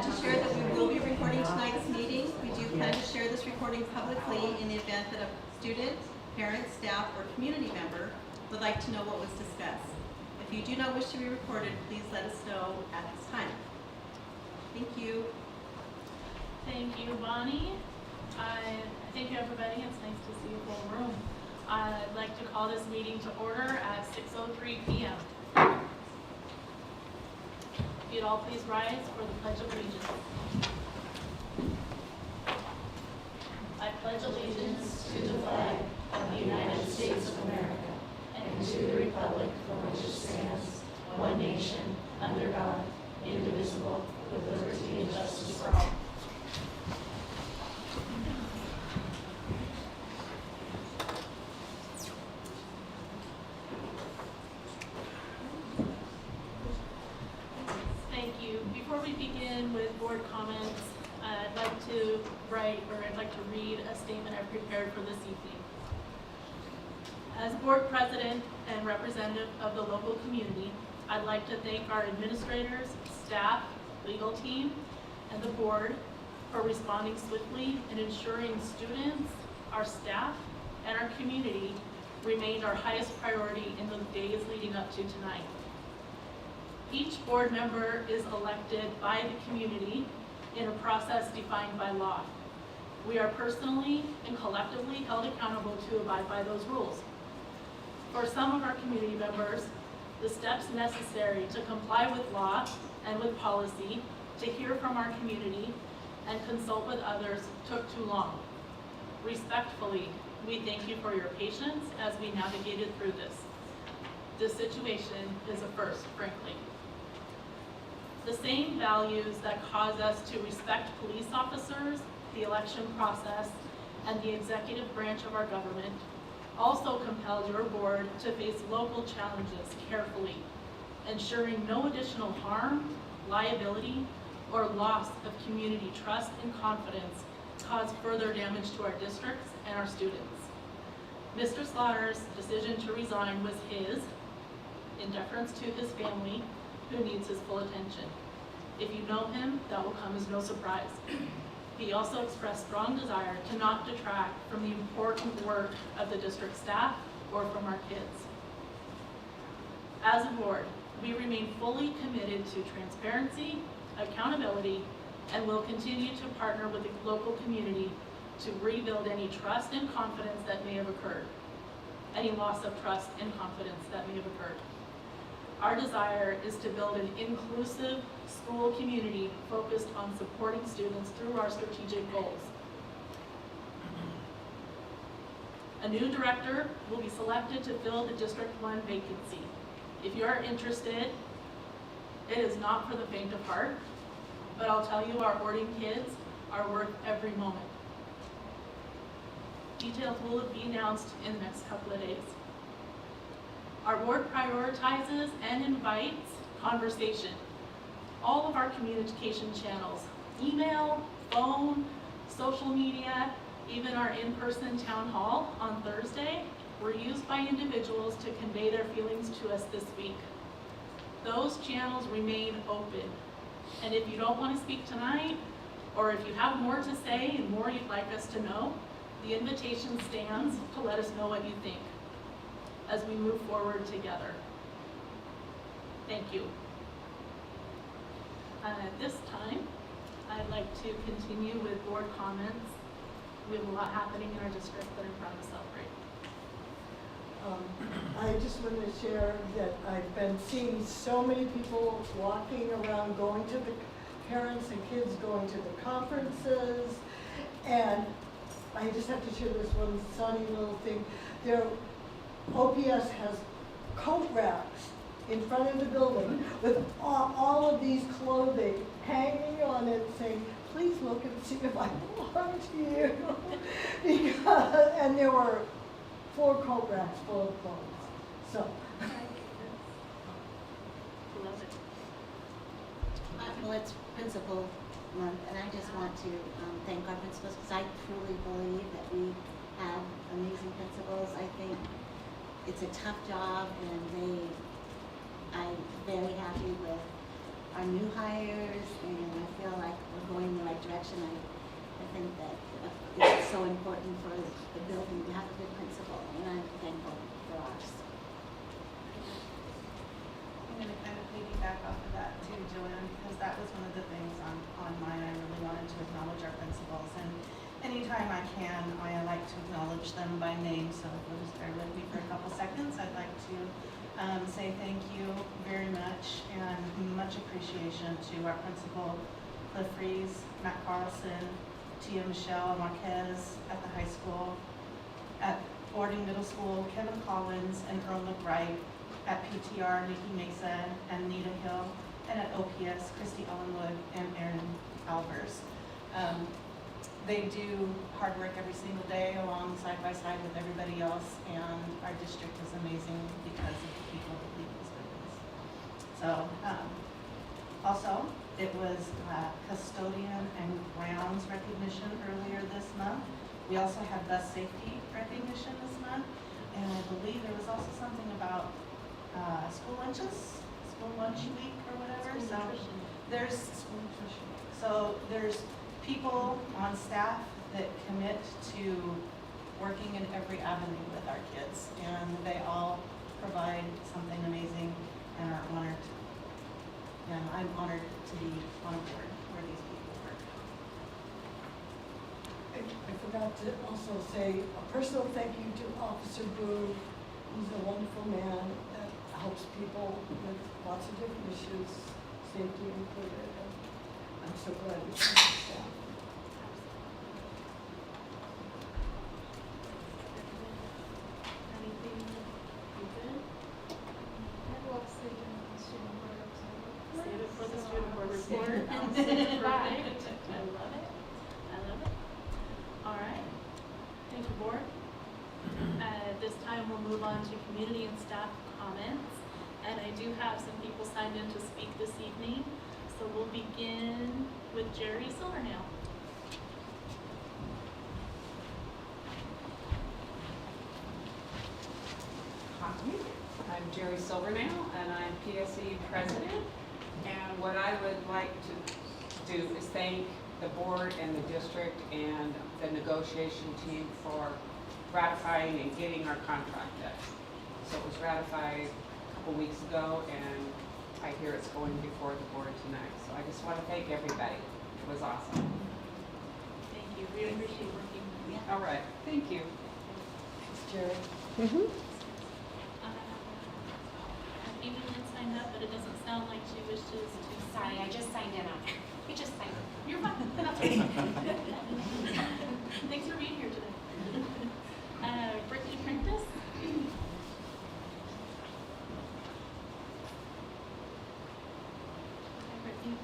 to share that we will be recording tonight's meeting. We do plan to share this recording publicly in the event that a student, parent, staff, or community member would like to know what was discussed. If you do not wish to be recorded, please let us know at this time. Thank you. Thank you, Bonnie. Thank you, everybody. It's nice to see a full room. I'd like to call this meeting to order at 6:03 p.m. If you'd all please rise for the Pledge of Allegiance. I pledge allegiance to the flag of the United States of America and to the republic for which it stands, one nation, under God, indivisible, with liberty and justice for all. Thank you. Before we begin with board comments, I'd like to read a statement I prepared for this evening. As board president and representative of the local community, I'd like to thank our administrators, staff, legal team, and the board for responding swiftly and ensuring students, our staff, and our community remained our highest priority in the days leading up to tonight. Each board member is elected by the community in a process defined by law. We are personally and collectively held accountable to abide by those rules. For some of our community members, the steps necessary to comply with law and with policy, to hear from our community, and consult with others took too long. Respectfully, we thank you for your patience as we navigated through this. This situation is a first, frankly. The same values that cause us to respect police officers, the election process, and the executive branch of our government also compelled your board to face local challenges carefully, ensuring no additional harm, liability, or loss of community trust and confidence cause further damage to our districts and our students. Mr. Slaughter's decision to resign was his, in deference to his family, who needs his full attention. If you know him, that will come as no surprise. He also expressed strong desire to not detract from the important work of the district staff or from our kids. As a board, we remain fully committed to transparency, accountability, and will continue to partner with the local community to rebuild any trust and confidence that may have occurred, any loss of trust and confidence that may have occurred. Our desire is to build an inclusive school community focused on supporting students through our strategic goals. A new director will be selected to fill the District 1 vacancy. If you are interested, it is not for the faint of heart, but I'll tell you, our Orting kids are worth every moment. Details will be announced in the next couple of days. Our board prioritizes and invites conversation. All of our communication channels, email, phone, social media, even our in-person town hall on Thursday, were used by individuals to convey their feelings to us this week. Those channels remain open. And if you don't want to speak tonight, or if you have more to say and more you'd like us to know, the invitation stands to let us know what you think as we move forward together. Thank you. At this time, I'd like to continue with board comments. We have a lot happening in our district that I'm proud to celebrate. I just want to share that I've been seeing so many people walking around, going to the parents and kids going to the conferences, and I just have to share this one sunny little thing. Their OPS has coat racks in front of the building with all of these clothing hanging on it saying, please look and see if I belong to you. And there were 4 coat racks full of clothes. So. Love it. Well, it's Principal Month, and I just want to thank our principals, because I truly believe that we have amazing principals. I think it's a tough job, and I'm very happy with our our new hires, and I feel like we're going in the right direction. I think that it's so important for the building to have a good principal, and I'm thankful for ours. I'm gonna kind of piggyback off of that too, Joanne, because that was one of the things on mine. I really wanted to acknowledge our principals, and anytime I can, I like to acknowledge them by name. So if you'll just bear with me for a couple seconds, I'd like to say thank you very much and much appreciation to our principal, Cliff Rees, Matt Carlson, Tia Michelle Marquez at the high school, at Orting Middle School, Kevin Collins and Earl McBride, at PTR, Nikki Mesa and Nita Hill, and at OPS, Christy Ellenwood and Erin Albers. They do hard work every single day along side by side with everybody else, and our district is amazing because of the people that lead this business. So, also, it was custodian and grounds recognition earlier this month. We also had bus safety recognition this month, and I believe there was also something about school lunches, school lunch week or whatever. So there's people on staff that commit to working in every avenue with our kids, and they all provide something amazing and are honored. And I'm honored to be on a board where these people work. I forgot to also say a personal thank you to Officer Boo. He's a wonderful man that helps people with lots of different issues, safety included. And I'm so glad we have the staff. Anything you good? Save it for the student board report. Perfect. I love it. I love it. All right. Thank you, board. At this time, we'll move on to community and staff comments. And I do have some people signed in to speak this evening. So we'll begin with Jerry Silvernail. Hi, I'm Jerry Silvernail, and I'm PSE president. And what I would like to do is thank the board and the district and the negotiation team for ratifying and getting our contract done. So it was ratified a couple weeks ago, and I hear it's going before the board tonight. So I just want to thank everybody. It was awesome. Thank you. We appreciate working with you. All right, thank you. Thanks, Jerry. Amy had signed up, but it doesn't sound like she wishes to. Sorry, I just signed in on it. We just signed in. You're fine. That's okay. Thanks for being here today. Brittany Prentice. Hi, Brittany.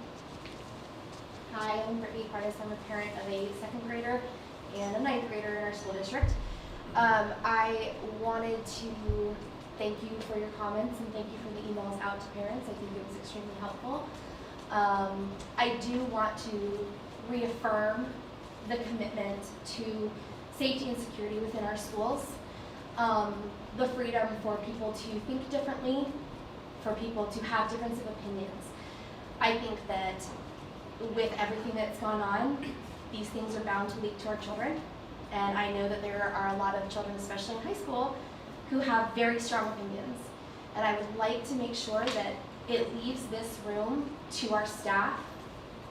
Hi, I'm Brittany Partis. I'm a parent of a second grader and a ninth grader in our school district. I wanted to thank you for your comments and thank you for the emails out to parents. I think it was extremely helpful. I do want to reaffirm the commitment to safety and security within our schools. The freedom for people to think differently, for people to have difference of opinions. I think that with everything that's gone on, these things are bound to leak to our children. And I know that there are a lot of children, especially in high school, who have very strong opinions. And I would like to make sure that it leaves this room to our staff,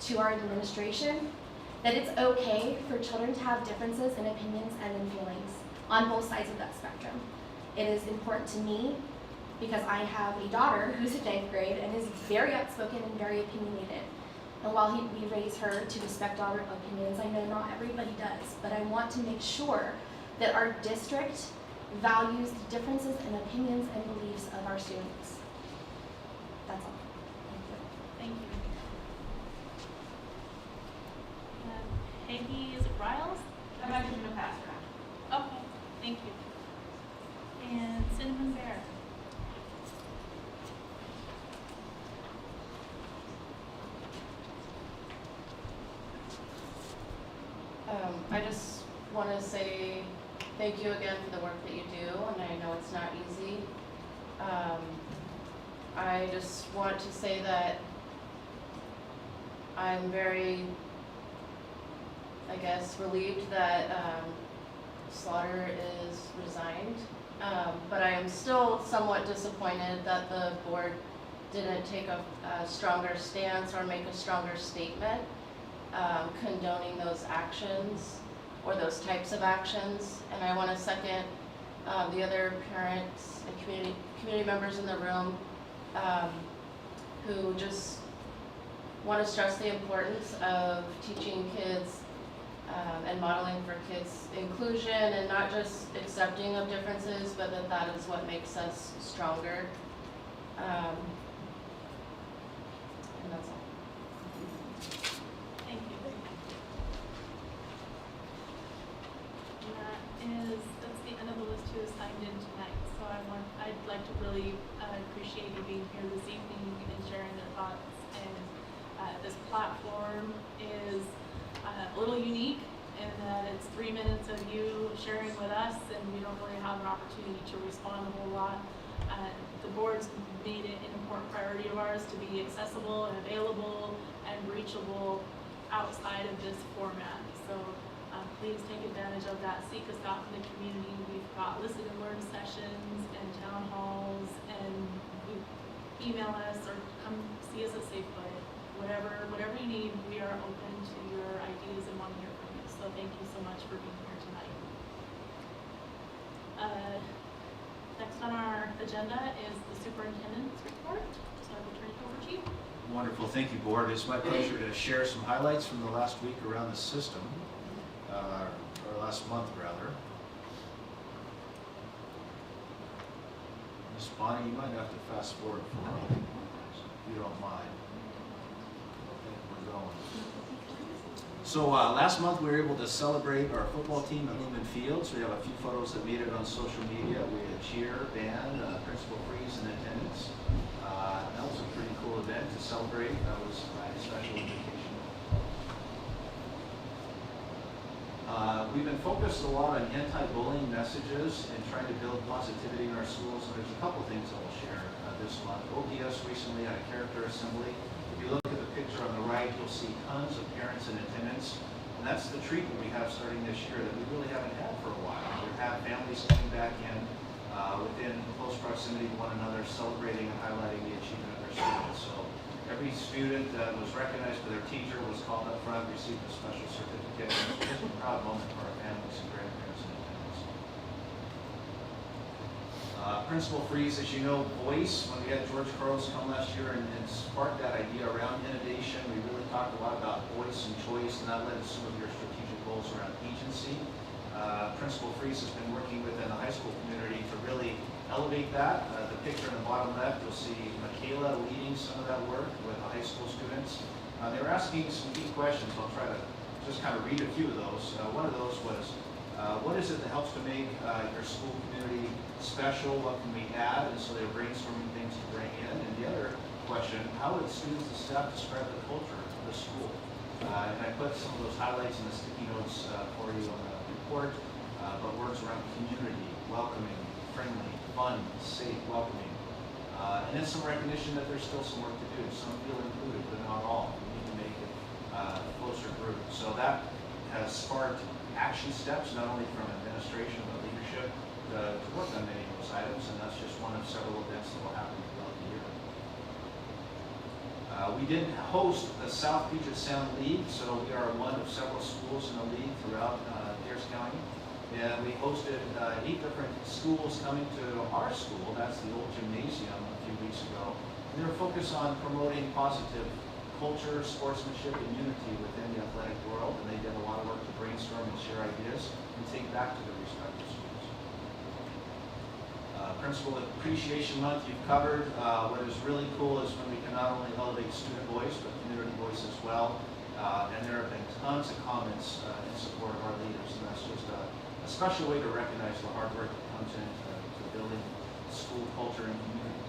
to our administration, that it's okay for children to have differences in opinions and in feelings on both sides of that spectrum. It is important to me because I have a daughter who's in 9th grade and is very outspoken and very opinionated. And while we raise her to respect all her opinions, I know not everybody does, but I want to make sure that our district values the differences in opinions and beliefs of our students. That's all. Thank you. Thank you. Peggy, is it Riles? I'm actually going to pass around. Okay, thank you. And Cinnamon Bear. I just want to say thank you again for the work that you do, and I know it's not easy. I just want to say that I'm very, I guess, relieved that Slaughter is resigned. But I am still somewhat disappointed that the board didn't take a stronger stance or make a stronger statement condoning those actions or those types of actions. And I want to second the other parents and community members in the room who just want to stress the importance of teaching kids and modeling for kids inclusion and not just accepting of differences, but that is what makes us stronger. And that's all. Thank you. That's the end of the list who is signed in tonight. So I'd like to really appreciate you being here this evening and sharing their thoughts. And this platform is a little unique in that it's 3 minutes of you sharing with us, and we don't really have an opportunity to respond a whole lot. The board's made it an important priority of ours to be accessible and available and reachable outside of this format. So please take advantage of that. Seek us out in the community. We've got listen and learn sessions and town halls, and email us or come see us at Safeway. Whatever you need, we are open to your ideas and want to hear from you. So thank you so much for being here tonight. Next on our agenda is the superintendent's report. So I will turn it over to you. Wonderful, thank you, board. It's my pleasure to share some highlights from the last week around the system, or last month rather. Miss Bonnie, you might have to fast forward for me, if you don't mind. I think we're going. So last month we were able to celebrate our football team at Lumen Fields. We have a few photos that made it on social media. We had cheer, band, Principal Freeze in attendance. That was a pretty cool event to celebrate. That was my special invitation. We've been focused a lot on anti-bullying messages and trying to build positivity in our schools. And there's a couple things I will share this month. ODS recently had a character assembly. If you look at the picture on the right, you'll see tons of parents in attendance. And that's the treatment we have starting this year that we really haven't had for a while. We've had families coming back in within close proximity to one another, celebrating and highlighting the achievement of their students. So every student that was recognized by their teacher was called up front, received a special certificate. And it was a proud moment for our families and grandparents in attendance. Principal Freeze, as you know, voice, when we had George Carlos come last year and sparked that idea around innovation, we really talked a lot about voice and choice, and that led to some of your strategic goals around agency. Principal Freeze has been working within the high school community to really elevate that. The picture in the bottom left, you'll see Michaela leading some of that work with the high school students. They were asking some key questions. I'll try to just kind of read a few of those. One of those was, what is it that helps to make your school community special? What can we add? And so they were brainstorming things to bring in. And the other question, how would students and staff describe the culture of the school? And I put some of those highlights in the sticky notes for you on the report, but words around community, welcoming, friendly, fun, safe, welcoming. And then some recognition that there's still some work to do. Some feel included, but not all. We need to make it a closer group. So that has sparked action steps, not only from administration, but leadership, to work on many of those items, and that's just one of several events that will happen throughout the year. We did host the South Puget Sound League, so we are one of several schools in the league throughout Pierce County. And we hosted 8 different schools coming to our school, that's the old gymnasium, a few weeks ago. And they were focused on promoting positive culture, sportsmanship, and unity within the athletic world. And they did a lot of work to brainstorm and share ideas and take back to their respective schools. Principal Appreciation Month you've covered. What is really cool is when we can not only elevate student voice, but community voice as well. And there have been tons of comments in support of our leaders, and that's just a special way to recognize the hard work that comes into building school culture and community.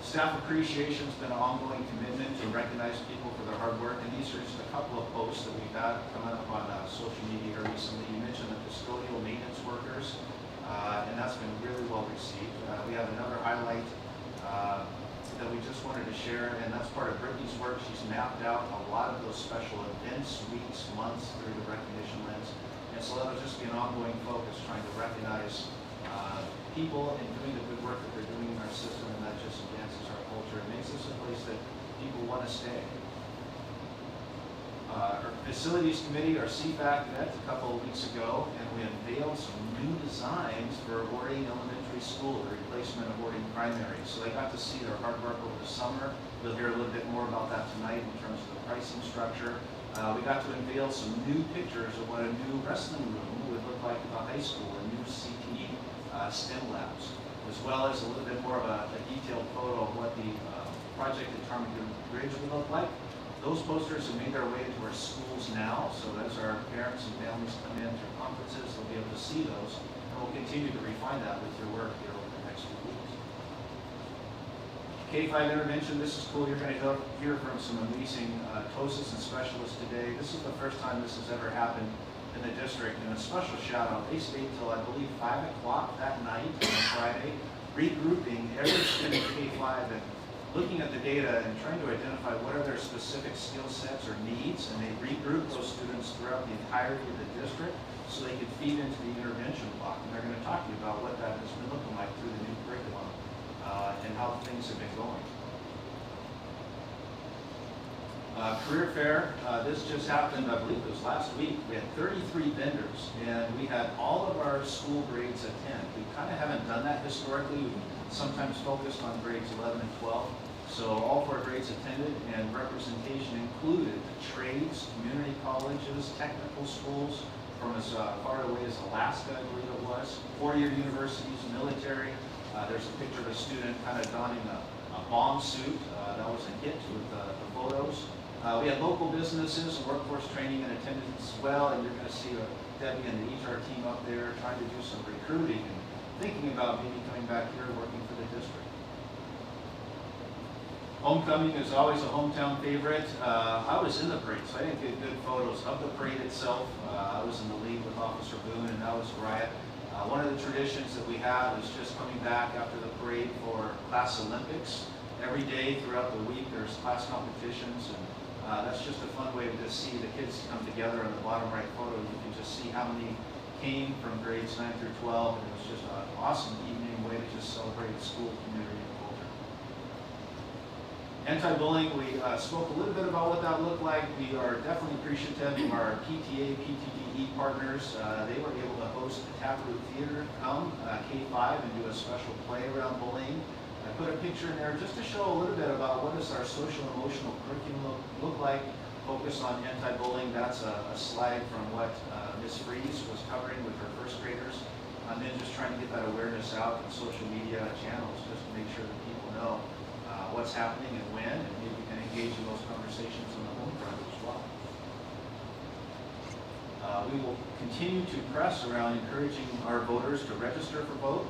Staff appreciation has been an ongoing commitment to recognize people for their hard work, and these are just a couple of posts that we've had coming up on social media here recently. You mentioned the custodial maintenance workers, and that's been really well received. We have another highlight that we just wanted to share, and that's part of Brittany's work. She's mapped out a lot of those special events, weeks, months through the recognition lens. And so that'll just be an ongoing focus, trying to recognize people and doing the good work that they're doing in our system, and that just advances our culture. It makes us a place that people want to stay. Our facilities committee, our CFAC, met a couple of weeks ago, and we unveiled some new designs for Orting Elementary School, the replacement of Orting Primary. So they got to see their hard work over the summer. We'll hear a little bit more about that tonight in terms of the pricing structure. We got to unveil some new pictures of what a new wrestling room would look like at the high school, a new CTE STEM labs, as well as a little bit more of a detailed photo of what the project at Ptarmigan Bridge would look like. Those posters have made their way into our schools now, so as our parents and families come in to conferences, they'll be able to see those, and we'll continue to refine that with your work here over the next 2 weeks. K-5 intervention, this is cool. You're going to hear from some amazing TOSAs and specialists today. This is the first time this has ever happened in the district, and a special shout out. They stayed till I believe 5 o'clock that night on Friday, regrouping every student K-5 and looking at the data and trying to identify what are their specific skill sets or needs, and they regroup those students throughout the entirety of the district so they can feed into the intervention block. And they're going to talk to you about what that has been looking like through the new curriculum and how things have been going. Career fair, this just happened, I believe it was last week. We had 33 vendors, and we had all of our school grades attend. We kind of haven't done that historically. We've sometimes focused on grades 11 and 12. So all 4 grades attended, and representation included the trades, community colleges, technical schools from as far away as Alaska, I believe it was, 4-year universities, military. There's a picture of a student kind of donning a bomb suit. That was a hit with the photos. We had local businesses and workforce training and attendance as well, and you're going to see Debbie and the HR team up there trying to do some recruiting and thinking about maybe coming back here and working for the district. Homecoming is always a hometown favorite. I was in the parade, so I didn't get good photos of the parade itself. I was in the lead with Officer Boone, and that was a riot. One of the traditions that we have is just coming back after the parade for class Olympics. Every day throughout the week there's class competitions, and that's just a fun way to just see the kids come together. On the bottom right photo, you can just see how many came from grades 9 through 12, and it was just an awesome evening way to just celebrate the school, community, and culture. Anti-bullying, we spoke a little bit about what that looked like. We are definitely appreciative of our PTA, PTDE partners. They were able to host the Taproot Theater come K-5 and do a special play around bullying. I put a picture in there just to show a little bit about what does our social emotional curriculum look like, focused on anti-bullying. That's a slide from what Ms. Freeze was covering with her first graders. And then just trying to get that awareness out in social media channels just to make sure that people know what's happening and when, and maybe we can engage in those conversations on the home front as well. We will continue to press around encouraging our voters to register for vote.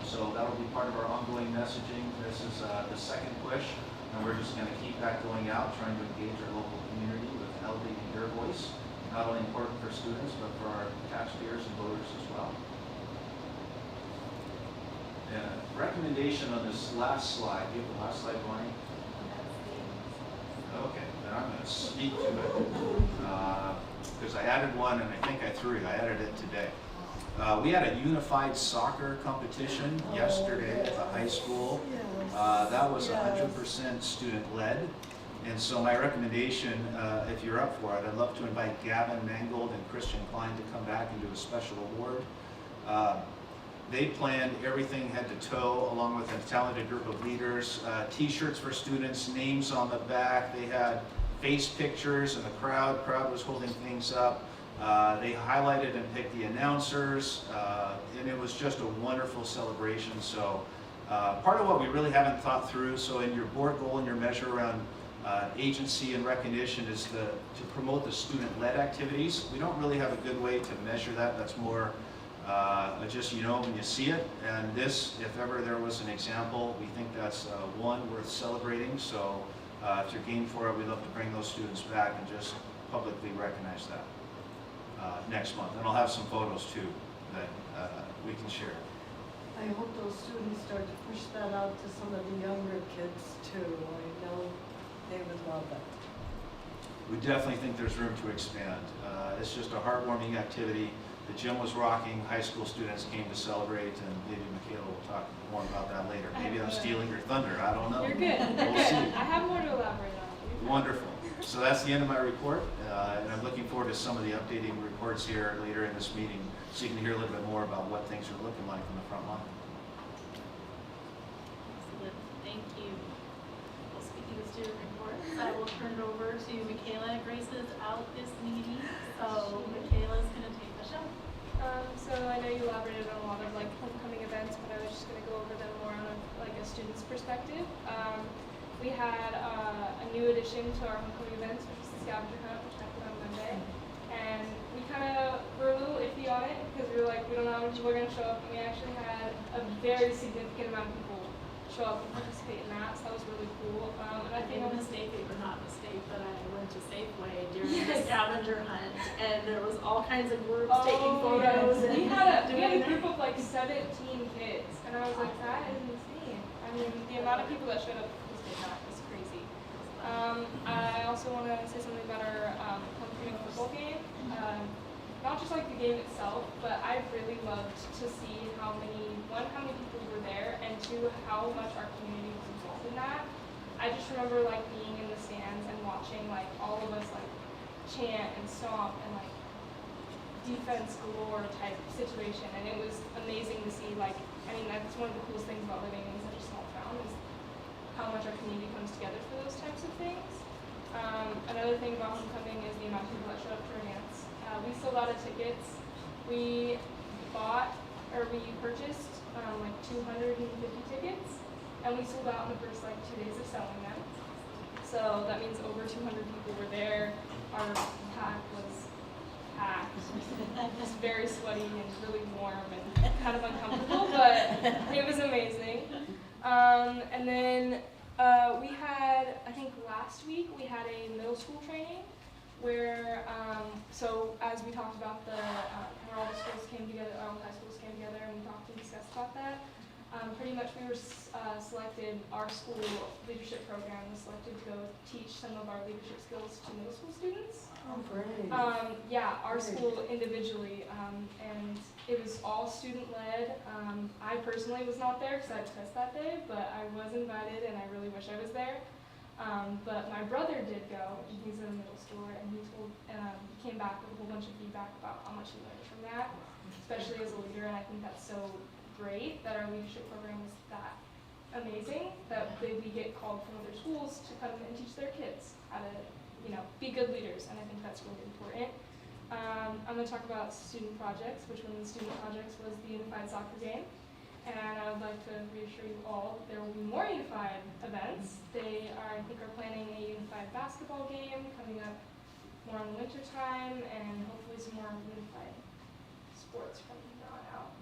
So that'll be part of our ongoing messaging. This is the second push, and we're just going to keep that going out, trying to engage our local community with elevating their voice. Not only important for students, but for our taxpayers and voters as well. Recommendation on this last slide. Do you have the last slide, Bonnie? Okay, then I'm going to speak to it because I added one, and I think I threw it. I added it today. We had a unified soccer competition yesterday at the high school. That was 100% student-led. And so my recommendation, if you're up for it, I'd love to invite Gavin Mangold and Christian Klein to come back and do a special award. They planned everything head to toe, along with a talented group of leaders. T-shirts for students, names on the back. They had face pictures in the crowd. Crowd was holding things up. They highlighted and picked the announcers, and it was just a wonderful celebration. So part of what we really haven't thought through, so in your board goal and your measure around agency and recognition is to promote the student-led activities. We don't really have a good way to measure that. That's more just, you know, when you see it. And this, if ever there was an example, we think that's one worth celebrating. So if you're game for it, we'd love to bring those students back and just publicly recognize that next month. And I'll have some photos too that we can share. I hope those students start to push that out to some of the younger kids too. I know they would love it. We definitely think there's room to expand. It's just a heartwarming activity. The gym was rocking, high school students came to celebrate, and maybe Michaela will talk more about that later. Maybe I'm stealing your thunder, I don't know. You're good. We'll see. I have more to elaborate on. Wonderful. So that's the end of my report, and I'm looking forward to some of the updating reports here later in this meeting, so you can hear a little bit more about what things are looking like from the front line. Excellent, thank you. Well, speaking of student reports, I will turn it over to Michaela. Grace is out this meeting, so Michaela's gonna take the show. So I know you elaborated on a lot of like homecoming events, but I was just going to go over them more on a student's perspective. We had a new addition to our homecoming events, which is the scavenger hunt, which happened on Monday. And we kind of were a little iffy on it because we were like, we don't know how many people are going to show up. And we actually had a very significant amount of people show up and participate in that, so that was really cool. And I I think made a mistake, or not mistake, but I went to Safeway during the scavenger hunt, and there was all kinds of groups taking photos. And we had a doing group of like 17 kids, and I was like, that is insane. I mean, the amount of people that showed up this day that was crazy. I also want to say something about our homecoming football game. Not just like the game itself, but I really loved to see how many people were there, and two, how much our community was involved in that. I just remember like being in the stands and watching like all of us like chant and stomp and like defense galore type situation, and it was amazing to see. Like, I mean, that's one of the coolest things about living in such a small town is how much our community comes together for those types of things. Another thing about homecoming is the amount of people that showed up for our dance. We sold out of tickets. We purchased like 250 tickets, and we sold out in the first like 2 days of selling them. So that means over 200 people were there. Our pack was packed. It was very sweaty and really warm and kind of uncomfortable, but it was amazing. And then we had, I think last week, we had a middle school training where, so as we talked about where all the schools came together, all the high schools came together, and we talked and discussed about that. Pretty much we were selected, our school leadership program was selected to go teach some of our leadership skills to middle school students. Oh, great. Yeah, our school individually, and it was all student-led. I personally was not there because I had a test that day, but I was invited and I really wish I was there. But my brother did go, and he's a middle schooler, and he came back with a whole bunch of feedback about how much he learned from that, especially as a leader, and I think that's so great that our leadership program is that amazing, that we get called from other schools to come and teach their kids how to, be good leaders, and I think that's really important. I'm going to talk about student projects, which one of the student projects was the unified soccer game. And I would like to reassure you all that there will be more unified events. They are, I think, are planning a unified basketball game coming up more in the winter time, and hopefully some more unified sports from here on out.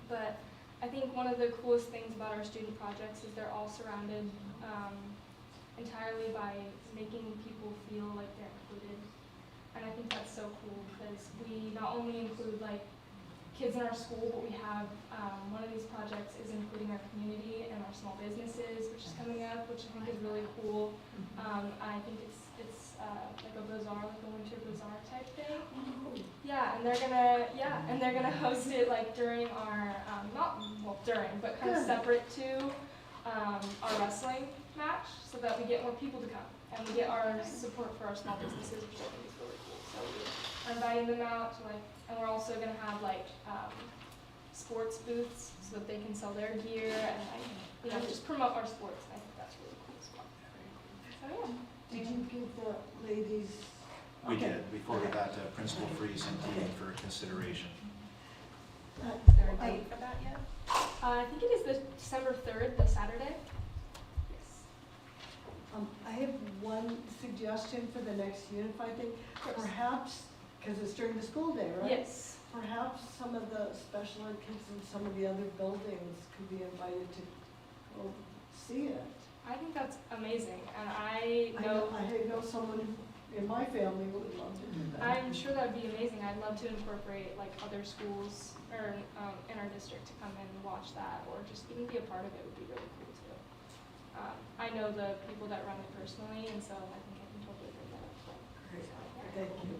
But I think one of the coolest things about our student projects is they're all surrounded entirely by making people feel like they're included. And I think that's so cool because we not only include like kids in our school, but we have one of these projects is including our community and our small businesses, which is coming up, which I think is really cool. I think it's like a bazaar, like a winter bazaar type thing. Yeah, and they're gonna host it like during our but kind of separate to our wrestling match, so that we get more people to come and we get our support for our small businesses, which I think is really cool. So we're inviting them out to and we're also gonna have sports booths so that they can sell their gear and just promote our sports. I think that's really cool as well. So yeah. Did you give the ladies? We Okay. did. We forwarded that to Principal Freeze and team for consideration. Is there a date for that yet? I think it is the December 3rd, the Saturday. Yes. I have one suggestion for the next unified thing. Perhaps, because it's during the school day, right? Yes. Perhaps some of the special ed kids in some of the other buildings could be invited to go see it. I think that's amazing, and I know I know someone who in my family would love to do that. I'm sure that'd be amazing. I'd love to incorporate like other schools or in our district to come and watch that, or just even be a part of it would be really cool too. I know the people that run it personally, and so I think I can totally bring that up. Great, So, yeah. thank you.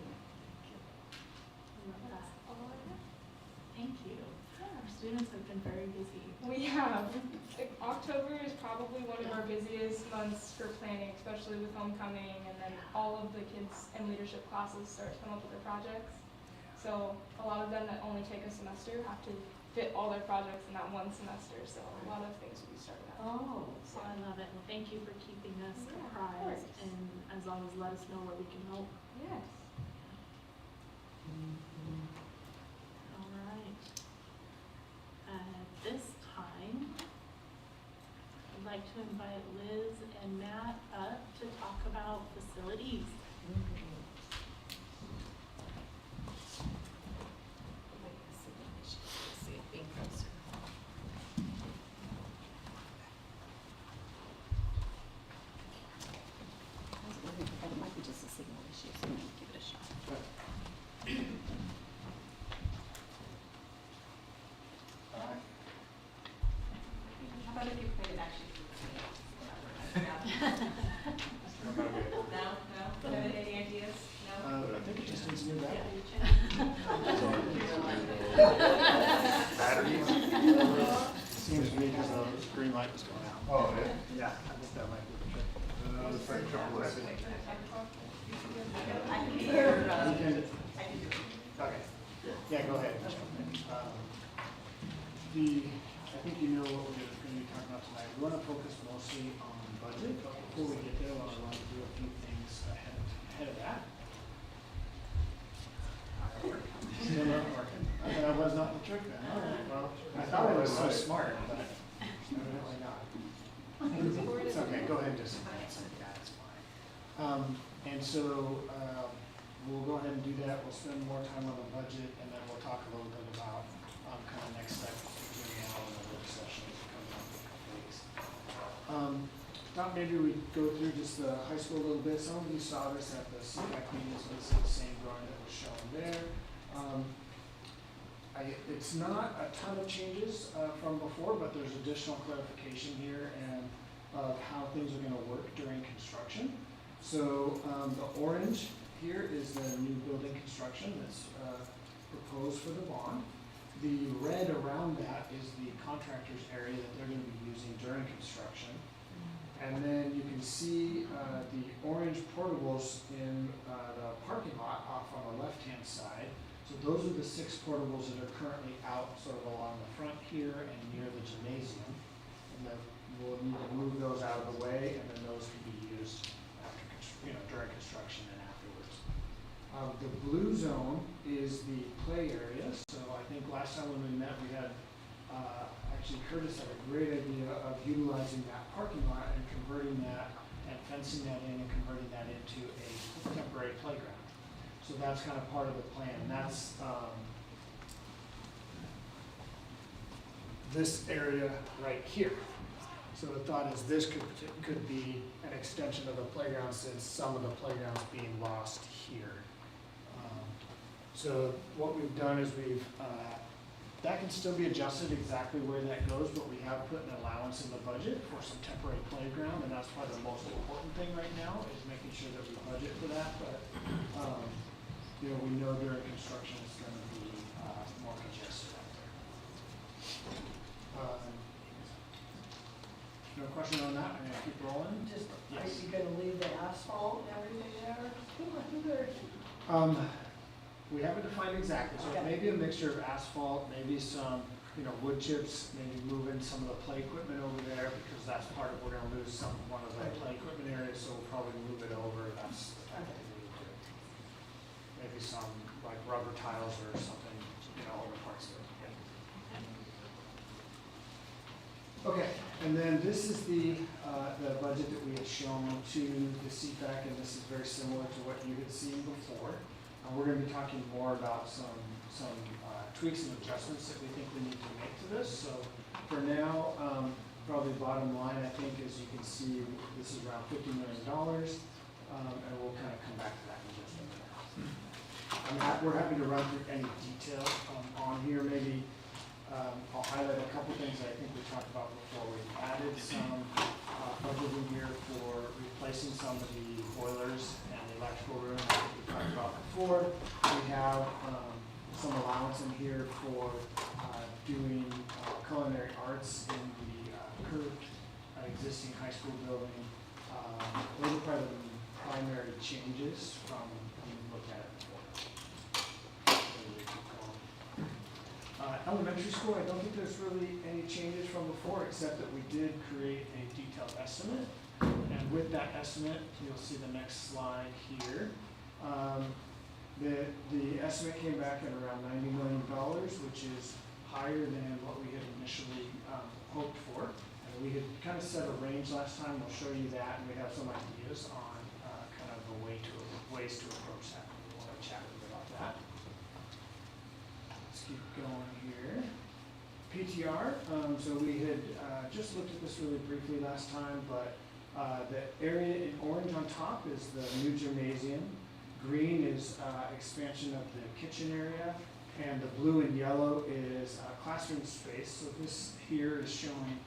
That's all I have. Thank you. Our students have been very busy. We have. October is probably one of our busiest months for planning, especially with homecoming, and then all of the kids in leadership classes start to come up with their projects. So a lot of them that only take a semester have to fit all their projects in that one semester. So a lot of things will be started out. Oh, so I love it. Well, thank you for keeping us Yeah, of apprised, course. and as always, let us know where we can help. Yes. All right. At this time, I'd like to invite Liz and Matt up to talk about facilities. It might be just a signal issue, so give it a shot. How about if you played it actually? No? Do you have any ideas? No? I think it just needs a new battery. Batteries? Seems to me because the green light was going out. Oh, yeah? Yeah, I think that might be the trick. I can hear, You can- I can do it. Okay, yeah, go ahead. I think you know what we're going to be talking about tonight. We want to focus mostly on budget, but before we get there, I want to run through a few things ahead of that. Still not working. That was not the trick then. All right, well, I thought I was so smart, but evidently not. It's okay, go ahead and just advance it, yeah, it's fine. And so, we'll go ahead and do that, we'll spend more time on the budget, and then we'll talk a little bit about, kind of next steps between now and the work session coming up in a couple weeks. Thought maybe we'd go through just the high school a little bit, some of you saw this at the CPAC meeting, so this is the same drawing that was shown there. It's not a ton of changes from before, but there's additional clarification here and of how things are going to work during construction. So the orange here is the new building construction that's proposed for the bond. The red around that is the contractor's area that they're going to be using during construction. And then you can see the orange portables in the parking lot off on the left-hand side. So those are the 6 portables that are currently out sort of along the front here and near the gymnasium. And then we'll need to move those out of the way, and then those can be used after, during construction and afterwards. The blue zone is the play area. So I think last time when we met, we had actually Curtis had a great idea of utilizing that parking lot and converting that and fencing that in and converting that into a temporary playground. So that's kind of part of the plan. And that's this area right here. So the thought is this could be an extension of the playground since some of the playground's being lost here. So what we've done is that can still be adjusted exactly where that goes, but we have put an allowance in the budget for some temporary playground, and that's probably the most important thing right now is making sure that we budget for that. But we know during construction it's going to be more congested out there. No question on that? I'm going to keep rolling. Just, are Yes. you gonna leave the asphalt and everything there? We haven't defined exactly, so it may be a mixture of asphalt, maybe some, wood chips, maybe moving some of the play equipment over there, because that's part of, we're gonna lose one of the play equipment areas, so we'll probably move it over, that's the type of thing we would do. Maybe some, like rubber tiles or something, over parts of it. Okay, and then this is the budget that we had shown to the CPAC, and this is very similar to what you had seen before. We're going to be talking more about some tweaks and adjustments that we think we need to make to this. So for now, probably bottom line, I think, as you can see, this is around $50 million. and we'll kind of come back to that in just a minute. We're happy to run through any detail on here. Maybe I'll highlight a couple things that I think we talked about before. We've added some budgeting here for replacing some of the boilers and the electrical room that we talked about before. We have some allowance in here for doing culinary arts in the curved existing high school building. Those are probably the primary changes from when we looked at it before. Elementary school, I don't think there's really any changes from before, except that we did create a detailed estimate. And with that estimate, you'll see the next slide here. The estimate came back at around $90 million, which is higher than what we had initially hoped for. And we had kind of set a range last time. We'll show you that, and we have some ideas on kind of the ways to approach that. We want to chat a bit about that. Let's keep going here. PTR. So we had just looked at this really briefly last time, but the area in orange on top is the new gymnasium. Green is expansion of the kitchen area, and the blue and yellow is classroom space. So this here is showing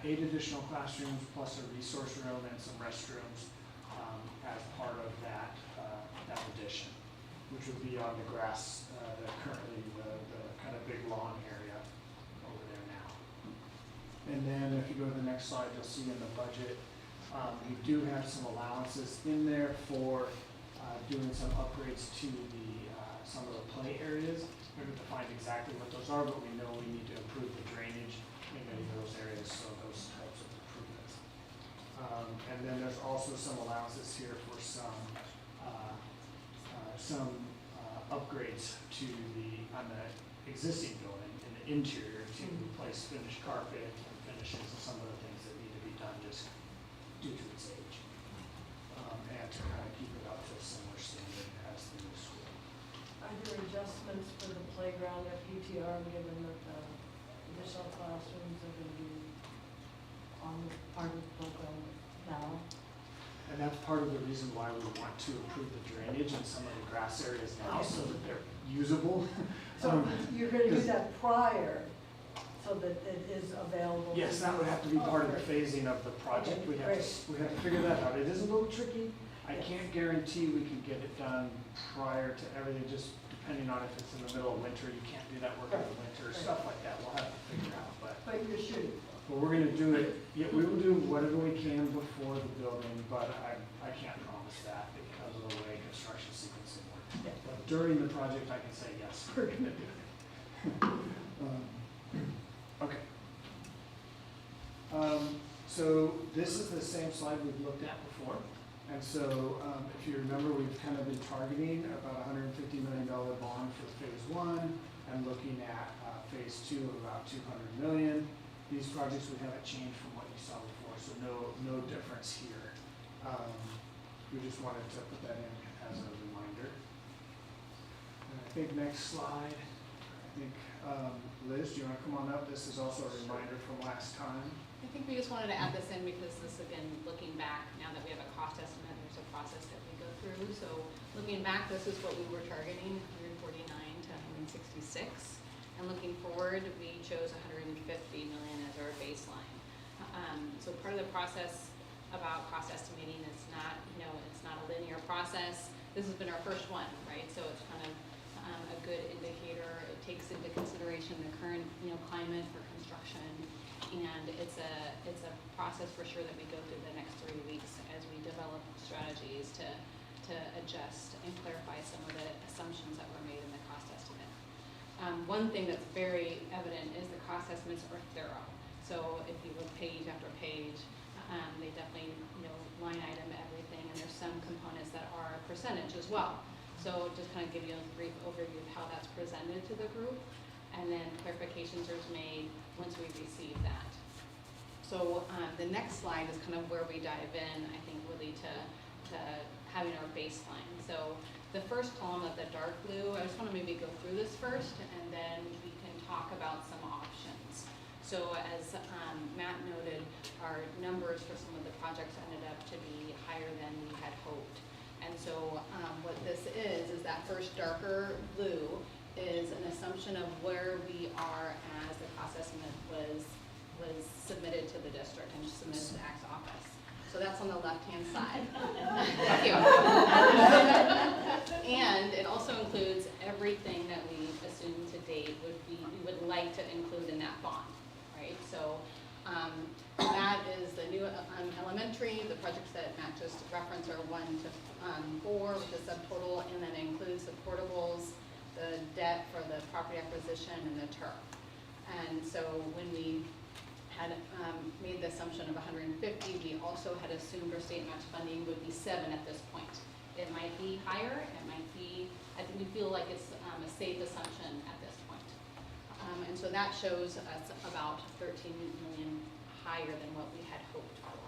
8 additional classrooms plus a resource room and some restrooms as part of that addition, which would be on the grass, currently the kind of big lawn area over there now. And then if you go to the next slide, you'll see in the budget, we do have some allowances in there for doing some upgrades to some of the play areas. We haven't defined exactly what those are, but we know we need to improve the drainage in many of those areas, so those types of improvements. And then there's also some allowances here for some upgrades on the existing building in the interior to replace finished carpet and finishes and some of the things that need to be done just due to its age. And to kind of keep it up to a similar standard as the new school. Are there adjustments for the playground at PTR, given that the additional classrooms are going to be on the part of the program now? And that's part of the reason why we want to improve the drainage in some of the grass areas now, so that they're usable. So you're going to do that prior, so that it is available? Yes, that would have to be part of the phasing of the project. Okay, We have to figure that out. It is a little tricky. I can't guarantee we can get it done prior to everything, just depending on if it's in the middle of winter, you can't do that work in the winter, stuff like that. We'll have to figure out, but you're shooting. But we're gonna do it, yeah, we will do whatever we can before the building, but I can't promise that because of the way construction sequencing works. But during the project, I can say, yes, we're gonna do it. Okay. So this is the same slide we've looked at before. And so if you remember, we've kind of been targeting about $150 million bond for phase 1 and looking at phase 2 of about $200 million. These projects we haven't changed from what you saw before, so no difference here. We just wanted to put that in as a reminder. And I think next slide, Liz, do you want to come on up? This is also a reminder from last time. I think we just wanted to add this in because this, again, looking back, now that we have a cost estimate, there's a process that we go through. So looking back, this is what we were targeting, 149 to 166. And looking forward, we chose 150 million as our baseline. So part of the process about cost estimating is not, it's not a linear process. This has been our first one, right? So it's kind of a good indicator. It takes into consideration the current, climate for construction, and it's a process for sure that we go through the next 3 weeks as we develop strategies to adjust and clarify some of the assumptions that were made in the cost estimate. One thing that's very evident is the cost estimates are thorough. So if you look page after page, they definitely line item everything, and there's some components that are percentage as well. So just kind of give you a brief overview of how that's presented to the group, and then clarifications are made once we receive that. So the next slide is kind of where we dive in, I think, really to having our baseline. So the first column of the dark blue, I just want to maybe go through this first, and then we can talk about some options. So as Matt noted, our numbers for some of the projects ended up to be higher than we had hoped. that first darker blue is an assumption of where we are as the cost estimate was submitted to the district and submitted to the ACT's office. So that's on the left-hand side. Thank you. And it also includes everything that we assumed to date we would like to include in that bond, right? So that is the new elementary. The projects that Matt just referenced are 1 to 4 with the subtotal, and then includes the portables, the debt for the property acquisition, and the turf. And so when we had made the assumption of 150, we also had assumed our state match funding would be 7 at this point. It might be higher, it might be, I think we feel like it's a safe assumption at this point. And so that shows us about 13 million higher than what we had hoped for.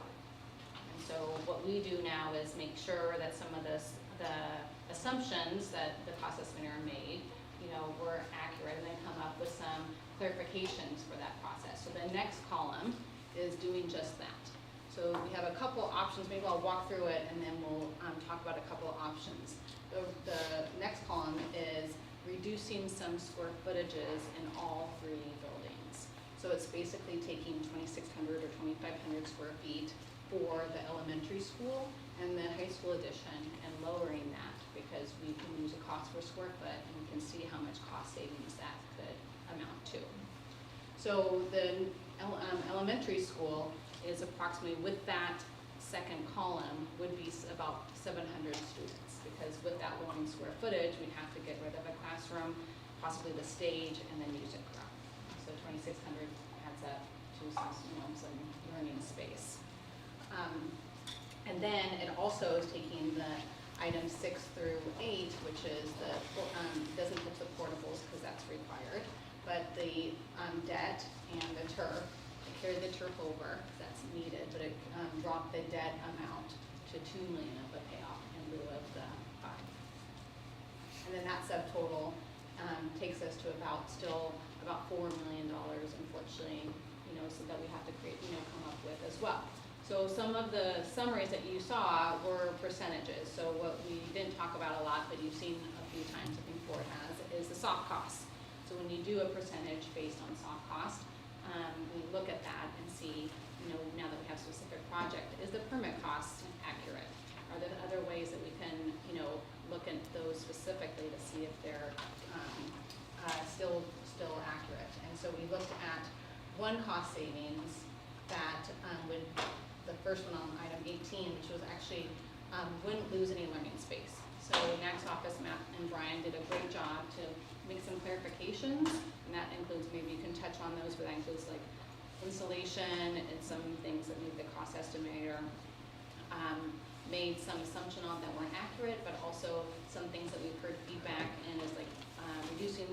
And so what we do now is make sure that some of the assumptions that the cost estimator made, were accurate, and then come up with some clarifications for that process. So the next column is doing just that. So we have a couple options. Maybe I'll walk through it and then we'll talk about a couple of options. The next column is reducing some square footages in all 3 buildings. So it's basically taking 2,600 or 2,500 square feet for the elementary school and the high school addition and lowering that because we can use a cost per square foot and we can see how much cost savings that could amount to. So the elementary school is approximately, with that second column, would be about 700 students because with that lowering square footage, we'd have to get rid of a classroom, possibly the stage, and then music room. So 2,600 adds up to some learning space. And then it also is taking the items 6 through 8, which is doesn't put the portables because that's required, but the debt and the turf. It carried the turf over, that's needed, but it dropped the debt amount to 2 million of the payoff in lieu of the 5. And then that subtotal takes us to about $4 million, unfortunately, so that we have to come up with as well. So some of the summaries that you saw were percentages. So what we didn't talk about a lot, but you've seen a few times, I think Ford has, is the soft costs. So when you do a percentage based on soft cost, we look at that and see, now that we have a specific project, is the permit cost accurate? Are there other ways that we can, look at those specifically to see if they're still accurate? And so we looked at one cost savings that would, the first one on item 18, which was actually wouldn't lose any learning space. So Mac's office, Matt and Brian did a great job to make some clarifications, and that includes, maybe you can touch on those, but that includes like insulation and some things that maybe the cost estimator made some assumption on that weren't accurate, but also some things that we've heard feedback and is like reducing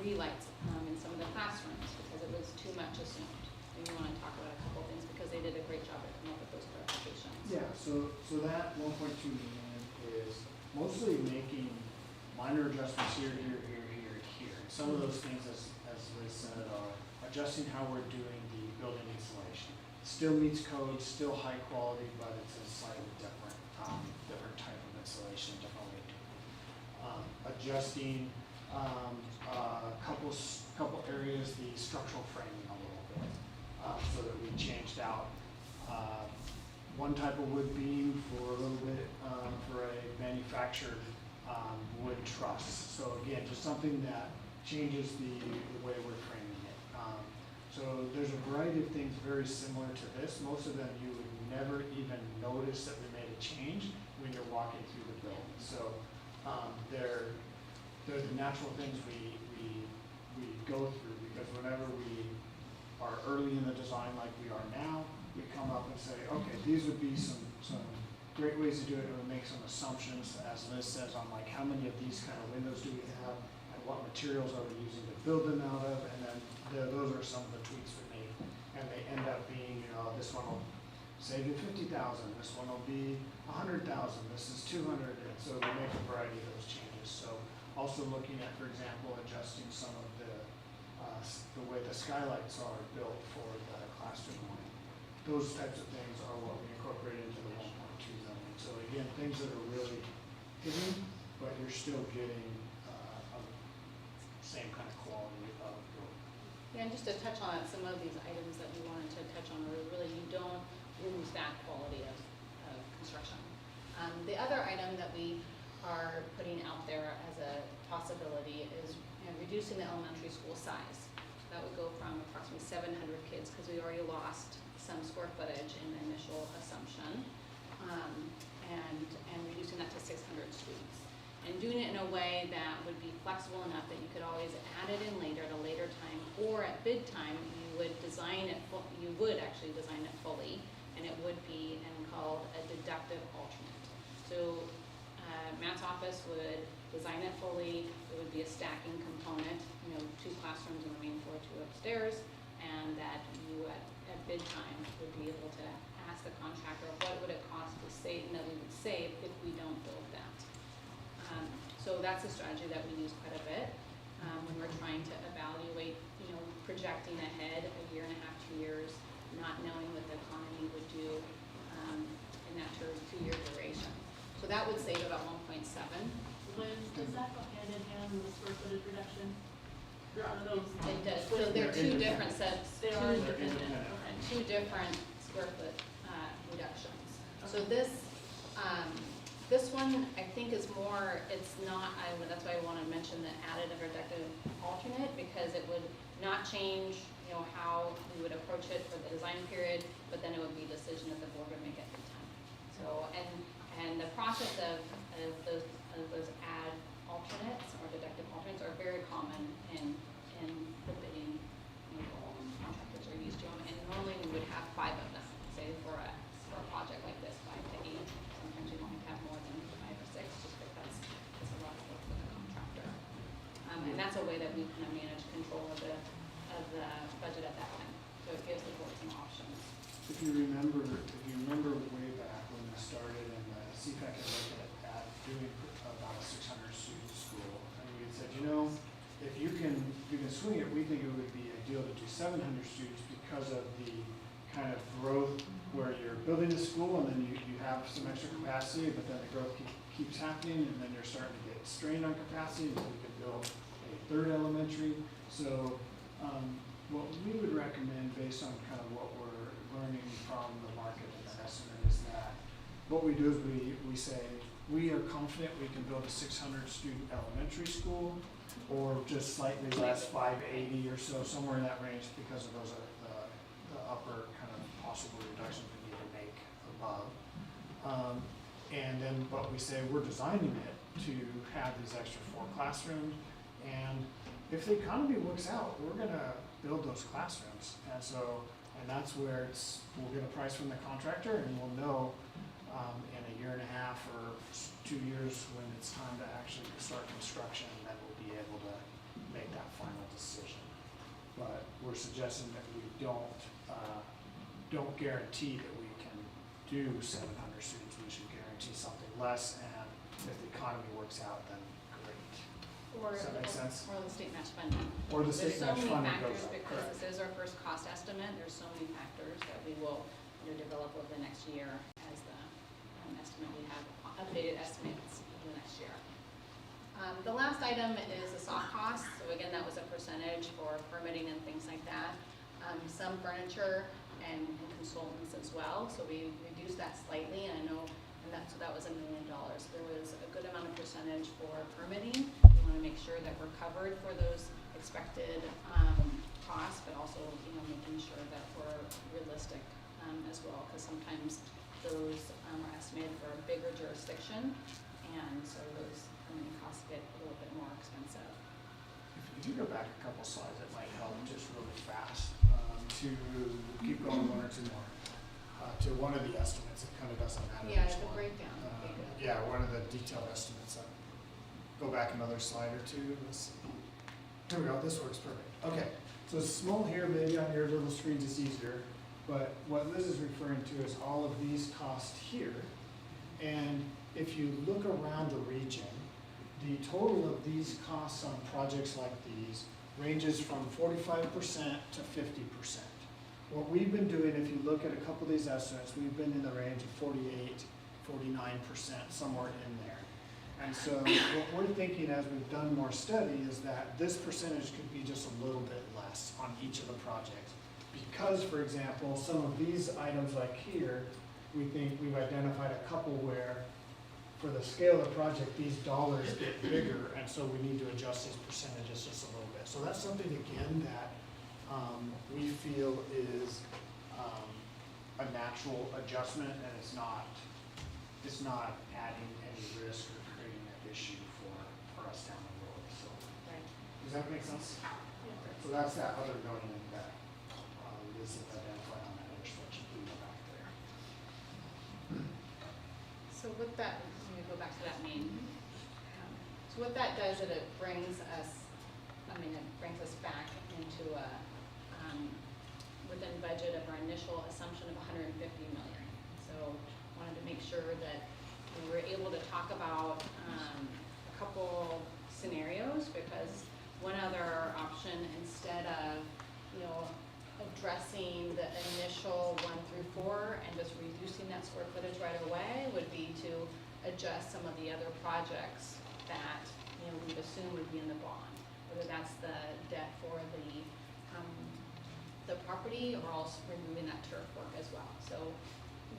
relights in some of the classrooms because it was too much assumed. And we want to talk about a couple things because they did a great job at coming up with those clarifications. Yeah, so that 1.2 million is mostly making minor adjustments here. Some of those things, as Liz said, are adjusting how we're doing the building insulation. Still meets code, still high quality, but it's a slightly different type of insulation, different way to do it. Adjusting a couple areas, the structural framing a little bit, so that we changed out one type of wood beam for a little bit for a manufactured wood truss. So again, just something that changes the way we're framing it. So there's a variety of things very similar to this. Most of them you would never even notice that we made a change when you're walking through the building. So they're the natural things we go through because whenever we are early in the design like we are now, we come up and say, okay, these would be some great ways to do it, and we make some assumptions, as Liz says, on like how many of these kind of windows do we have, and what materials are we using to build them out of, and then those are some of the tweaks we made, and they end up being, this one will save you $50,000, this one will be $100,000, this is $200,000, and so we make a variety of those changes. So also looking at, for example, adjusting some of the way the skylights are built for the classroom lighting. Those types of things are what we incorporate into the 1.2 million. So again, things that are really hidden but you're still getting a same kind of quality of building. Yeah, and just to touch on some of these items that we wanted to touch on, where really you don't lose that quality of construction. The other item that we are putting out there as a possibility is reducing the elementary school size. That would go from approximately 700 kids, because we already lost some square footage in the initial assumption, and reducing that to 600 students. And doing it in a way that would be flexible enough that you could always add it in later at a later time, or at bid time, you would actually design it fully, and it would be called a deductive alternate. So Matt's office would design it fully. It would be a stacking component, 2 classrooms on the main floor, 2 upstairs, and that you at bid time would be able to ask the contractor what would it cost to save, and that we would save if we don't build that. So that's a strategy that we use quite a bit when we're trying to evaluate, projecting ahead a year and a half, 2 years, not knowing what the economy would do in that 2-year duration. So that would save about 1.7. Liz, does that go hand in hand with the square footage reduction? Or are those? It does. So they're 2 different sets. They are independent. Two different square foot reductions. So this one I think is more, it's not, that's why I want to mention the additive or reductive alternate, because it would not change, how we would approach it for the design period, but then it would be a decision that the board would make at the time. So, and the process of those add alternates or deductive alternates are very common in the bidding, contractors are used to them, and normally we would have 5 of them, say for a project like this, 5 to 8. Sometimes we might have more than 5 or 6, just because it's a lot of work for the contractor. And that's a way that we kind of manage control of the budget at that time. So it gives the board some options. If you remember way back when we started and the CPAC had looked at doing about a 600 student school, and we had said, if you can swing it, we think it would be ideal to do 700 students because of the kind of growth where you're building the school and then you have some extra capacity, but then the growth keeps happening, and then you're starting to get strained on capacity, and so we could build a 3rd elementary. So what we would recommend, based on kind of what we're learning from the market and the estimate, is that what we do is we say we are confident we can build a 600 student elementary school, or just slightly less, 580 or so, somewhere in that range, because of those are the upper kind of possible reductions we need to make above. And then, but we say we're designing it to have these extra 4 classrooms, and if the economy works out, we're gonna build those classrooms. And that's where we'll get a price from the contractor, and we'll know in a year and a half or 2 years when it's time to actually start construction, and then we'll be able to make that final decision. But we're suggesting that we don't guarantee that we can do 700 students. We should guarantee something less, and if the economy works out, then great. Does that make sense? Or the state match funding. Or the state match funding goes There's so up, many factors, because correct. this is our first cost estimate, there's so many factors that we will develop over the next year as the estimate. We have updated estimates for the next year. The last item is the soft cost. So again, that was a percentage for permitting and things like that. Some furniture and consultants as well. So we reduced that slightly, and I know, so that was $1 million. There was a good amount of percentage for permitting. We want to make sure that we're covered for those expected costs, but also making sure that we're realistic as well, because sometimes those are estimated for a bigger jurisdiction, and so those permitting costs get a little bit more expensive. If you go back a couple slides, it might help just really fast to keep going 1 or 2 more. To one of the estimates, it kind of doesn't matter Yeah, which the one. breakdown. Yeah, one of the detailed estimates. Go back another slide or 2. Let's see. Here we go. This works perfect. Okay, so it's small here, maybe on your little screens it's easier. But what Liz is referring to is all of these costs here. And if you look around the region, the total of these costs on projects like these ranges from 45% to 50%. What we've been doing, if you look at a couple of these estimates, we've been in the range of 48, 49%, somewhere in there. And so what we're thinking as we've done more study is that this percentage could be just a little bit less on each of the projects. Because, for example, some of these items like here, we think we've identified a couple where for the scale of the project, these dollars get bigger, and so we need to adjust these percentages just a little bit. So that's something, again, that we feel is a natural adjustment, and it's not adding any risk or creating an issue for us down the road. So does that make sense? So that's that other noting that Liz has identified on that intersection back there. So with that, I'm gonna go back to that main. So what that does is it brings us back into a, within budget of our initial assumption of 150 million. So wanted to make sure that we were able to talk about a couple scenarios, because one other option, instead of, addressing the initial 1 through 4 and just reducing that square footage right away, would be to adjust some of the other projects that, we'd assume would be in the bond, whether that's the debt for the property, or also removing that turf work as well. So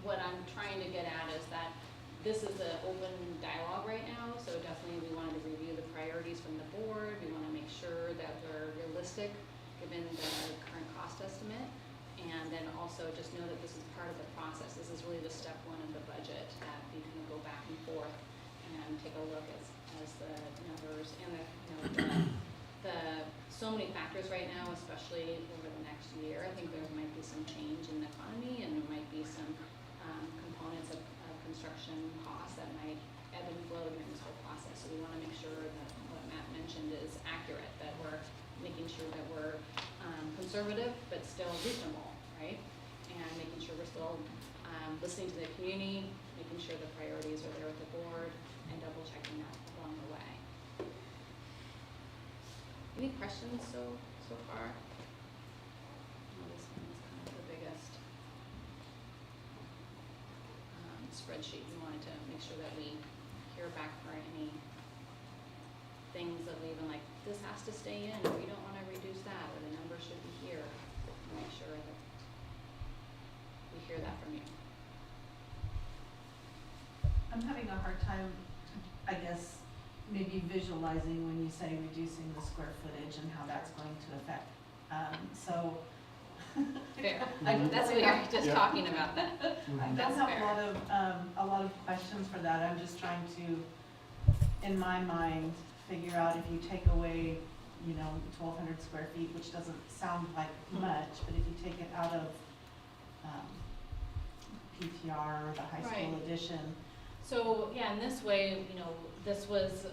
what I'm trying to get at is that this is the open dialogue right now, so definitely we wanted to review the priorities from the board. We want to make sure that they're realistic given the current cost estimate, and then also just know that this is part of the process. This is really the step 1 of the budget, that we can go back and forth and take a look as the numbers and the so many factors right now, especially over the next year. I think there might be some change in the economy, and there might be some components of construction costs that might ebb and flow during this whole process. So we want to make sure that what Matt mentioned is accurate, that we're making sure that we're conservative but still reasonable, right? And making sure we're still listening to the community, making sure the priorities are there with the board, and double checking that along the way. Any questions so far? This one is kind of the biggest spreadsheet. We wanted to make sure that we hear back for any things that we even like, this has to stay in, or we don't want to reduce that, or the number should be here. Make sure that we hear that from you. I'm having a hard time, I guess, maybe visualizing when you say reducing the square footage and how that's going to affect, Fair. That's what we were just talking about that. I don't have a lot of questions for that. I'm just trying to, in my mind, figure out if you take away, 1,200 square feet, which doesn't sound like much, but if you take it out of PTR or the high school edition. So yeah, in this way, this was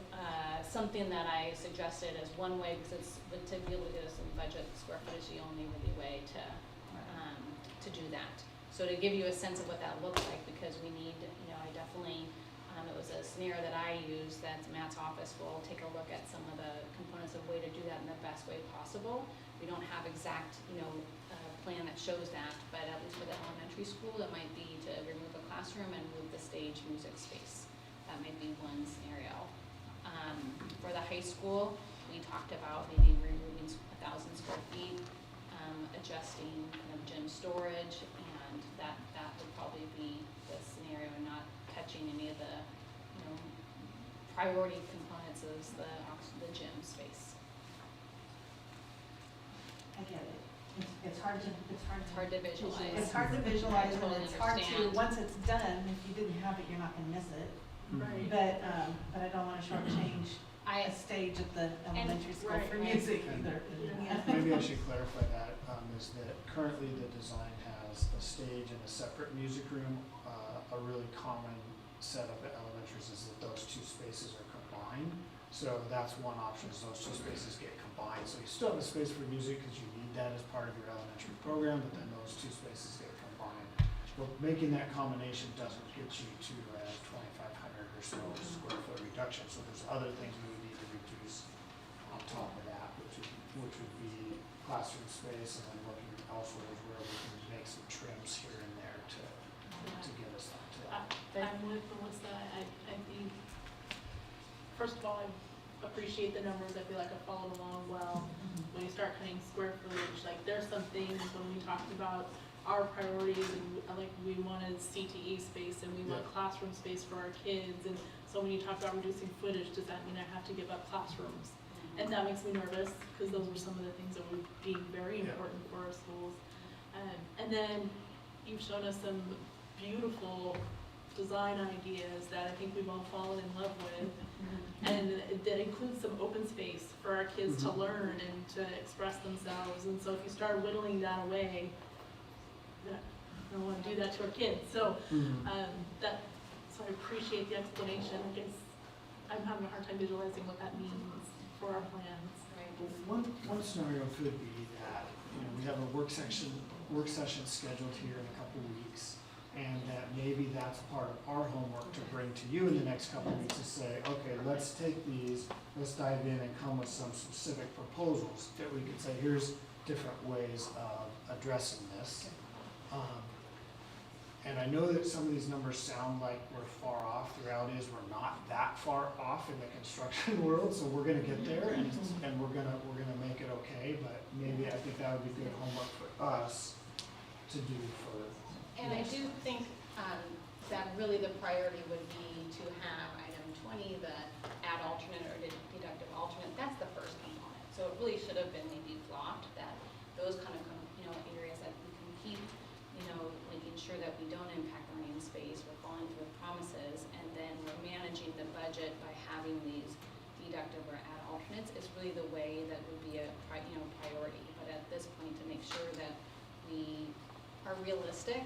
something that I suggested as one way, because it's to be able to get us in budget. Square footage is the only really way to do that. So to give you a sense of what that looks like, because we need, I definitely, it was a scenario that I used that Matt's office will take a look at some of the components of way to do that in the best way possible. We don't have exact, plan that shows that, but at least for the elementary school, it might be to remove a classroom and move the stage music space. That might be one scenario. For the high school, we talked about maybe removing 1,000 square feet, adjusting kind of gym storage, and that would probably be the scenario, not touching any of the, priority components of the gym space. I get it. It's hard to visualize. It's hard to visualize, I totally and it's hard to, understand. once it's done, if you didn't have it, you're not gonna miss it. Right. But I don't wanna shortchange a stage at the elementary school for music either. Yeah. Maybe I should clarify that, is that currently the design has a stage and a separate music room. A really common setup at elementaries is that those two spaces are combined. So that's one option, is those two spaces get combined. So you still have a space for music because you need that as part of your elementary program, but then those two spaces get combined. But making that combination doesn't get you to 2,500 or so square foot reduction. So there's other things we would need to reduce on top of that, which would be classroom space, and then looking elsewhere where we can make some trims here and there to get us up to that. I'm with Melissa. I think first of all, I appreciate the numbers. I feel like I followed along well. When you start cutting square footage, like there's some things when we talked about our priorities and like we wanted CTE space and we want classroom space for our kids. And so when you talk about reducing footage, does that mean I have to give up classrooms? And that makes me nervous because those were some of the things that would be very important for our schools. And then you've shown us some beautiful design ideas that I think we've all fallen in love with. And that includes some open space for our kids to learn and to express themselves. And so if you start whittling that away, I don't want to do that to our kids. So so I appreciate the explanation. I guess I'm having a hard time visualizing what that means for our plans. Well, one scenario could be that, you know, we have a work session scheduled here in a couple weeks, and that maybe that's part of our homework to bring to you in the next couple of weeks to say, okay, let's take these, let's dive in and come with some specific proposals that we could say, here's different ways of addressing this. And I know that some of these numbers sound like we're far off. The reality is we're not that far off in the construction world, so we're gonna get there and we're gonna make it okay, but maybe I think that would be good homework for us to do for. And I do think that really the priority would be to have item 20, the add alternate or deductive alternate. That's the first component. So it really should have been maybe flopped, that those kind of areas that we can keep, making sure that we don't impact learning space, we're following through with promises, and then we're managing the budget by having these deductive or add alternates is really the way that would be a priority. But at this point, to make sure that we are realistic,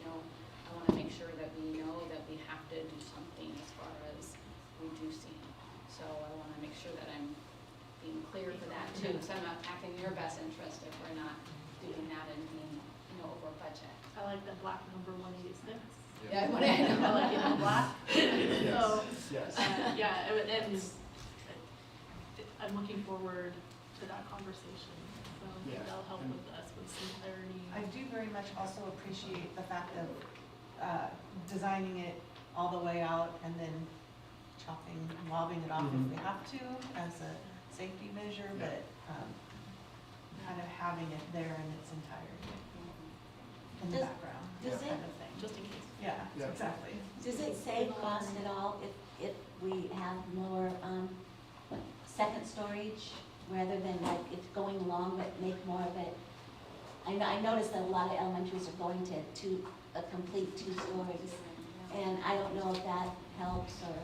I want to make sure that we know that we have to do something as far as reducing. So I want to make sure that I'm being clear for that too, so I'm not acting in your best interest if we're not doing that and being, over budget. I like that black number 186. Yeah, I like it in black. So, Yes. and I'm looking forward to that conversation. So that'll help with us with some clarity. I do very much also appreciate the fact of designing it all the way out and then lobbing it off if we have to as a safety measure, but kind of having it there in its entirety in the background, does kind of thing. Just in case. Yeah, exactly. Does it save cost at all if we have more second storage rather than like it's going along but make more of it? I noticed that a lot of elementaries are going to a complete 2 stories, and I don't know if that helps or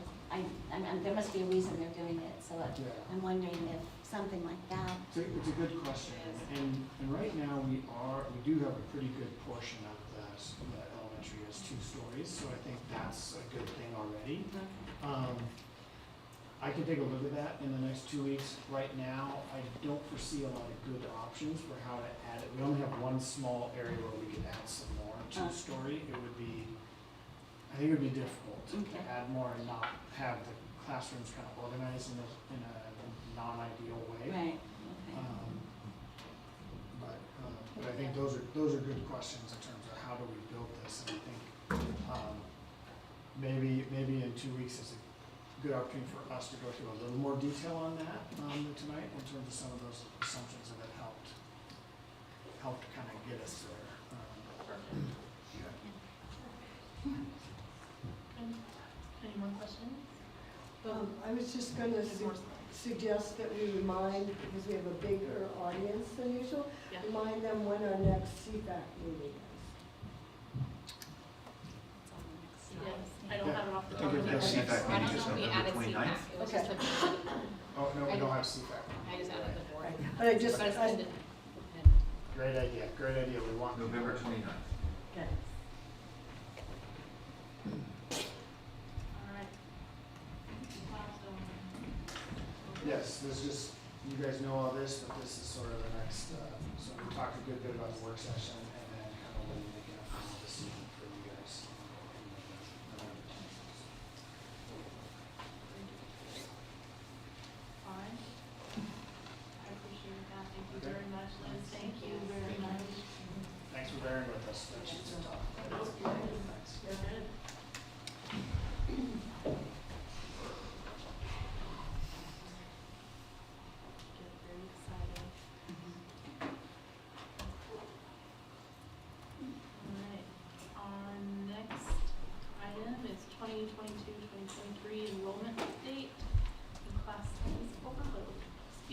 there must be a reason they're doing it. So I'm wondering if something like that. It's a good question, and right now we do have a pretty good portion of the elementary as 2 stories, so I think that's a good thing already. I can take a look at that in the next 2 weeks. Right now, I don't foresee a lot of good options for how to add it. We only have one small area where we could add some more 2-story. I think it would be difficult to add more and not have the classrooms kind of organized in a non-ideal way. Right. Okay. But I think those are good questions in terms of how do we build this, and I think maybe in 2 weeks is a good opportunity for us to go through a little more detail on that tonight in terms of some of those assumptions that have helped kind of get us there. Any more questions? I was just going to suggest that we remind, because we have a bigger audience than usual, remind them when our next CFAC meeting is. Yes, I don't have it off the top I of think my it's head. CFAC I meeting don't is know if we November added 29th. CPAC, it was just Oh, no, we don't have CFAC. I just added the board. But I just, But it's ended. Great idea, we want. November 29th. okay. All right. Yes, you guys know all this, but this is sort of the next, so we talked a good bit about the work session and then kind of what we make a final decision for you guys. Fine. I appreciate that. Thank you very much, Liz. Thank you very much. Thanks for bearing with us. That sheet's tough. Thanks. You're good.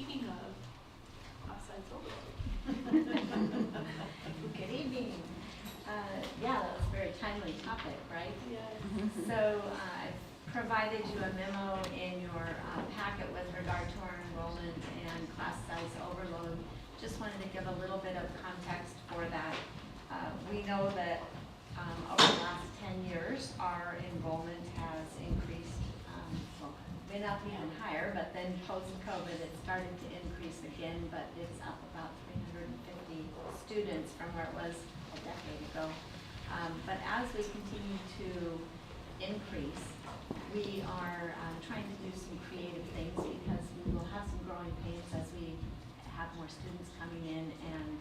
speaking of class size overload. Good evening. Yeah, that was a very timely topic, right? Yes. So I've provided you a memo in your packet with regard to our enrollment and class size overload. Just wanted to give a little bit of context for that. We know that over the last 10 years, our enrollment has increased, well, been up even higher, but then post-COVID, it started to increase again, but it's up about 350 students from where it was a decade ago. But as we continue to increase, we are trying to do some creative things because we will have some growing pains as we have more students coming in and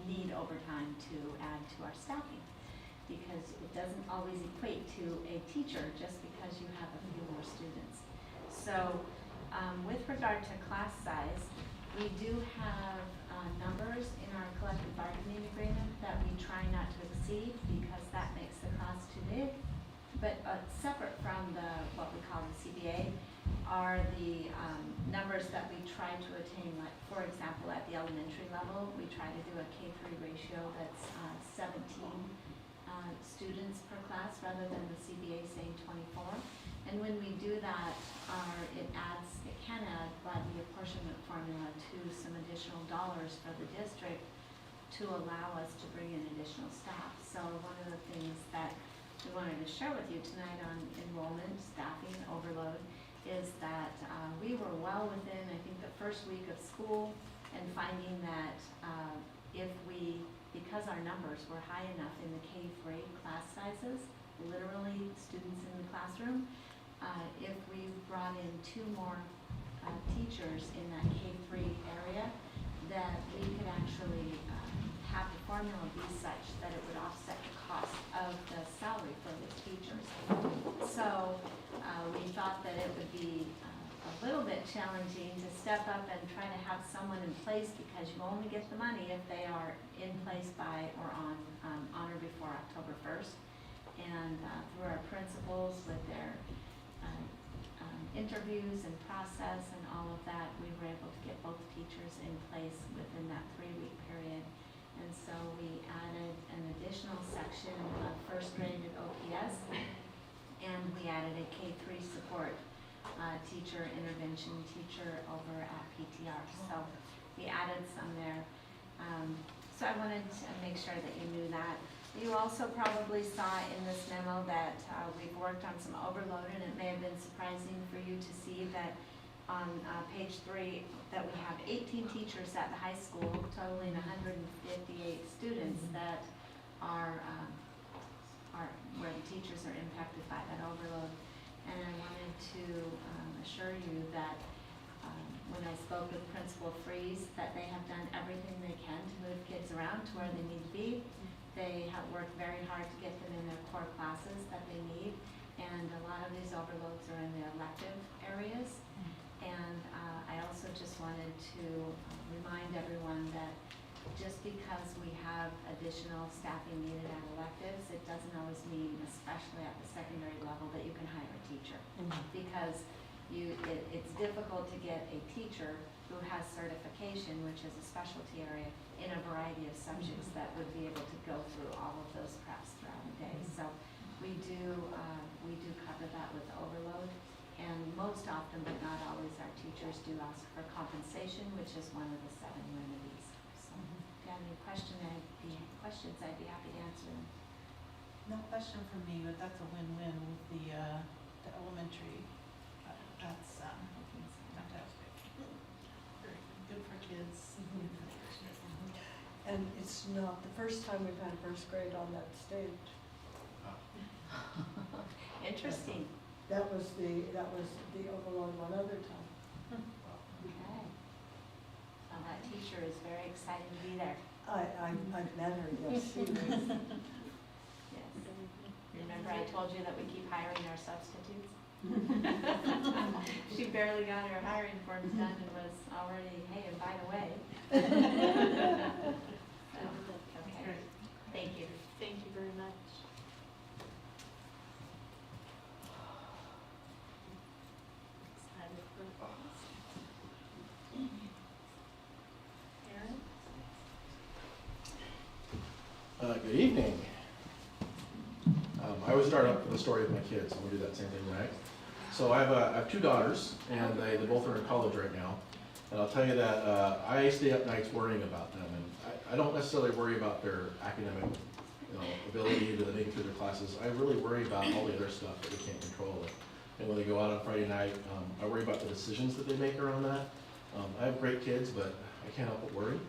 need overtime to add to our staffing. Because it doesn't always equate to a teacher just because you have a few more students. So with regard to class size, we do have numbers in our collective bargaining agreement that we try not to exceed because that makes the class too big. But separate from what we call the CBA are the numbers that we try to attain. Like, for example, at the elementary level, we try to do a K-3 ratio that's 17 students per class rather than the CBA saying 24. And when we do that, it can add by the apportionment formula to some additional dollars for the district to allow us to bring in additional staff. So one of the things that we wanted to share with you tonight on enrollment, staffing, overload, is that we were well within, I think, the first week of school and finding that because our numbers were high enough in the K-3 class sizes, literally students in the classroom, if we brought in 2 more teachers in that K-3 area, that we could actually have the formula be such that it would offset the cost of the salary for the teachers. So we thought that it would be a little bit challenging to step up and try to have someone in place because you only get the money if they are in place by or on or before October 1st. And through our principals with their interviews and process and all of that, we were able to get both teachers in place within that 3-week period. And so we added an additional section of first grade at OPS, and we added a K-3 support teacher, intervention teacher over at PTR. So we added some there. So I wanted to make sure that you knew that. You also probably saw in this memo that we've worked on some overload, and it may have been surprising for you to see that on page 3 that we have 18 teachers at the high school, totaling 158 students that are where the teachers are impacted by that overload. And I wanted to assure you that when I spoke with Principal Freeze, that they have done everything they can to move kids around to where they need to be. They have worked very hard to get them in their core classes that they need, and a lot of these overloads are in the elective areas. And I also just wanted to remind everyone that just because we have additional staffing needed at electives, it doesn't always mean, especially at the secondary level, that you can hire a teacher. Because it's difficult to get a teacher who has certification, which is a specialty area, in a variety of subjects that would be able to go through all of those preps throughout the day. So we do cover that with overload. And most often, but not always, our teachers do ask for compensation, which is one of the 7 remedies. So if you have any questions, I'd be happy to answer them. No question from me, but that's a win-win with the elementary. That's fantastic. Very good for kids. Good for the district. And it's not the first time we've had first grade on that stage. Interesting. That was the overload one other time. Okay. Well, that teacher is very excited to be there. I've met her, yes, she was. Yes. Remember I told you that we keep hiring our substitutes? She barely got her hiring forms done and was already, hey, and by the way. So, okay. Thank you. Thank you very much. Excited for this. Good evening. I always start up with the story of my kids, and we do that same thing tonight. So I have 2 daughters, and they both are in college right now. And I'll tell you that I stay up nights worrying about them, and I don't necessarily worry about their academic ability to make it through their classes. I really worry about all the other stuff that we can't control. And when they go out on Friday night, I worry about the decisions that they make around that. I have great kids, but I can't help but worry.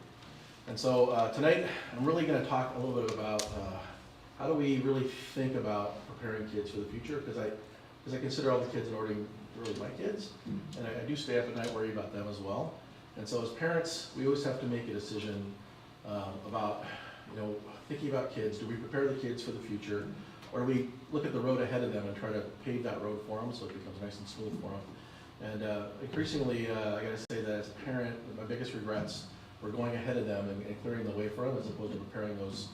And so tonight, I'm really going to talk a little bit about how do we really think about preparing kids for the future, because I consider all the kids in Orting really my kids, and I do stay up at night worrying about them as well. And so as parents, we always have to make a decision about, thinking about kids. Do we prepare the kids for the future, or do we look at the road ahead of them and try to pave that road for them so it becomes nice and smooth for them? And increasingly, I got to say that as a parent, my biggest regrets were going ahead of them and clearing the way for them, as opposed to preparing those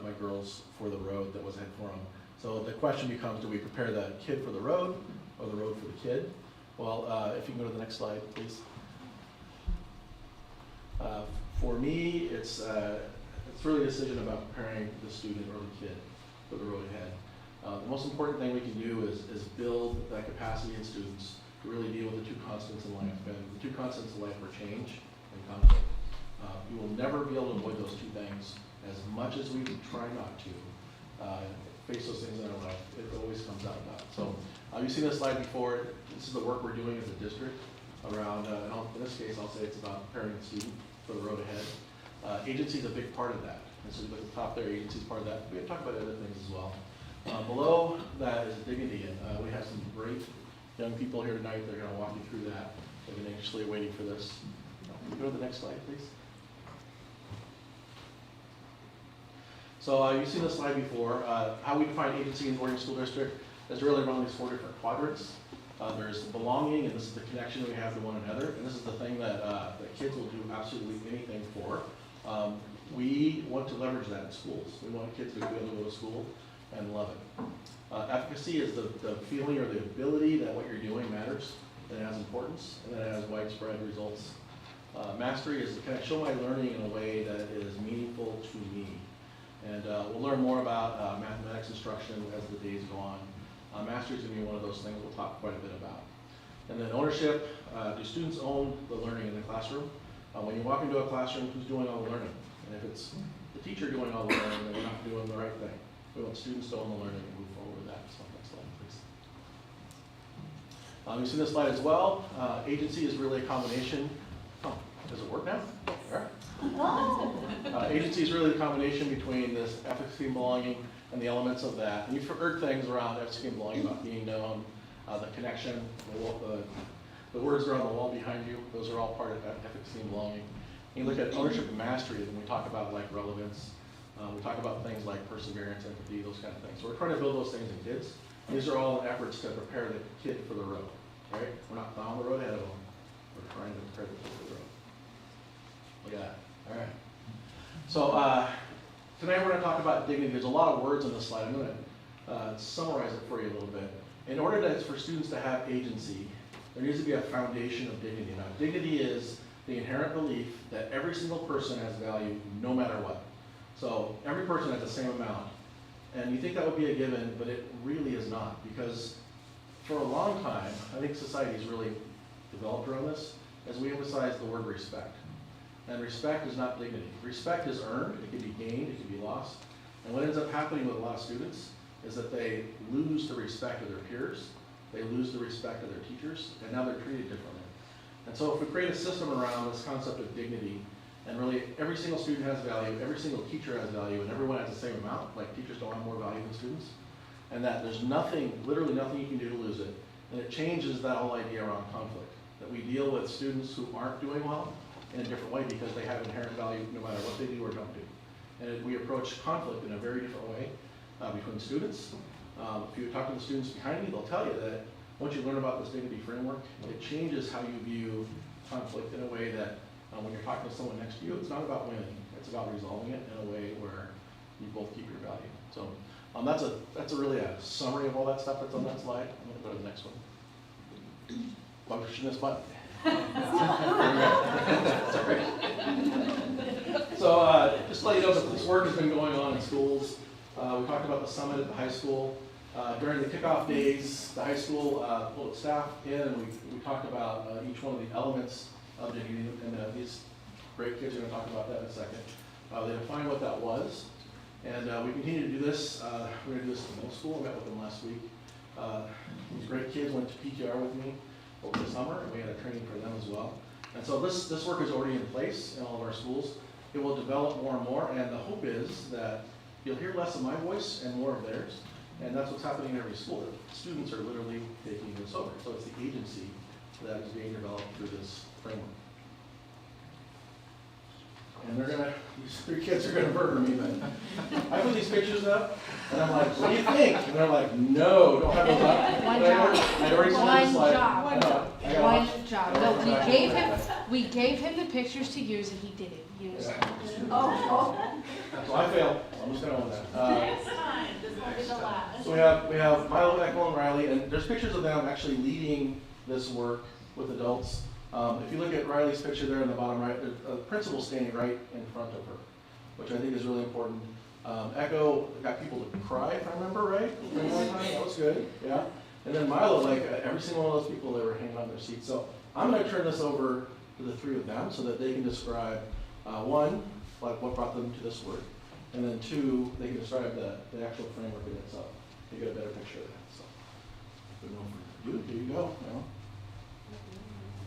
my girls for the road that was ahead for them. So the question becomes, do we prepare the kid for the road, or the road for the kid? Well, if you can go to the next slide, please. For me, it's really a decision about preparing the student or the kid for the road ahead. The most important thing we can do is build that capacity in students to really deal with the 2 constants in life. And the 2 constants in life are change and conflict. You will never be able to avoid those 2 things. As much as we try not to face those things in our life, it always comes out about. So you've seen this slide before. This is the work we're doing as a district around, in this case, I'll say it's about preparing the student for the road ahead. Agency is a big part of that. And so you look at the top there, agency is part of that. We have talked about other things as well. Below that is dignity, and we have some great young people here tonight that are going to walk you through that. They've been anxiously waiting for this. Can you go to the next slide, please? So you've seen this slide before. How we define agency in Orting School District is really around these 4 different quadrants. There's belonging, and this is the connection we have to one another, and this is the thing that kids will do absolutely anything for. We want to leverage that in schools. We want kids to be able to go to school and love it. Efficacy is the feeling or the ability that what you're doing matters, and it has importance, and that it has widespread results. Mastery is can I show my learning in a way that is meaningful to me? And we'll learn more about mathematics instruction as the days go on. Mastery is going to be one of those things we'll talk quite a bit about. And then ownership, do students own the learning in the classroom? When you walk into a classroom, who's doing all the learning? And if it's the teacher doing all the learning, then we're not doing the right thing. We want students to own the learning and move forward with that. So next slide, please. You've seen this slide as well. Agency is really a combination. Oh, does it work now? There. Agency is really the combination between this efficacy and belonging and the elements of that. And you've heard things around efficacy and belonging about being known, the connection, the words that are on the wall behind you. Those are all part of efficacy and belonging. And you look at ownership and mastery, and we talk about like relevance. We talk about things like perseverance, empathy, those kind of things. So we're trying to build those things in kids. And these are all efforts to prepare the kid for the road, right? We're not on the road ahead of them. We're trying to prepare the kid for the road. Look at that. All right. So tonight we're going to talk about dignity. There's a lot of words on this slide. I'm going to summarize it for you a little bit. In order for students to have agency, there needs to be a foundation of dignity. Now, dignity is the inherent belief that every single person has value no matter what. So every person has the same amount. And you think that would be a given, but it really is not. Because for a long time, I think society has really developed around this, as we emphasize the word respect. And respect is not dignity. Respect is earned, it can be gained, it can be lost. And what ends up happening with a lot of students is that they lose the respect of their peers, they lose the respect of their teachers, and now they're treated differently. And so if we create a system around this concept of dignity, and really every single student has value, every single teacher has value, and everyone has the same amount, like teachers don't have more value than students, and that there's nothing, literally nothing you can do to lose it, and it changes that whole idea around conflict, that we deal with students who aren't doing well in a different way because they have inherent value no matter what they do or don't do. And we approach conflict in a very different way between students. If you talk to the students behind me, they'll tell you that once you learn about this dignity framework, it changes how you view conflict in a way that when you're talking to someone next to you, it's not about winning, it's about resolving it in a way where you both keep your value. So that's really a summary of all that stuff that's on that slide. I'm going to go to the next one. I'm pushing this button. Sorry. So just to let you know that this work has been going on in schools. We talked about the summit at the high school. During the kickoff days, the high school pulled its staff in and we talked about each one of the elements of dignity, and these great kids are going to talk about that in a second. They defined what that was, and we continue to do this. We're going to do this at the middle school. I met with them last week. These great kids went to PTR with me over the summer, and we had a training for them as well. And so this work is already in place in all of our schools. It will develop more and more, and the hope is that you'll hear less of my voice and more of theirs. And that's what's happening in every school. The students are literally taking this over. So it's the agency that is being developed through this framework. And these three kids are gonna murder me, but I put these pictures up, and I'm like, what do you think? And they're like, no, don't have those up. One But job. I'd already seen this slide. job. I know. I gotta One watch- job. I No, gotta watch we gave him the pictures to use and he didn't use them. So I failed. I'm just gonna own that. Next time, this will be the last. So we have Milo, Echo, and Riley, and there's pictures of them actually leading this work with adults. If you look at Riley's picture there in the bottom right, there's a principal standing right in front of her, which I think is really important. Echo got people to cry, if I remember right. That was good, yeah. And then Milo, like every single one of those people, they were hanging on their seats. So I'm going to turn this over to the three of them so that they can describe, one, like what brought them to this work, and then two, they can describe the actual framework in itself. You get a better picture of that. So, good enough for you. Here you go. You know.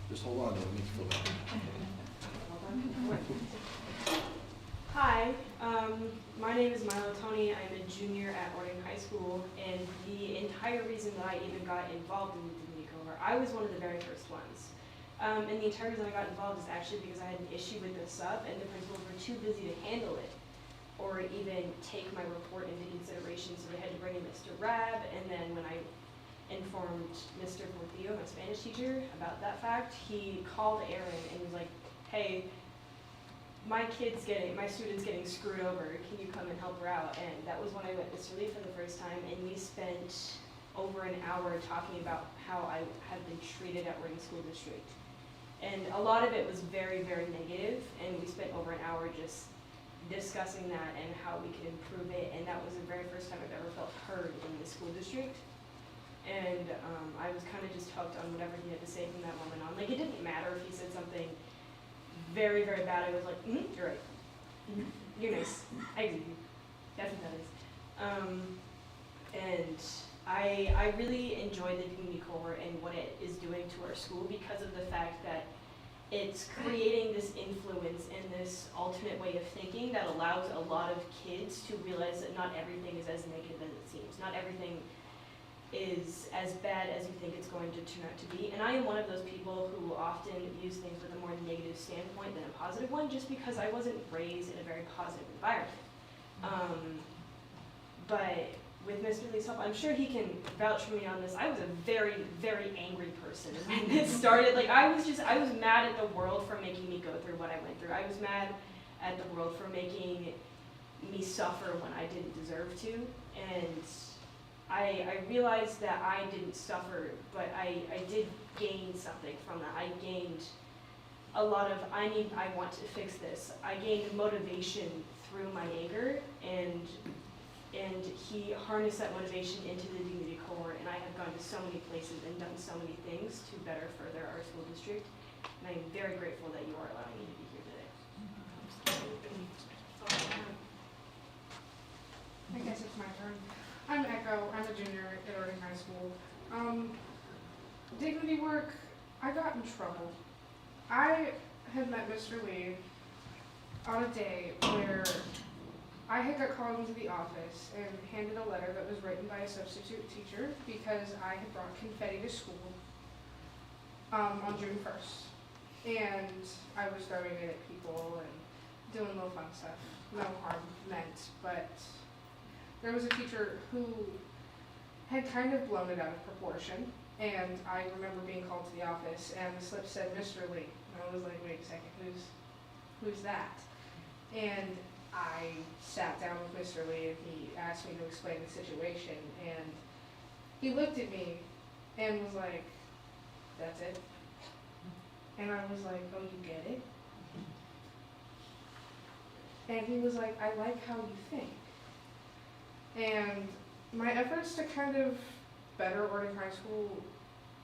Just hold on, it'll make you feel better. Hi, my name is Milo Tony. I'm a junior at Orting High School, and the entire reason that I even got involved in the dignity cohort, I was one of the very first ones. And the entire reason I got involved is actually because I had an issue with the sub, and the principals were too busy to handle it, or even take my report into consideration, so they had to bring in Mr. Rab, and then when I informed Mr. Portillo, my Spanish teacher, about that fact, he called Aaron and was like, hey, my student's getting screwed over, can you come and help her out? And that was when I went to Mr. Lee for the first time, and we spent over an hour talking about how I had been treated at Orting School District. And a lot of it was very, very negative, and we spent over an hour just discussing that and how we could improve it, and that was the very first time I've ever felt heard in the school district. And I was kind of just hooked on whatever he had to say from that moment on. Like, it didn't matter if he said something very, very bad. I was like, you're right. You're nice. I agree with you. That's what that is. And I really enjoy the community cohort and what it is doing to our school because of the fact that it's creating this influence and this alternate way of thinking that allows a lot of kids to realize that not everything is as negative as it seems. Not everything is as bad as you think it's going to turn out to be. And I am one of those people who often views things with a more negative standpoint than a positive one, just because I wasn't raised in a very positive environment. But with Mr. Lee's help, I'm sure he can vouch for me on this. I was a very, very angry person when it started. Like, I was mad at the world for making me go through what I went through. I was mad at the world for making me suffer when I didn't deserve to. And I realized that I didn't suffer, but I did gain something from that. I gained a lot of, I want to fix this. I gained motivation through my anger, and he harnessed that motivation into the dignity cohort, and I have gone to so many places and done so many things to better further our school district, and I am very grateful that you are allowing me to be here today. I guess it's my turn. I'm Echo. I'm a junior at Orting High School. Dignity work, I got in trouble. I had met Mr. Lee on a day where I had got called into the office and handed a letter that was written by a substitute teacher because I had brought confetti to school on June 1st. And I was throwing it at people and doing little fun stuff. No harm meant, but there was a teacher who had kind of blown it out of proportion, and I remember being called to the office, and the slip said, Mr. Lee. And I was like, wait a second, who's that? And I sat down with Mr. Lee, and he asked me to explain the situation, and he looked at me and was like, that's it? And I was like, oh, you get it? And he was like, I like how you think. And my efforts to kind of better Orting High School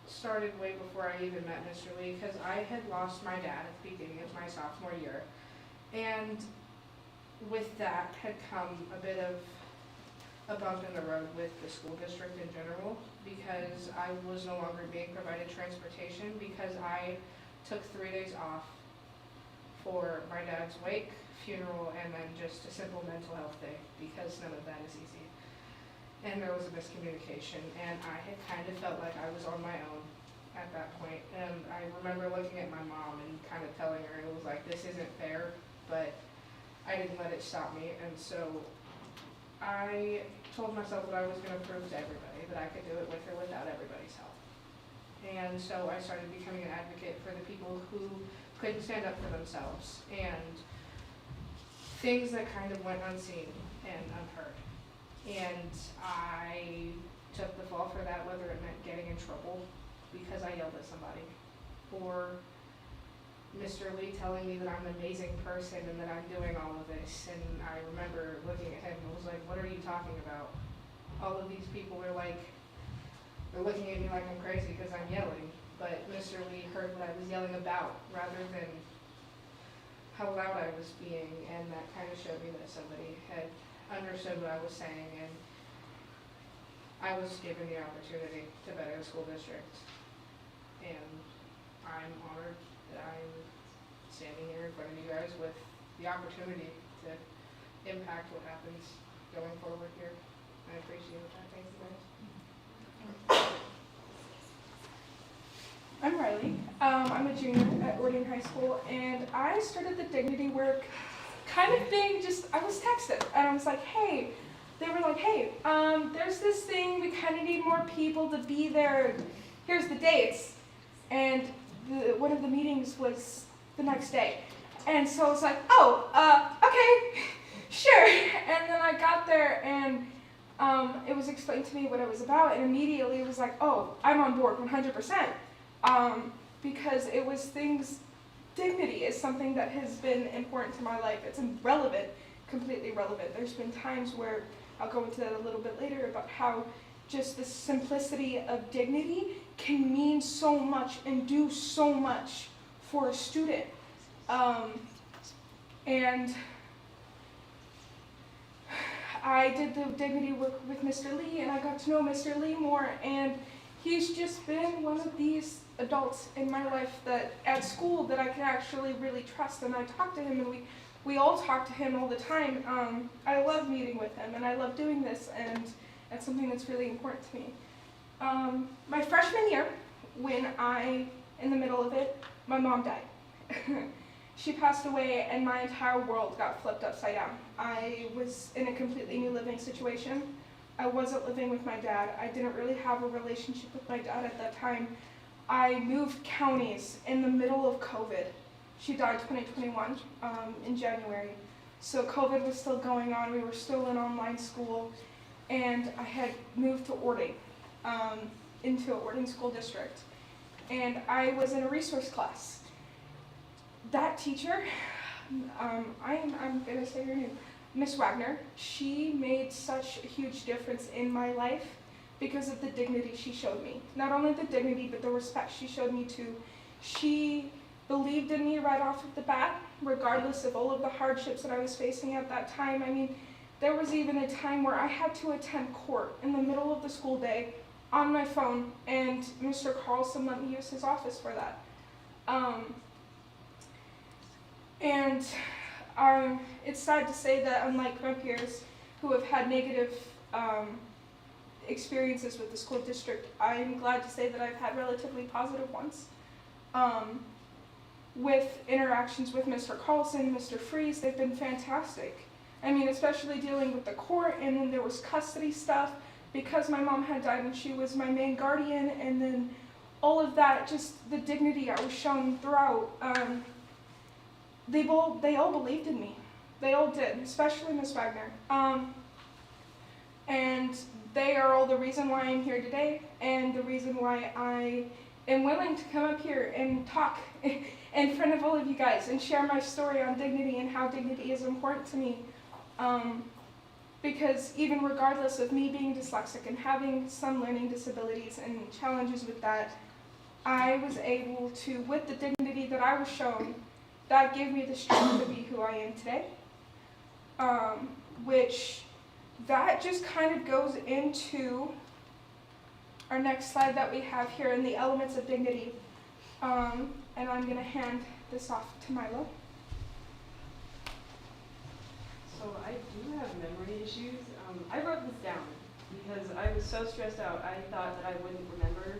started way before I even met Mr. Lee, because I had lost my dad at the beginning of my sophomore year. And with that had come a bit of a bump in the road with the school district in general, because I was no longer being provided transportation because I took 3 days off for my dad's wake, funeral, and then just a simple mental health day, because none of that is easy. And there was a miscommunication, and I had kind of felt like I was on my own at that point. And I remember looking at my mom and kind of telling her, it was like, this isn't fair, but I didn't let it stop me. And so I told myself that I was going to prove to everybody that I could do it with or without everybody's help. And so I started becoming an advocate for the people who couldn't stand up for themselves, and things that kind of went unseen and unheard. And I took the fall for that, whether it meant getting in trouble because I yelled at somebody, or Mr. Lee telling me that I'm an amazing person and that I'm doing all of this. And I remember looking at him and was like, what are you talking about? All of these people are like, they're looking at me like I'm crazy because I'm yelling. But Mr. Lee heard what I was yelling about rather than how loud I was being, and that kind of showed me that somebody had understood what I was saying, and I was given the opportunity to better the school district. And I'm honored that I'm standing here in front of you guys with the opportunity to impact what happens going forward here. I appreciate that. Thank you guys. I'm Riley. I'm a junior at Orting High School, and I started the dignity work kind of thing, I was texted, and I was like, hey, they were like, hey, there's this thing, we kind of need more people to be there, here's the dates. And one of the meetings was the next day. And so I was like, oh, okay, sure. And then I got there, and it was explained to me what it was about, and immediately it was like, oh, I'm on board 100%. Because it was dignity is something that has been important to my life. It's relevant, completely relevant. There's been times where, I'll go into that a little bit later, about how just the simplicity of dignity can mean so much and do so much for a student. And I did the dignity work with Mr. Lee, and I got to know Mr. Lee more, and he's just been one of these adults in my life that at school that I can actually really trust. And I talk to him, and we all talk to him all the time. I love meeting with him, and I love doing this, and that's something that's really important to me. My freshman year, in the middle of it, my mom died. She passed away, and my entire world got flipped upside down. I was in a completely new living situation. I wasn't living with my dad. I didn't really have a relationship with my dad at that time. I moved counties in the middle of COVID. She died 2021 in January. So COVID was still going on. We were still in online school. And I had moved to Orting, into Orting School District. And I was in a resource class. That teacher, I'm gonna say her name, Miss Wagner, she made such a huge difference in my life because of the dignity she showed me. Not only the dignity, but the respect she showed me too. She believed in me right off of the bat, regardless of all of the hardships that I was facing at that time. I mean, there was even a time where I had to attend court in the middle of the school day on my phone, and Mr. Carlson let me use his office for that. It's sad to say that, unlike my peers who have had negative experiences with the school district, I'm glad to say that I've had relatively positive ones. With interactions with Mr. Carlson, Mr. Freeze, they've been fantastic. I mean, especially dealing with the court, and then there was custody stuff because my mom had died and she was my main guardian, and then all of that, just the dignity I was shown throughout. They all believed in me. They all did, especially Miss Wagner. And they are all the reason why I'm here today, and the reason why I am willing to come up here and talk in front of all of you guys and share my story on dignity and how dignity is important to me. Because even regardless of me being dyslexic and having some learning disabilities and challenges with that, I was able to, with the dignity that I was shown, that gave me the strength to be who I am today. Which that just kind of goes into our next slide that we have here in the elements of dignity. And I'm going to hand this off to Milo. So I do have memory issues. I wrote this down because I was so stressed out. I thought that I wouldn't remember.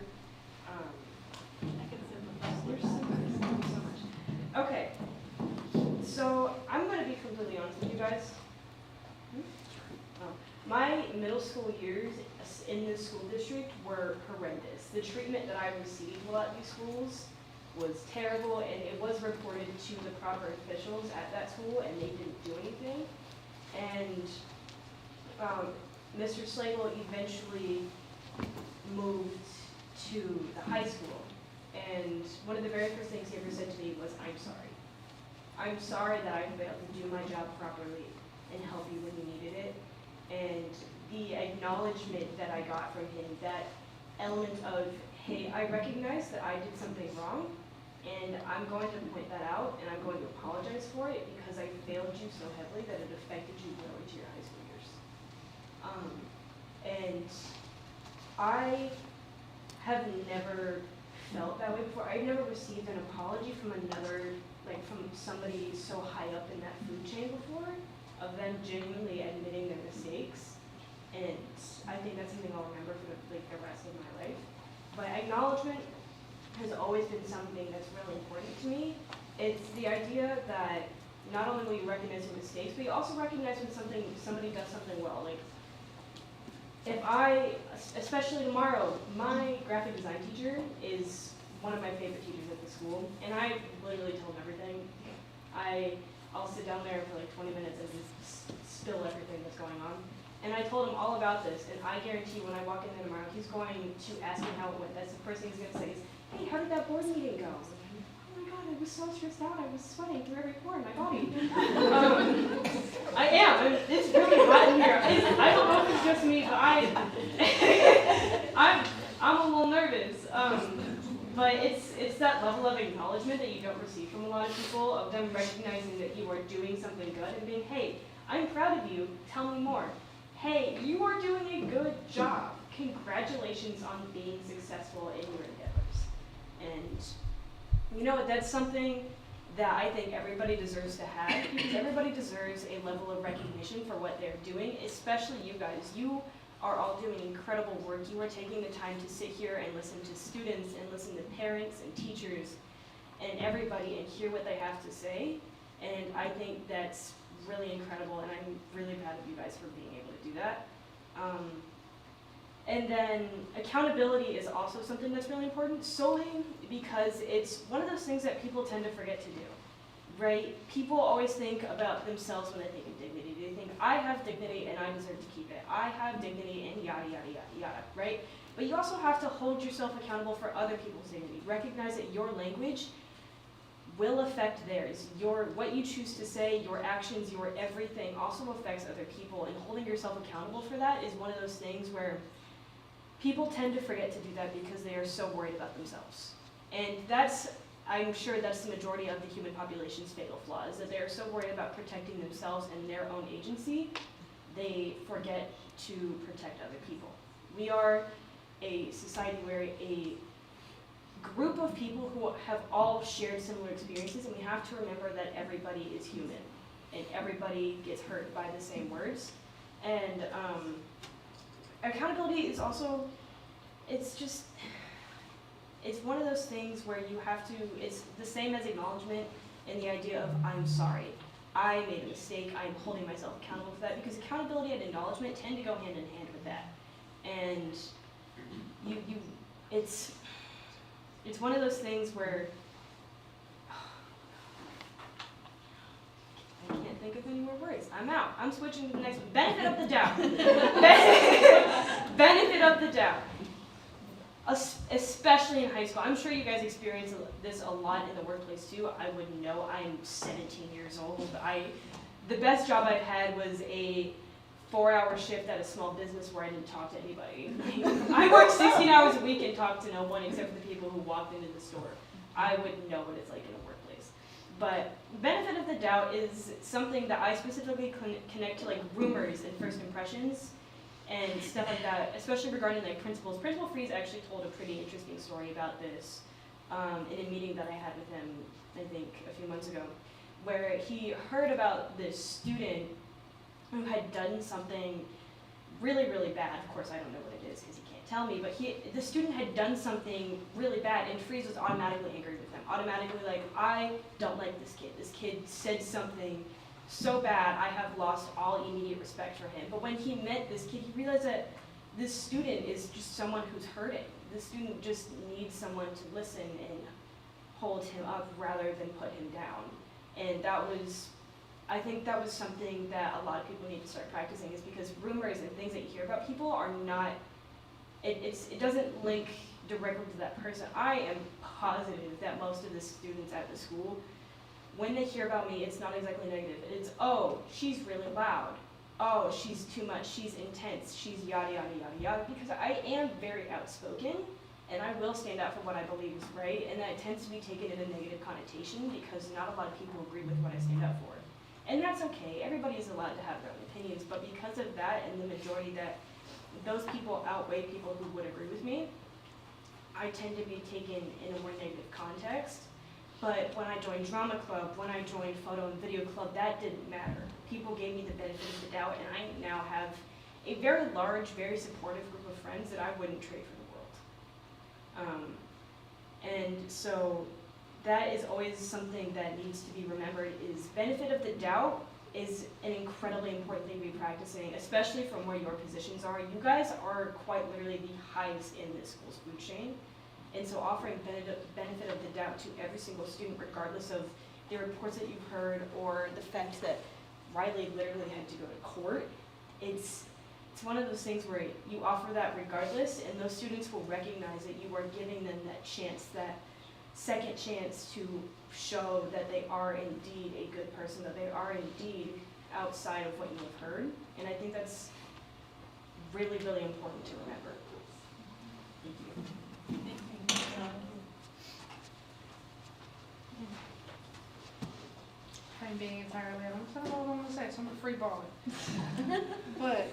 You're so nice. Thank you so much. Okay. So I'm going to be completely honest with you guys. My middle school years in this school district were horrendous. The treatment that I received while at these schools was terrible, and it was reported to the proper officials at that school, and they didn't do anything. And Mr. Slagle eventually moved to the high school, and one of the very first things he ever said to me was, "I'm sorry. I'm sorry that I failed to do my job properly and help you when you needed it." And the acknowledgement that I got from him, that element of, hey, I recognize that I did something wrong, and I'm going to point that out, and I'm going to apologize for it because I failed you so heavily that it affected you well into your high school years. And I have never felt that way before. I've never received an apology from another, like from somebody so high up in that food chain before, of them genuinely admitting their mistakes. And I think that's something I'll remember for the rest of my life. But acknowledgement has always been something that's really important to me. It's the idea that not only will you recognize your mistakes, but you also recognize when somebody does something well. Like, if I, especially tomorrow, my graphic design teacher is one of my favorite teachers at the school, and I literally tell him everything. I'll sit down there for like 20 minutes and just spill everything that's going on. And I told him all about this, and I guarantee when I walk in there tomorrow, he's going to ask me how it went. That's the first thing he's going to say is, "Hey, how did that board meeting go?" I was like, "Oh my God, I was so stressed out. I was sweating through every pore in my body." I am. It's really hot in here. I don't know if it's just me, but I'm a little nervous. But it's that level of acknowledgement that you don't receive from a lot of people, of them recognizing that you are doing something good and being, "Hey, I'm proud of you. Tell me more. Hey, you are doing a good job. Congratulations on being successful in your endeavors." And you know, that's something that I think everybody deserves to have, because everybody deserves a level of recognition for what they're doing, especially you guys. You are all doing incredible work. You are taking the time to sit here and listen to students and listen to parents and teachers and everybody and hear what they have to say. And I think that's really incredible, and I'm really proud of you guys for being able to do that. And then accountability is also something that's really important, solely because it's one of those things that people tend to forget to do, right? People always think about themselves when they think of dignity. They think, I have dignity and I deserve to keep it. I have dignity and yada, yada, yada, yada, right? But you also have to hold yourself accountable for other people's dignity. Recognize that your language will affect theirs. What you choose to say, your actions, your everything also affects other people, and holding yourself accountable for that is one of those things where people tend to forget to do that because they are so worried about themselves. And I'm sure that's the majority of the human population's fatal flaw, is that they are so worried about protecting themselves and their own agency, they forget to protect other people. We are a society where a group of people who have all shared similar experiences, and we have to remember that everybody is human and everybody gets hurt by the same words. And accountability is also, it's one of those things where you have to, it's the same as acknowledgement and the idea of, I'm sorry, I made a mistake, I'm holding myself accountable for that, because accountability and acknowledgement tend to go hand in hand with that. And it's one of those things where I can't think of any more words. I'm out. I'm switching to the next one. Benefit of the doubt. Benefit of the doubt. especially in high school. I'm sure you guys experience this a lot in the workplace too. I wouldn't know. I'm 17 years old. The best job I've had was a 4-hour shift at a small business where I didn't talk to anybody. I worked 16 hours a week and talked to no one except for the people who walked into the store. I wouldn't know what it's like in a workplace. But benefit of the doubt is something that I specifically connect to, like rumors and first impressions and stuff like that, especially regarding like principals. Principal Freeze actually told a pretty interesting story about this in a meeting that I had with him, I think, a few months ago, where he heard about this student who had done something really, really bad. Of course, I don't know what it is because he can't tell me, but the student had done something really bad, and Freeze was automatically angry with him. Automatically like, I don't like this kid. This kid said something so bad, I have lost all immediate respect for him. But when he met this kid, he realized that this student is just someone who's hurting. This student just needs someone to listen and hold him up rather than put him down. And I think that was something that a lot of people need to start practicing, is because rumors and things that you hear about people are not, it doesn't link directly to that person. I am positive that most of the students at the school, when they hear about me, it's not exactly negative. It's, oh, she's really loud. Oh, she's too much. She's intense. She's yada, yada, yada, yada. Because I am very outspoken, and I will stand up for what I believe is right, and that tends to be taken in a negative connotation because not a lot of people agree with what I stand up for. And that's okay. Everybody is allowed to have their own opinions, but because of that and the majority that those people outweigh people who would agree with me, I tend to be taken in a more negative context. But when I joined drama club, when I joined photo and video club, that didn't matter. People gave me the benefit of the doubt, and I now have a very large, very supportive group of friends that I wouldn't trade for the world. And so that is always something that needs to be remembered, is benefit of the doubt is an incredibly important thing to be practicing, especially from where your positions are. You guys are quite literally the highest in this school's food chain. And so offering benefit of the doubt to every single student, regardless of the reports that you've heard or the fact that Riley literally had to go to court, it's one of those things where you offer that regardless, and those students will recognize that you are giving them that chance, that second chance to show that they are indeed a good person, that they are indeed outside of what you have heard. And I think that's really, really important to remember. Thank you. I'm being entirely honest, I don't know what I'm gonna say, so I'm gonna free ball it. But,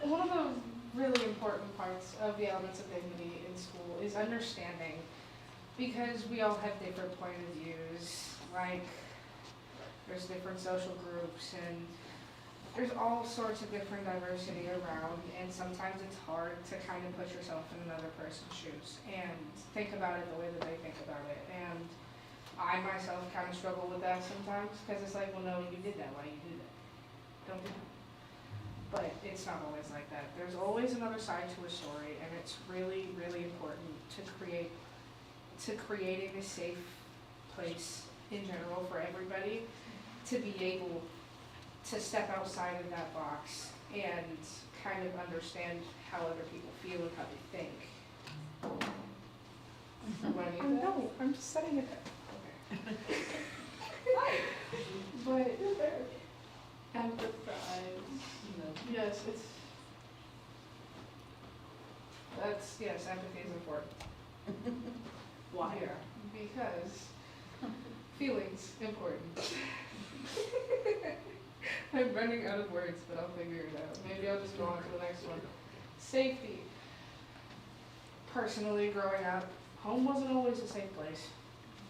one of the really important parts of the elements of dignity in school is understanding, because we all have different point of views, like there's different social groups and there's all sorts of different diversity around, and sometimes it's hard to kind of put yourself in another person's shoes and think about it the way that they think about it. And I myself kind of struggle with that sometimes, because it's like, well, no, you did that, why you do that? Don't do that. But it's not always like that. There's always another side to a story, and it's really, really important to creating a safe place in general for everybody to be able to step outside of that box and kind of understand how other people feel and how they think. Want to mute that? No, I'm just setting it there. Okay. But empathize. Yes, yes, empathy is important. Why? Yeah, because feelings important. I'm running out of words, but I'll figure it out. Maybe I'll just go on to the next one. Safety. Personally, growing up, home wasn't always a safe place.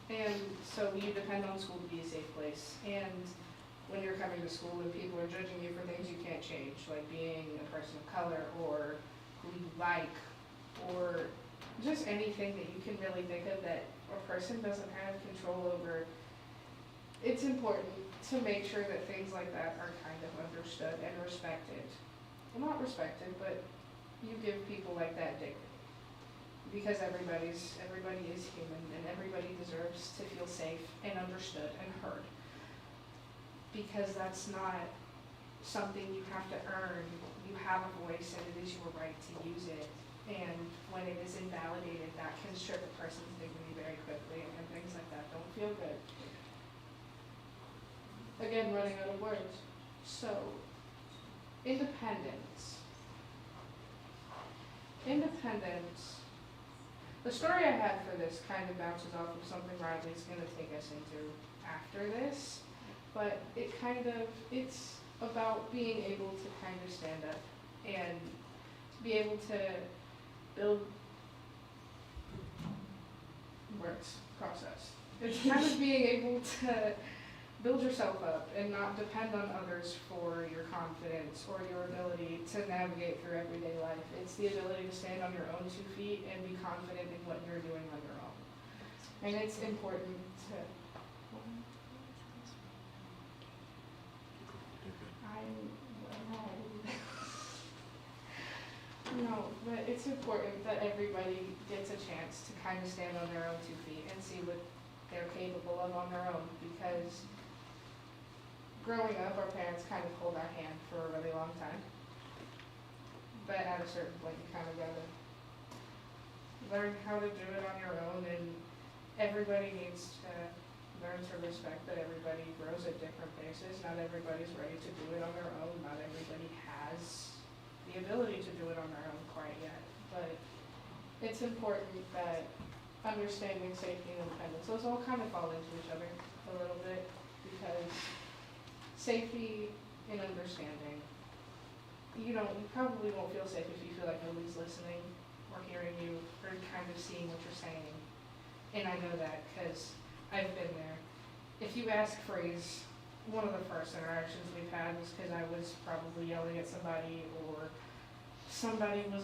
And so you depend on school to be a safe place. And when you're coming to school and people are judging you for things you can't change, like being a person of color or who you like, or just anything that you can really think of that a person doesn't have control over, it's important to make sure that things like that are kind of understood and respected. Well, not respected, but you give people like that dignity. Because everybody is human, and everybody deserves to feel safe and understood and heard. Because that's not something you have to earn. You have a voice, and it is your right to use it. And when it is invalidated, that can strip a person's dignity very quickly, and things like that don't feel good. Again, running out of words. So, independence. Independence. The story I had for this kind of bounces off of something Riley's going to take us into after this, but it's about being able to kind of stand up and be able to build words process. It's kind of being able to build yourself up and not depend on others for your confidence or your ability to navigate through everyday life. It's the ability to stand on your own 2 feet and be confident in what you're doing on your own. And it's important to... No, but it's important that everybody gets a chance to kind of stand on their own 2 feet and see what they're capable of on their own, because growing up, our parents kind of hold our hand for a really long time. But at a certain point, you kind of gotta learn how to do it on your own, and everybody needs to learn to respect that everybody grows at different paces. Not everybody's ready to do it on their own. Not everybody has the ability to do it on their own quite yet. But it's important that understanding safety and independence, those all kind of fall into each other a little bit, because safety and understanding, you probably won't feel safe if you feel like nobody's listening or hearing you or kind of seeing what you're saying. And I know that because I've been there. If you ask Freeze, one of the first interactions we've had was because I was probably yelling at somebody, or somebody was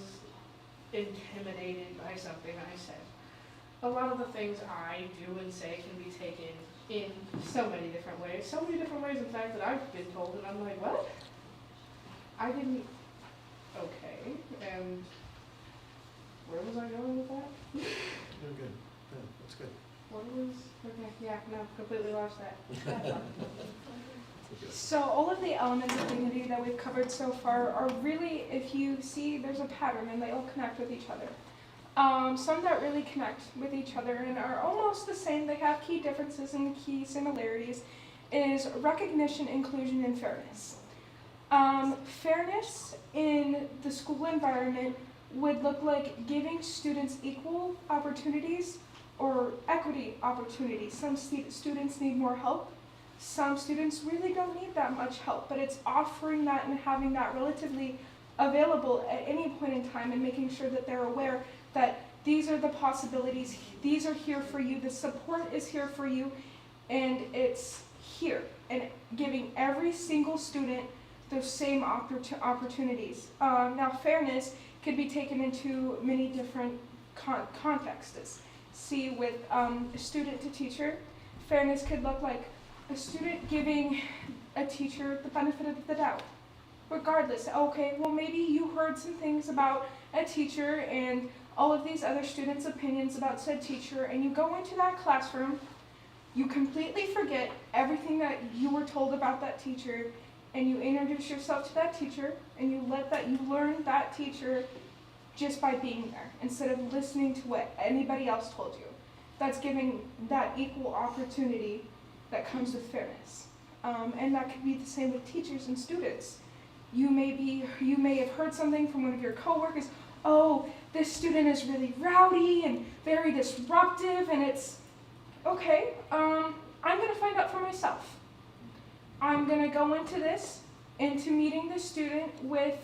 intimidated by something I said. A lot of the things I do and say can be taken in so many different ways, in fact, that I've been told, and I'm like, what? I didn't, okay, and where was I going with that? Doing good. Good. That's good. What was, okay, yeah, no, completely lost that. So all of the elements of dignity that we've covered so far are really, if you see, there's a pattern and they all connect with each other. Some that really connect with each other and are almost the same, they have key differences and key similarities, is recognition, inclusion, and fairness. Fairness in the school environment would look like giving students equal opportunities or equity opportunities. Some students need more help. Some students really don't need that much help, but it's offering that and having that relatively available at any point in time and making sure that they're aware that these are the possibilities, these are here for you, the support is here for you, and it's here. And giving every single student those same opportunities. Now, fairness could be taken into many different contexts. See, with student to teacher, fairness could look like a student giving a teacher the benefit of the doubt. Regardless, okay, well maybe you heard some things about a teacher and all of these other students' opinions about said teacher, and you go into that classroom, you completely forget everything that you were told about that teacher, and you introduce yourself to that teacher, and you learn that teacher just by being there, instead of listening to what anybody else told you. That's giving that equal opportunity that comes with fairness. And that could be the same with teachers and students. You may have heard something from one of your coworkers, oh, this student is really rowdy and very disruptive, and it's, okay, I'm gonna find out for myself. I'm gonna go into meeting the student with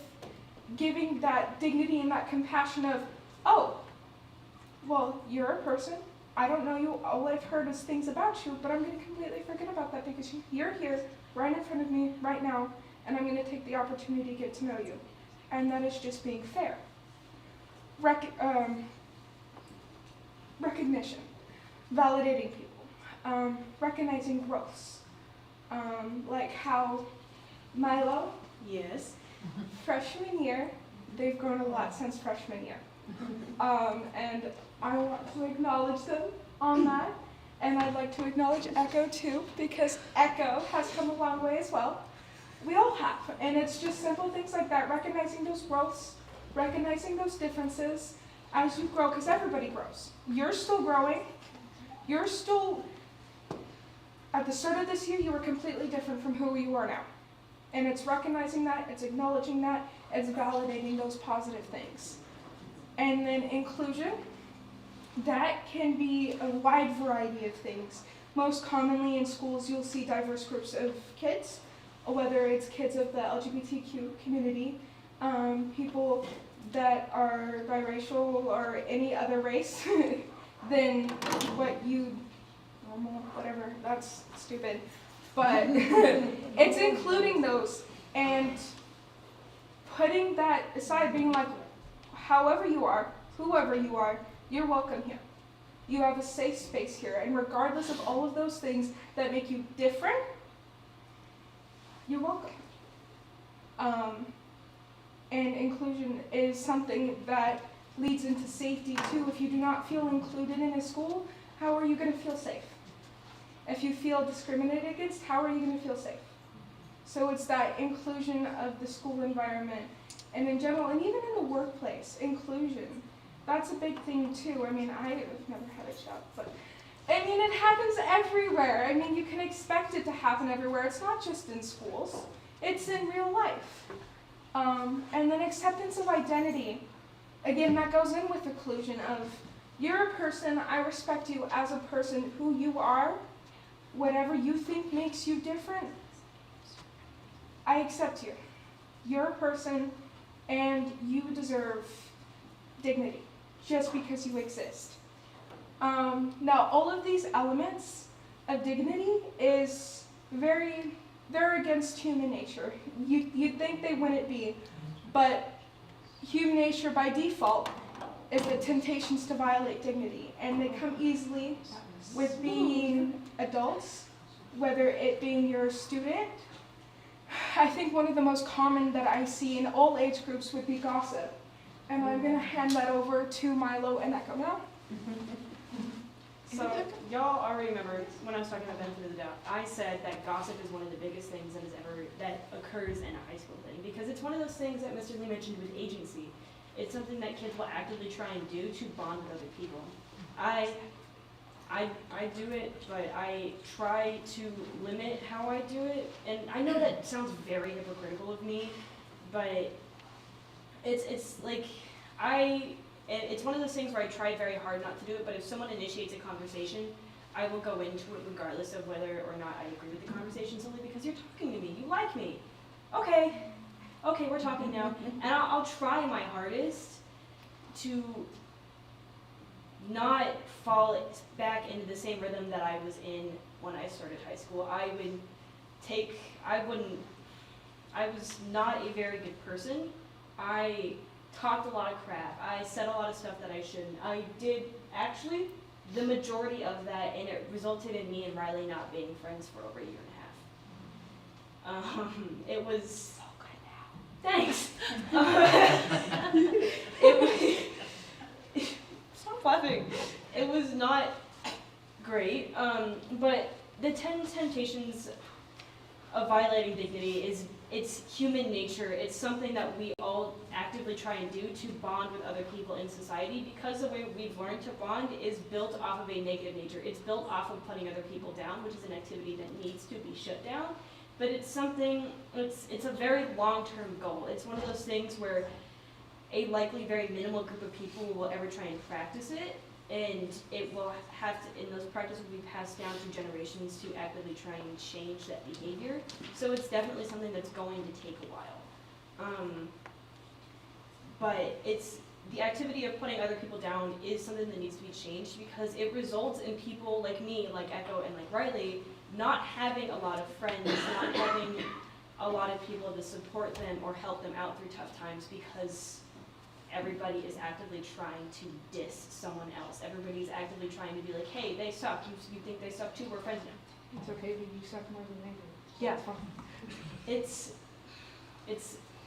giving that dignity and that compassion of, oh, well, you're a person. I don't know you. All I've heard is things about you, but I'm going to completely forget about that because you're here right in front of me right now, and I'm going to take the opportunity to get to know you. And that is just being fair. Recognition, validating people, recognizing growths, like how Milo, Yes. freshman year, they've grown a lot since freshman year. And I want to acknowledge them on that. And I'd like to acknowledge Echo too, because Echo has come a long way as well. We all have. And it's just simple things like that, recognizing those growths, recognizing those differences as you grow, because everybody grows. You're still growing. You're still, at the start of this year, you were completely different from who you are now. And it's recognizing that, it's acknowledging that, it's validating those positive things. And then inclusion, that can be a wide variety of things. Most commonly in schools, you'll see diverse groups of kids, whether it's kids of the LGBTQ community, people that are biracial or any other race than what you, normal, whatever, that's stupid. But it's including those and putting that aside, being like, however you are, whoever you are, you're welcome here. You have a safe space here, and regardless of all of those things that make you different, you're welcome. And inclusion is something that leads into safety too. If you do not feel included in a school, how are you going to feel safe? If you feel discriminated against, how are you going to feel safe? So it's that inclusion of the school environment and in general, and even in the workplace, inclusion. That's a big thing too. I mean, I've never had a job, but I mean, it happens everywhere. I mean, you can expect it to happen everywhere. It's not just in schools. It's in real life. And then acceptance of identity. Again, that goes in with inclusion of, you're a person, I respect you as a person, who you are, whatever you think makes you different, I accept you. You're a person, and you deserve dignity, just because you exist. Now, all of these elements of dignity is they're against human nature. You'd think they wouldn't be, but human nature by default is the temptations to violate dignity, and they come easily with being adults, whether it being your student. I think one of the most common that I see in all age groups would be gossip. And I'm going to hand that over to Milo and Echo now. So y'all already remember when I was talking about benefit of the doubt, I said that gossip is one of the biggest things that occurs in a high school thing, because it's one of those things that Mr. Lee mentioned with agency. It's something that kids will actively try and do to bond with other people. I do it, but I try to limit how I do it. And I know that sounds very hypocritical of me, but it's like it's one of those things where I try very hard not to do it, but if someone initiates a conversation, I will go into it regardless of whether or not I agree with the conversation, simply because you're talking to me, you like me. Okay, we're talking now. And I'll try my hardest to not fall back into the same rhythm that I was in when I started high school. I was not a very good person. I talked a lot of crap. I said a lot of stuff that I shouldn't. I did, actually, the majority of that, and it resulted in me and Riley not being friends for over a year and a half. It was so good now. Thanks. Stop laughing. It was not great, but the 10 temptations of violating dignity it's human nature. It's something that we all actively try and do to bond with other people in society, because the way we've learned to bond is built off of a negative nature. It's built off of putting other people down, which is an activity that needs to be shut down. But it's a very long-term goal. It's one of those things where a likely very minimal group of people will ever try and practice it, and it will have to, and those practices will be passed down through generations to actively try and change that behavior. So it's definitely something that's going to take a while. But the activity of putting other people down is something that needs to be changed, because it results in people like me, like Echo, and like Riley, not having a lot of friends, not having a lot of people to support them or help them out through tough times, because everybody is actively trying to diss someone else. Everybody's actively trying to be like, hey, they suck. You think they suck too? We're friends now. It's okay, but you suck more than they do. Yeah. It's fine.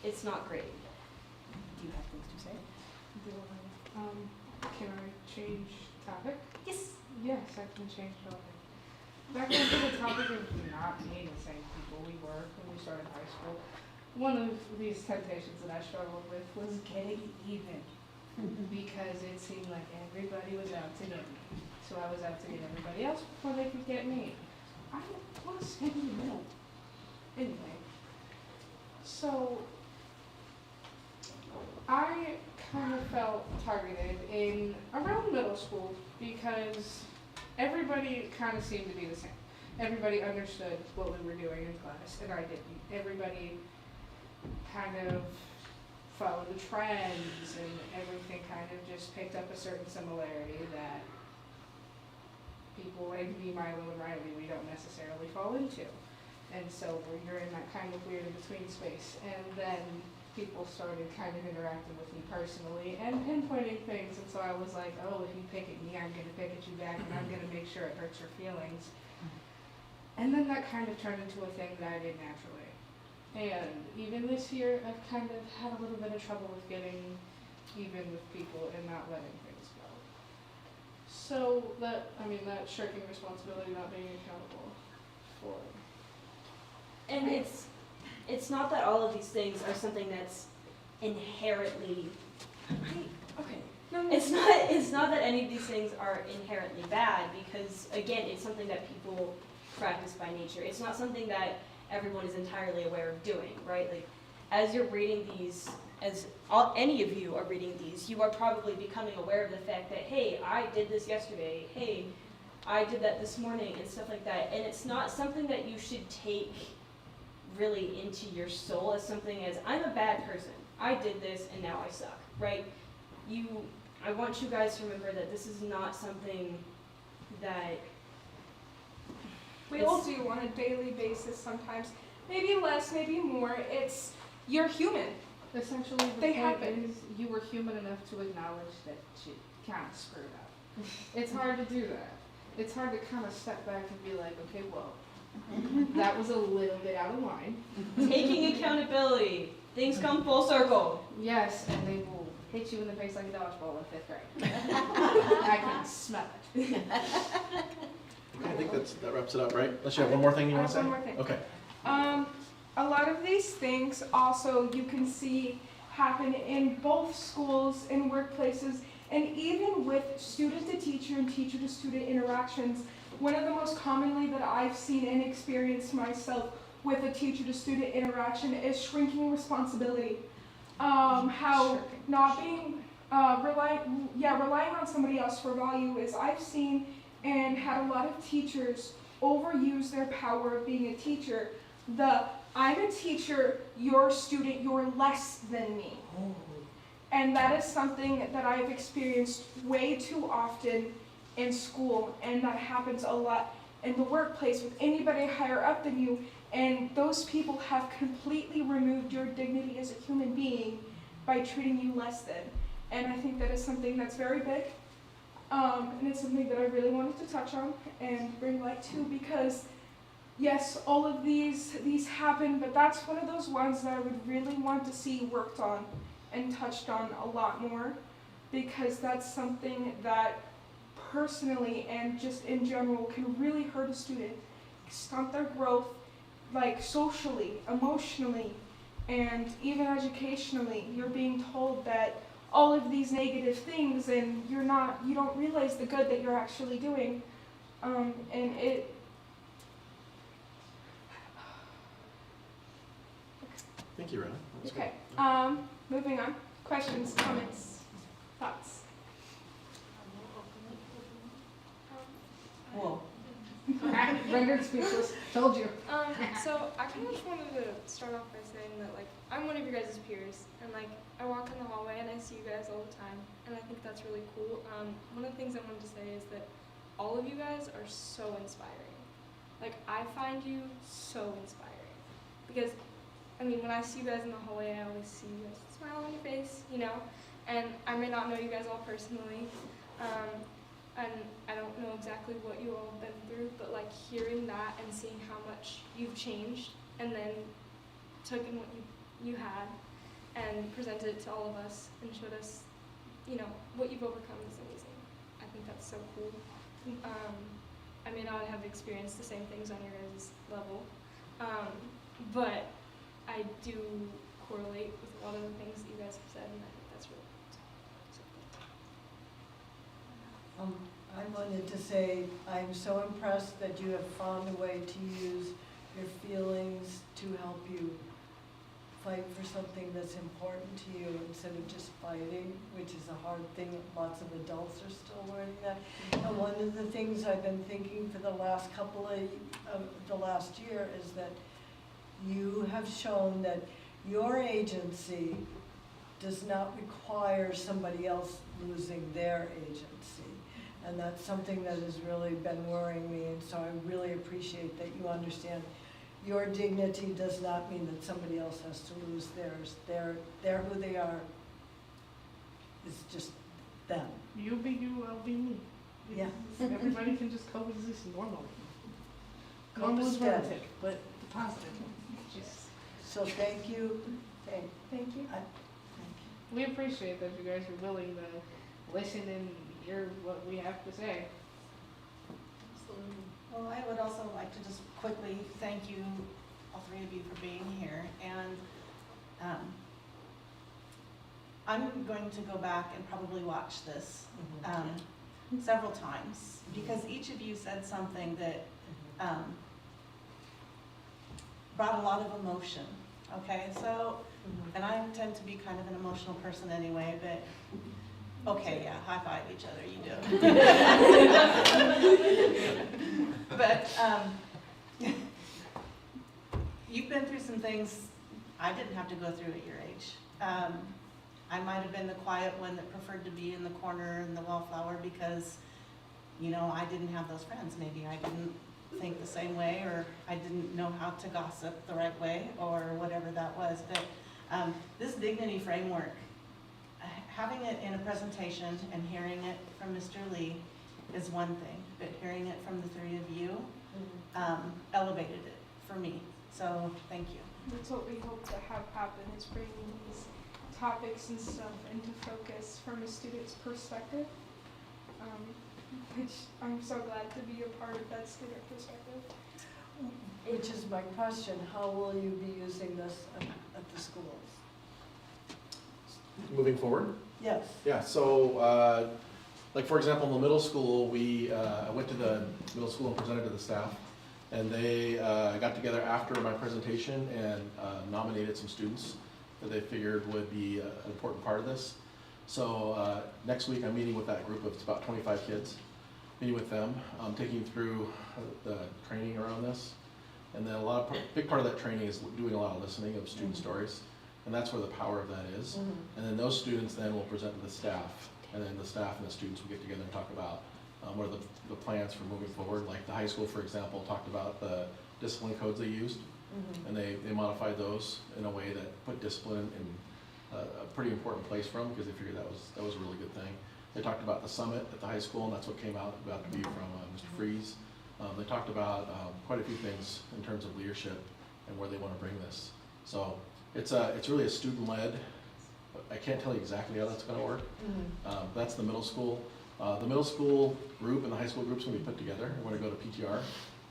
It's not great. Do you have things to say? Can I change topic? Yes. Yes, I can change topic. Back into the topic of not being the same people we were when we started high school. one of these temptations that I struggled with was getting even. Because it seemed like everybody was out to get me. So I was out to get everybody else before they could get me. I don't want to stand in the middle. Anyway, so I kind of felt targeted in around middle school because everybody kind of seemed to be the same. Everybody understood what we were doing in class, and I didn't. Everybody kind of followed the trends, and everything kind of just picked up a certain similarity that people like me, Milo, and Riley, we don't necessarily fall into. And so you're in that kind of weird in-between space. And then people started kind of interacting with me personally and pinpointing things. And so I was like, oh, if you pick at me, I'm going to pick at you back, and I'm going to make sure it hurts your feelings. And then that kind of turned into a thing that I did naturally. And even this year, I've kind of had a little bit of trouble with getting even with people and not letting things go. So that shirking responsibility, not being accountable for. And it's not that all of these things are something that's inherently, it's not that any of these things are inherently bad, because again, it's something that people practice by nature. It's not something that everyone is entirely aware of doing, right? Like, as you're reading these, any of you are reading these, you are probably becoming aware of the fact that, hey, I did this yesterday, hey, I did that this morning, and stuff like that. And it's not something that you should take really into your soul as something as, I'm a bad person, I did this and now I suck, right? I want you guys to remember that this is not something that We all do on a daily basis sometimes. Maybe less, maybe more. You're human. Essentially, the They point happen. is you were human enough to acknowledge that you kind of screwed up. It's hard to do that. It's hard to kind of step back and be like, okay, well, that was a little bit out of line. taking accountability, things come full circle. Yes, and they will hit you in the face like a dodgeball in 5th grade. I can smell it. Okay, I think that wraps it up, right? Unless you have one more thing you want to say? I have one more thing. Okay. A lot of these things also you can see happen in both schools and workplaces, and even with student to teacher and teacher to student interactions. One of the most commonly that I've seen and experienced myself with a teacher to student interaction is shrinking responsibility. How not being relying on somebody else for value is, I've seen and had a lot of teachers overuse their power of being a teacher. I'm a teacher, you're a student, you're less than me. And that is something that I've experienced way too often in school, and that happens a lot in the workplace with anybody higher up than you, and those people have completely removed your dignity as a human being by treating you less than. And I think that is something that's very big, and it's something that I really wanted to touch on and bring light to, because yes, all of these happen, but that's one of those ones that I would really want to see worked on and touched on a lot more, because that's something that personally and just in general can really hurt a student, stunt their growth, like socially, emotionally, and even educationally. You're being told that all of these negative things, and you don't realize the good that you're actually doing, and it. Thank you, Rana. Okay. Moving on. Questions, comments, thoughts? Whoa. Rendered speechless. Told you. So I kind of just wanted to start off by saying that, like, I'm one of your guys' peers, and like I walk in the hallway and I see you guys all the time, and I think that's really cool. One of the things I wanted to say is that all of you guys are so inspiring. Like, I find you so inspiring, because I mean, when I see you guys in the hallway, I always see you guys smile on your face, you know, and I may not know you guys all personally, and I don't know exactly what you all have been through, but like hearing that and seeing how much you've changed, and then took in what you had and presented it to all of us and showed us, you know, what you've overcome is amazing. I think that's so cool. I may not have experienced the same things on your guys' level, but I do correlate with a lot of the things that you guys have said, and I think that's really cool. I wanted to say, I'm so impressed that you have found a way to use your feelings to help you fight for something that's important to you instead of just fighting, which is a hard thing. Lots of adults are still learning that. And one of the things I've been thinking for the last the last year is that you have shown that your agency does not require somebody else losing their agency. And that's something that has really been worrying me, and so I really appreciate that you understand your dignity does not mean that somebody else has to lose theirs. They're who they are. It's just them. You be you, I'll be me. Yeah. Everybody can just coexist normally. Normal is relative, but the positive. Just So thank you. Thank Thank you. we appreciate that you guys are willing to listen and hear what we have to say. Well, I would also like to just quickly thank you, all three of you, for being here. And I'm going to go back and probably watch this several times, because each of you said something that brought a lot of emotion. Okay, so, and I tend to be kind of an emotional person anyway, but okay, yeah, high five each other, you do. But you've been through some things I didn't have to go through at your age. I might have been the quiet one that preferred to be in the corner in the wallflower because, you know, I didn't have those friends. Maybe I didn't think the same way, or I didn't know how to gossip the right way, or whatever that was. But this dignity framework, having it in a presentation and hearing it from Mr. Lee is one thing, but hearing it from the three of you elevated it for me. So thank you. That's what we hope to have happen, is bringing these topics and stuff into focus from a student's perspective, which I'm so glad to be a part of that student perspective. Which is my question, how will you be using this at the schools? Moving forward? Yes. Yeah, so, like for example, in the middle school, I went to the middle school and presented to the staff, and they got together after my presentation and nominated some students that they figured would be an important part of this. So next week I'm meeting with that group of about 25 kids, meeting with them, taking through the training around this. And then big part of that training is doing a lot of listening of student stories. And that's where the power of that is. And then those students then will present to the staff, and then the staff and the students will get together and talk about what are the plans for moving forward. Like the high school, for example, talked about the discipline codes they used, and they modified those in a way that put discipline in a pretty important place for them, because they figured that was a really good thing. They talked about the summit at the high school, and that's what came out about to be from Mr. Freeze. They talked about quite a few things in terms of leadership and where they want to bring this. So it's really a student-led. I can't tell you exactly how that's going to work. That's the middle school. The middle school group and the high school groups will be put together. We're going to go to PTR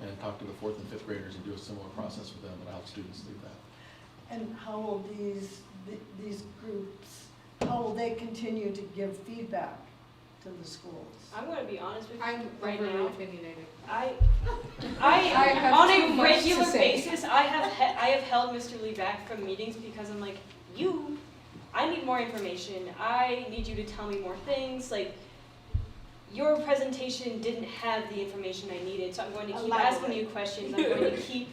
and talk to the 4th and 5th graders and do a similar process with them and help students do that. And how will these groups, how will they continue to give feedback to the schools? I'm going to be honest with you I'm right overly now. opinionated. I have on too a much to regular say. basis, I have held Mr. Lee back from meetings because I'm like, I need more information. I need you to tell me more things. Like, your presentation didn't have the information I needed, so I'm going to keep asking you questions. I'm going to keep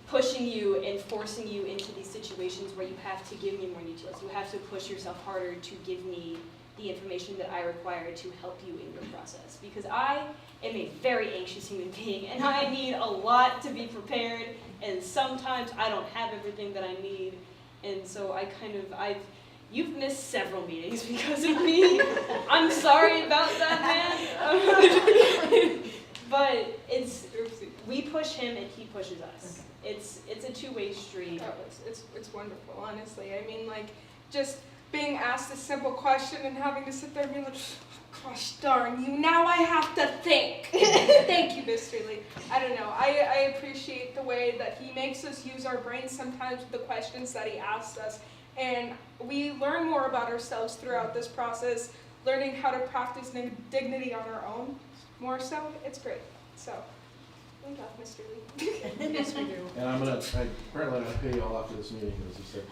pushing you and forcing you into these situations where you have to give me more details. You have to push yourself harder to give me the information that I require to help you in your process. Because I am a very anxious human being, and I need a lot to be prepared, and sometimes I don't have everything that I need. And so you've missed several meetings because of me. I'm sorry about that, man. But we push him and he pushes us. It's a two-way street. It's wonderful, honestly. I mean, like, just being asked a simple question and having to sit there and be like, gosh darn you, now I have to think. Thank you, Mr. Lee. I don't know. I appreciate the way that he makes us use our brains sometimes with the questions that he asks us. And we learn more about ourselves throughout this process, learning how to practice dignity on our own more so. It's great. So, thank you, Mr. Lee. Yes, we do. And apparently I'm gonna pay you all after this meeting, as you said,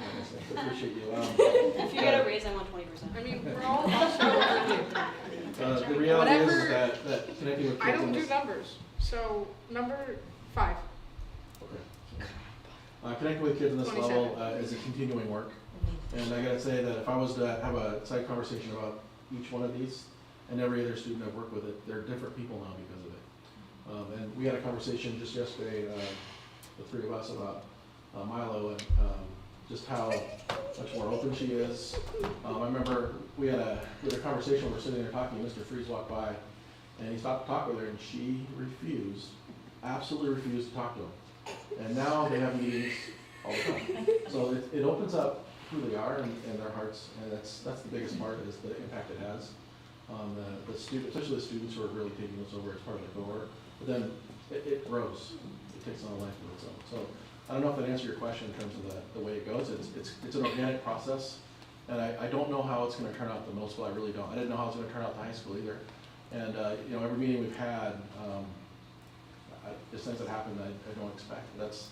I appreciate you. If you get a raise, I want 20%. I mean, we're all The reality is Whatever- that connecting with kids I don't in do this. numbers, so number 5. Okay. Connecting with kids in this 27. level is a continuing work. And I gotta say that if I was to have a side conversation about each one of these, and every other student I've worked with it, they're different people now because of it. And we had a conversation just yesterday, the three of us, about Milo and just how much more open she is. I remember we had a conversation, we were sitting there talking, Mr. Freeze walked by, and he stopped to talk with her, and she absolutely refused to talk to him. And now they have meetings all the time. So it opens up who they are and their hearts, and that's the biggest part, is the impact it has on the students, especially the students who are really taking this over as part of the cohort. But then it grows, it takes on a life of its own. So I don't know if that answered your question in terms of the way it goes. It's an organic process, and I don't know how it's going to turn out at the middle school. I really don't. I didn't know how it's going to turn out at the high school either. And every meeting we've had, just things that happen that I don't expect. That's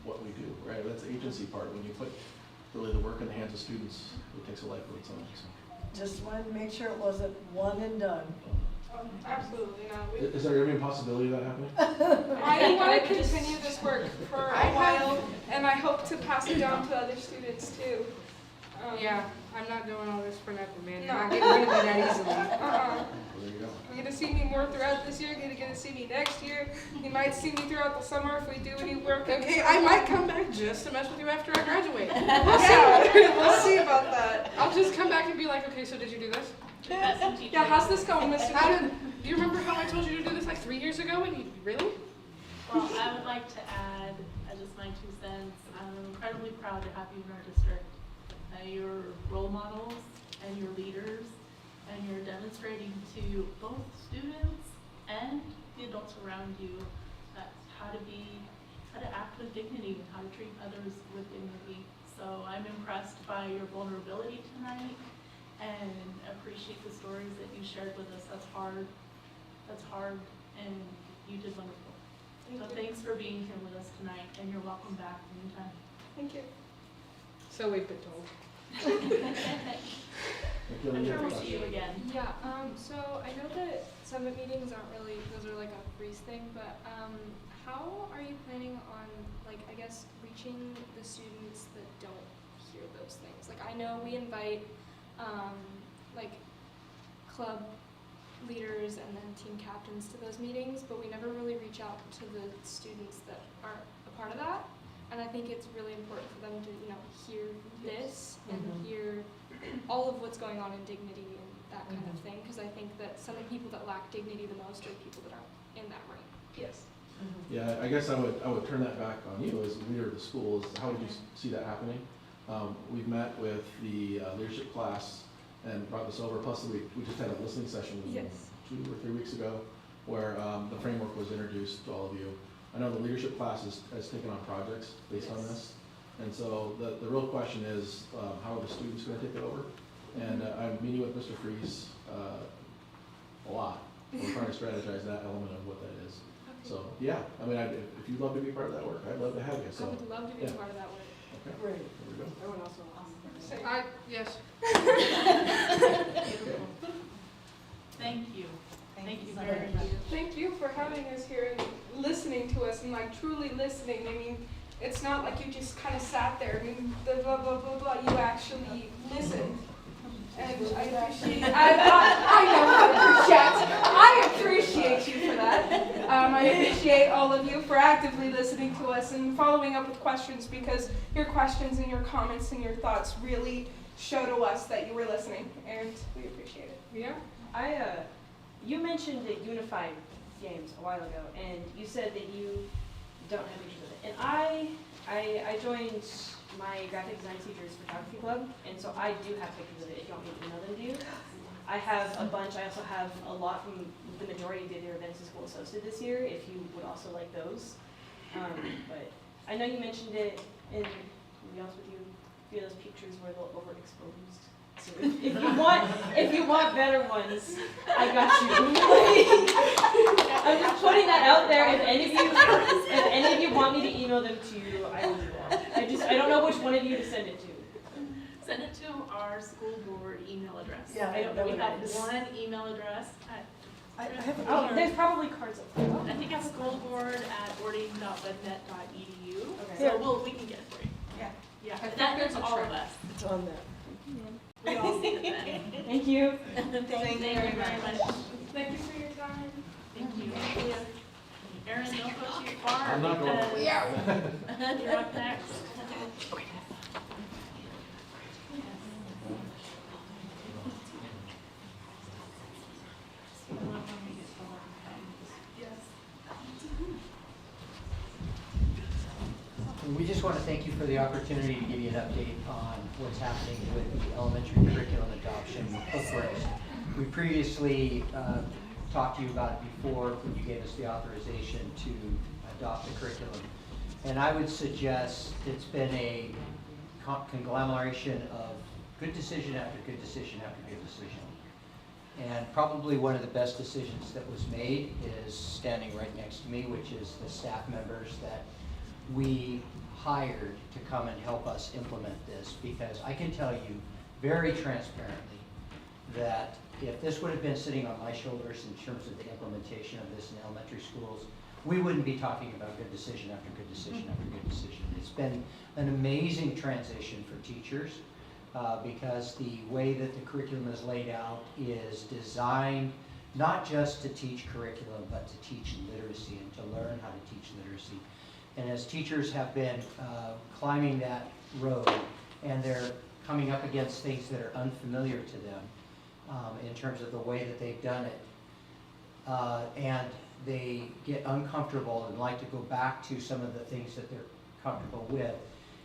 what we do, right? That's the agency part. When you put really the work in the hands of students, it takes a life of its own. So. Just wanted to make sure it wasn't one and done. Absolutely not. Is there any possibility of that happening? I want to continue this work for a while, and I hope to pass it down to other students too. Yeah, I'm not doing all this for nothing, man. No. You're not getting rid of me that easily. Well, there you go. You're gonna see me more throughout this year. You're gonna see me next year. You might see me throughout the summer if we do any work. Okay, I might come back just to mess with you after I graduate. We'll see. We'll see about that. I'll just come back and be like, okay, so did you do this? Yeah, how's this going, Mr. Do you remember how I told you to do this like 3 years ago? And you really? Well, I would like to add, just my 2 cents, I'm incredibly proud to have you in our district. You're role models and you're leaders, and you're demonstrating to both students and the adults around you how to act with dignity and how to treat others with dignity. So I'm impressed by your vulnerability tonight and appreciate the stories that you shared with us. That's hard, and you did wonderful. Thanks for being here with us tonight, and you're welcome back anytime. Thank you. So we've been told. I'm sure we'll see you again. Yeah, so I know that summit meetings aren't really, those are like a freeze thing, but how are you planning on, like, I guess, reaching the students that don't hear those things? Like, I know we invite, like, club leaders and then team captains to those meetings, but we never really reach out to the students that aren't a part of that. And I think it's really important for them to, hear this and hear all of what's going on in dignity and that kind of thing. Because I think that some of the people that lack dignity the most are the people that aren't in that room. Yes. Yeah, I guess I would turn that back on you as the leader of the school. How would you see that happening? We've met with the leadership class and brought this over. Plus, we just had a listening session 2 or 3 weeks ago where the framework was introduced to all of you. I know the leadership class has taken on projects based on this. And so the real question is, how are the students going to take it over? And I'm meeting with Mr. Freeze a lot. We're trying to strategize that element of what that is. Okay. So, yeah, I mean, if you'd love to be part of that work, I'd love to have you. So, I would love to be yeah. part of that work. Okay, Great. there we go. Everyone else will. Yes. Thank you. Thank you so very much. much. Thank you for having us here and listening to us and like truly listening. I mean, it's not like you just kind of sat there. I mean, the blah blah blah blah. You actually listened, and I appreciate. I appreciate you for that. I appreciate all of you for actively listening to us and following up with questions, because your questions and your comments and your thoughts really show to us that you were listening, and we appreciate it. Yeah. You mentioned the unified games a while ago, and you said that you don't have interest in it. And I joined my graphic design teacher's photography club, and so I do have pictures of it if you want me to email them to you. I have a bunch. I also have a lot from the majority did their events and schools hosted this year, if you would also like those. But I know you mentioned it in, to be honest with you, a few of those pictures were a little overexposed. So if you want better ones, I got you. I'm just putting that out there. If any of you want me to email them to you, I will do that. I don't know which one of you to send it to. Send it to our school board email address. Yeah, I don't know We what have that is. one email address. I have a Oh, there's probably cards up there. I think it's schoolboard@orting.webnet.edu. Okay. So we can get it for you. Yeah. Yeah, I think that's all of us. It's on that. We all see it then. Thank you. Thank you very much. Thank you for your time. Thank you. Erin, don't go too far. I'm not going. because You're up next. We just want to thank you for the opportunity to give you an update on what's happening with the elementary curriculum adoption bookworms. We previously talked to you about it before when you gave us the authorization to adopt the curriculum. And I would suggest it's been a conglomeration of good decision after good decision after good decision. And probably one of the best decisions that was made is standing right next to me, which is the staff members that we hired to come and help us implement this, because I can tell you very transparently that if this would have been sitting on my shoulders in terms of the implementation of this in elementary schools, we wouldn't be talking about good decision after good decision after good decision. It's been an amazing transition for teachers because the way that the curriculum is laid out is designed not just to teach curriculum, but to teach literacy and to learn how to teach literacy. And as teachers have been climbing that road and they're coming up against things that are unfamiliar to them in terms of the way that they've done it, and they get uncomfortable and like to go back to some of the things that they're comfortable with,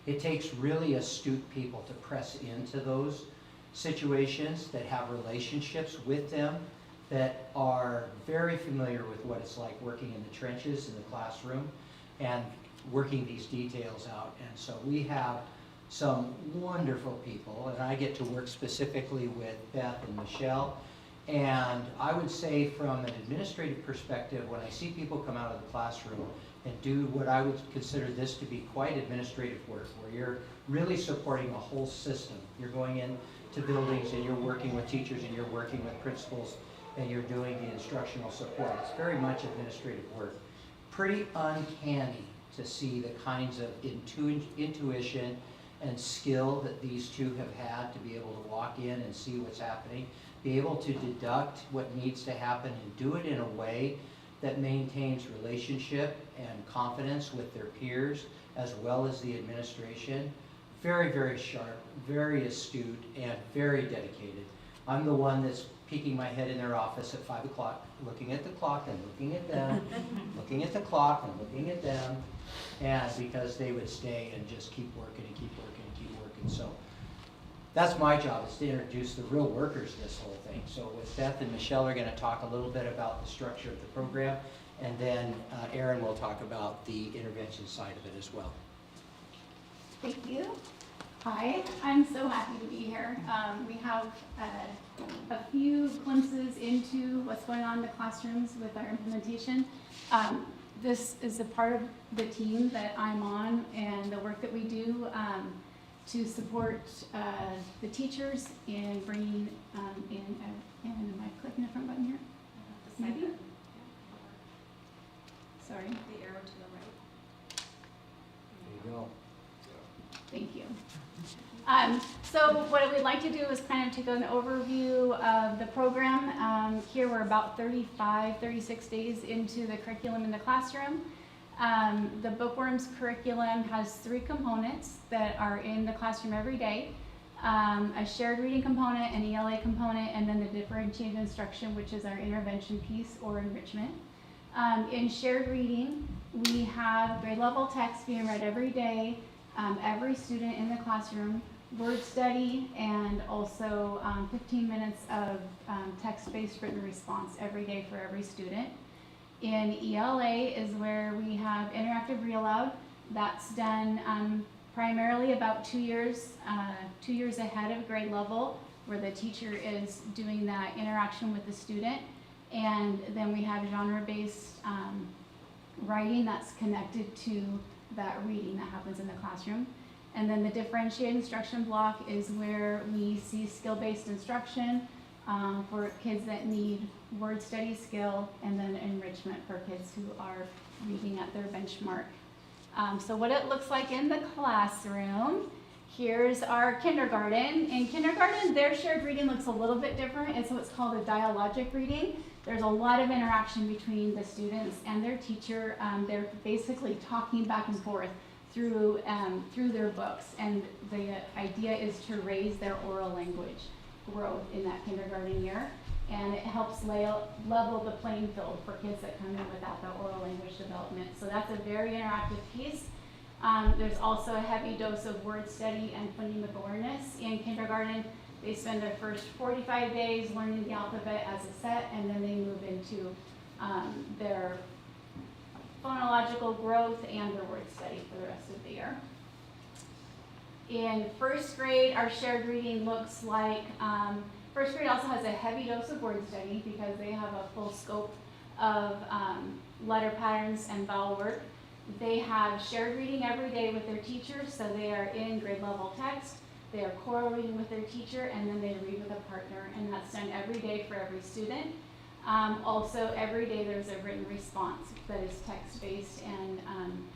it takes really astute people to press into those situations that have relationships with them, that are very familiar with what it's like working in the trenches in the classroom and working these details out. And so we have some wonderful people, and I get to work specifically with Beth and Michelle. And I would say from an administrative perspective, when I see people come out of the classroom and do what I would consider this to be quite administrative work, where you're really supporting a whole system. You're going into buildings and you're working with teachers and you're working with principals and you're doing the instructional support. It's very much administrative work. Pretty uncanny to see the kinds of intuition and skill that these two have had to be able to walk in and see what's happening, be able to deduct what needs to happen and do it in a way that maintains relationship and confidence with their peers as well as the administration. Very, very sharp, very astute, and very dedicated. I'm the one that's peeking my head in their office at 5 o'clock, looking at the clock and looking at them, looking at the clock and looking at them, and because they would stay and just keep working and keep working and keep working. So that's my job, is to introduce the real workers to this whole thing. So with Beth and Michelle are going to talk a little bit about the structure of the program, and then Erin will talk about the intervention side of it as well. Thank you. Hi, I'm so happy to be here. We have a few glimpses into what's going on in the classrooms with our implementation. This is a part of the team that I'm on and the work that we do to support the teachers in bringing am I clicking the front button here? Maybe? Sorry. The arrow to the right. There you go. Thank you. So what we'd like to do is kind of take an overview of the program. Here we're about 36 days into the curriculum in the classroom. The Bookworms curriculum has 3 components that are in the classroom every day. A shared reading component, an ELA component, and then the differentiated instruction, which is our intervention piece or enrichment. In shared reading, we have grade level text being read every day. Every student in the classroom word study and also 15 minutes of text-based written response every day for every student. In ELA is where we have interactive read aloud. That's done primarily about 2 years ahead of grade level, where the teacher is doing that interaction with the student. And then we have genre-based writing that's connected to that reading that happens in the classroom. And then the differentiated instruction block is where we see skill-based instruction for kids that need word study skill, and then enrichment for kids who are reading at their benchmark. So what it looks like in the classroom, here's our kindergarten. In kindergarten, their shared reading looks a little bit different. It's what's called a dialogic reading. There's a lot of interaction between the students and their teacher. They're basically talking back and forth through their books, and the idea is to raise their oral language growth in that kindergarten year, and it helps level the playing field for kids that come in without the oral language development. So that's a very interactive piece. There's also a heavy dose of word study and phonemic awareness. In kindergarten, they spend their first 45 days learning the alphabet as a set, and then they move into their phonological growth and their word study for the rest of the year. In first grade, our shared reading looks like, first grade also has a heavy dose of word study because they have a full scope of letter patterns and vowel work. They have shared reading every day with their teacher, so they are in grade level text. They are choral reading with their teacher, and then they read with a partner, and that's done every day for every student. Also, every day there's a written response that is text-based and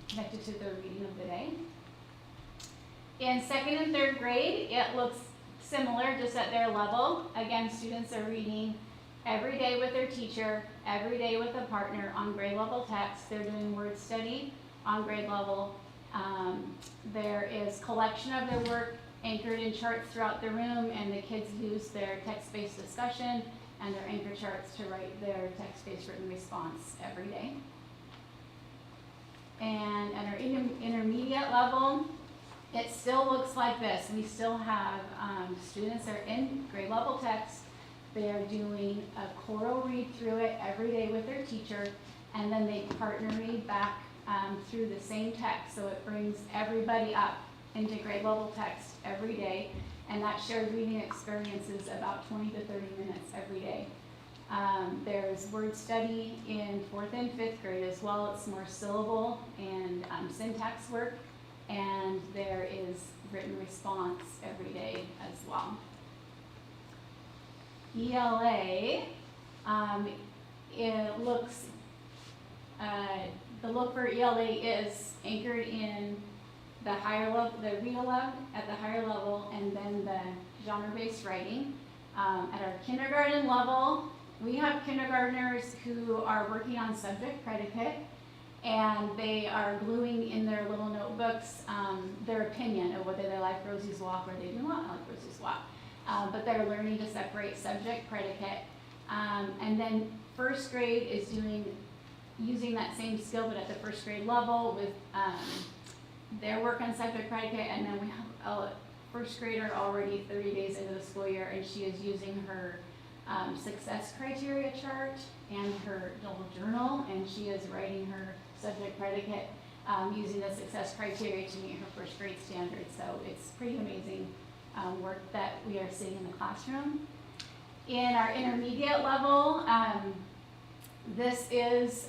connected to their reading of the day. In second and third grade, it looks similar, just at their level. Again, students are reading every day with their teacher, every day with a partner on grade level text. They're doing word study on grade level. There is collection of their work anchored in charts throughout the room, and the kids use their text-based discussion and their anchor charts to write their text-based written response every day. And at our intermediate level, it still looks like this. We still have students that are in grade level text. They are doing a choral read through it every day with their teacher, and then they partner read back through the same text. So it brings everybody up into grade level text every day, and that shared reading experience is about 20 to 30 minutes every day. There's word study in 4th and 5th grade as well. It's more syllable and syntax work, and there is written response every day as well. ELA, it looks, the look for ELA is anchored in the higher level, the read aloud at the higher level, and then the genre-based writing. At our kindergarten level, we have kindergartners who are working on subject predicate, and they are gluing in their little notebooks their opinion of whether they like Rosie's Walk or they do not like Rosie's Walk. But they're learning to separate subject predicate. And then first grade is using that same skill, but at the first grade level with their work on subject predicate. And then we have a first grader already 30 days into the school year, and she is using her success criteria chart and her little journal, and she is writing her subject predicate using the success criteria to meet her first grade standards. So it's pretty amazing work that we are seeing in the classroom. In our intermediate level, this is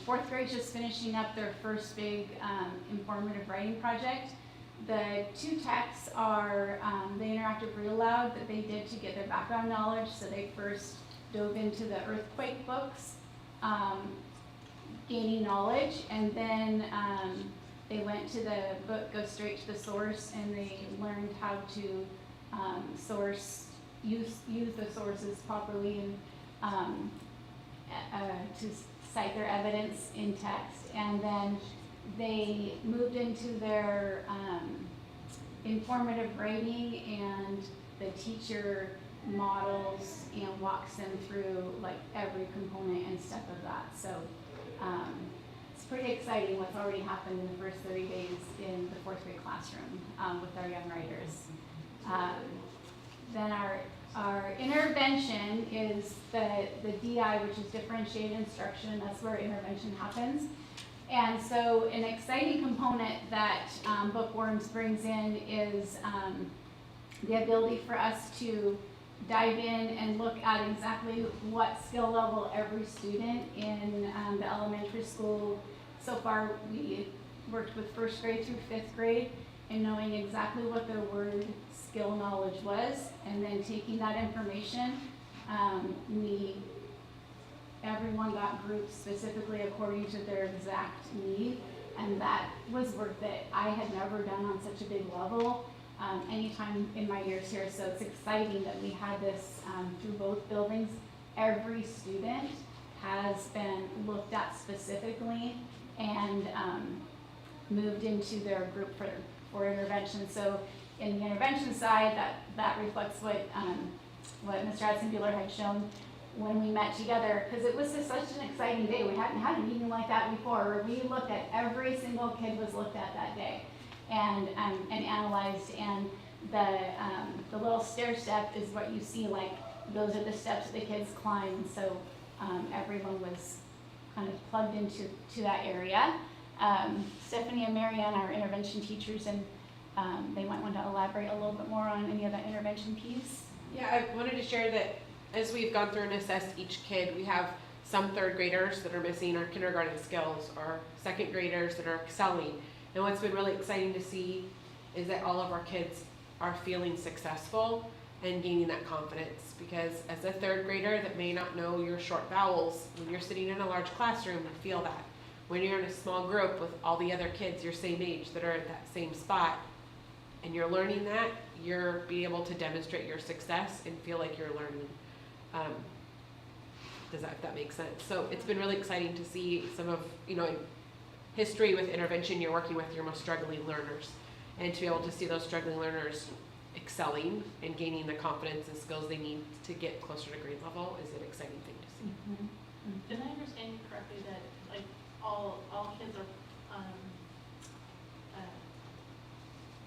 4th grade just finishing up their first big informative writing project. The two texts are the interactive read aloud that they did to get their background knowledge. So they first dove into the earthquake books, gaining knowledge, and then they went to the book, go straight to the source, and they learned how to use the sources properly and to cite their evidence in text. And then they moved into their informative writing, and the teacher models and walks them through like every component and step of that. So it's pretty exciting what's already happened in the first 30 days in the 4th grade classroom with our young writers. Then our intervention is the DI, which is differentiated instruction. That's where intervention happens. And so an exciting component that Bookworms brings in is the ability for us to dive in and look at exactly what skill level every student in the elementary school. So far, we worked with first grade through fifth grade and knowing exactly what their word skill knowledge was, and then taking that information, everyone got grouped specifically according to their exact need, and that was work that I had never done on such a big level anytime in my years here. So it's exciting that we had this through both buildings. Every student has been looked at specifically and moved into their group for intervention. So in the intervention side, that reflects what Mr. Hudson-Buehler had shown when we met together, because it was just such an exciting day. We hadn't had a meeting like that before, where we looked at every single kid was looked at that day and analyzed, and the little stair step is what you see, like those are the steps that the kids climb. So everyone was kind of plugged into that area. Stephanie and Marianne are intervention teachers, and they might want to elaborate a little bit more on any of that intervention piece. Yeah, I wanted to share that as we've gone through and assessed each kid, we have some third graders that are missing our kindergarten skills, or second graders that are excelling. And what's been really exciting to see is that all of our kids are feeling successful and gaining that confidence. Because as a third grader that may not know your short vowels, when you're sitting in a large classroom, you feel that. When you're in a small group with all the other kids your same age that are at that same spot, and you're learning that, you're be able to demonstrate your success and feel like you're learning. If that makes sense? So it's been really exciting to see some of, in history with intervention, you're working with your most struggling learners. And to be able to see those struggling learners excelling and gaining the confidence and skills they need to get closer to grade level is an exciting thing to see. Mm-hmm. Did I understand you correctly that like all kids are, I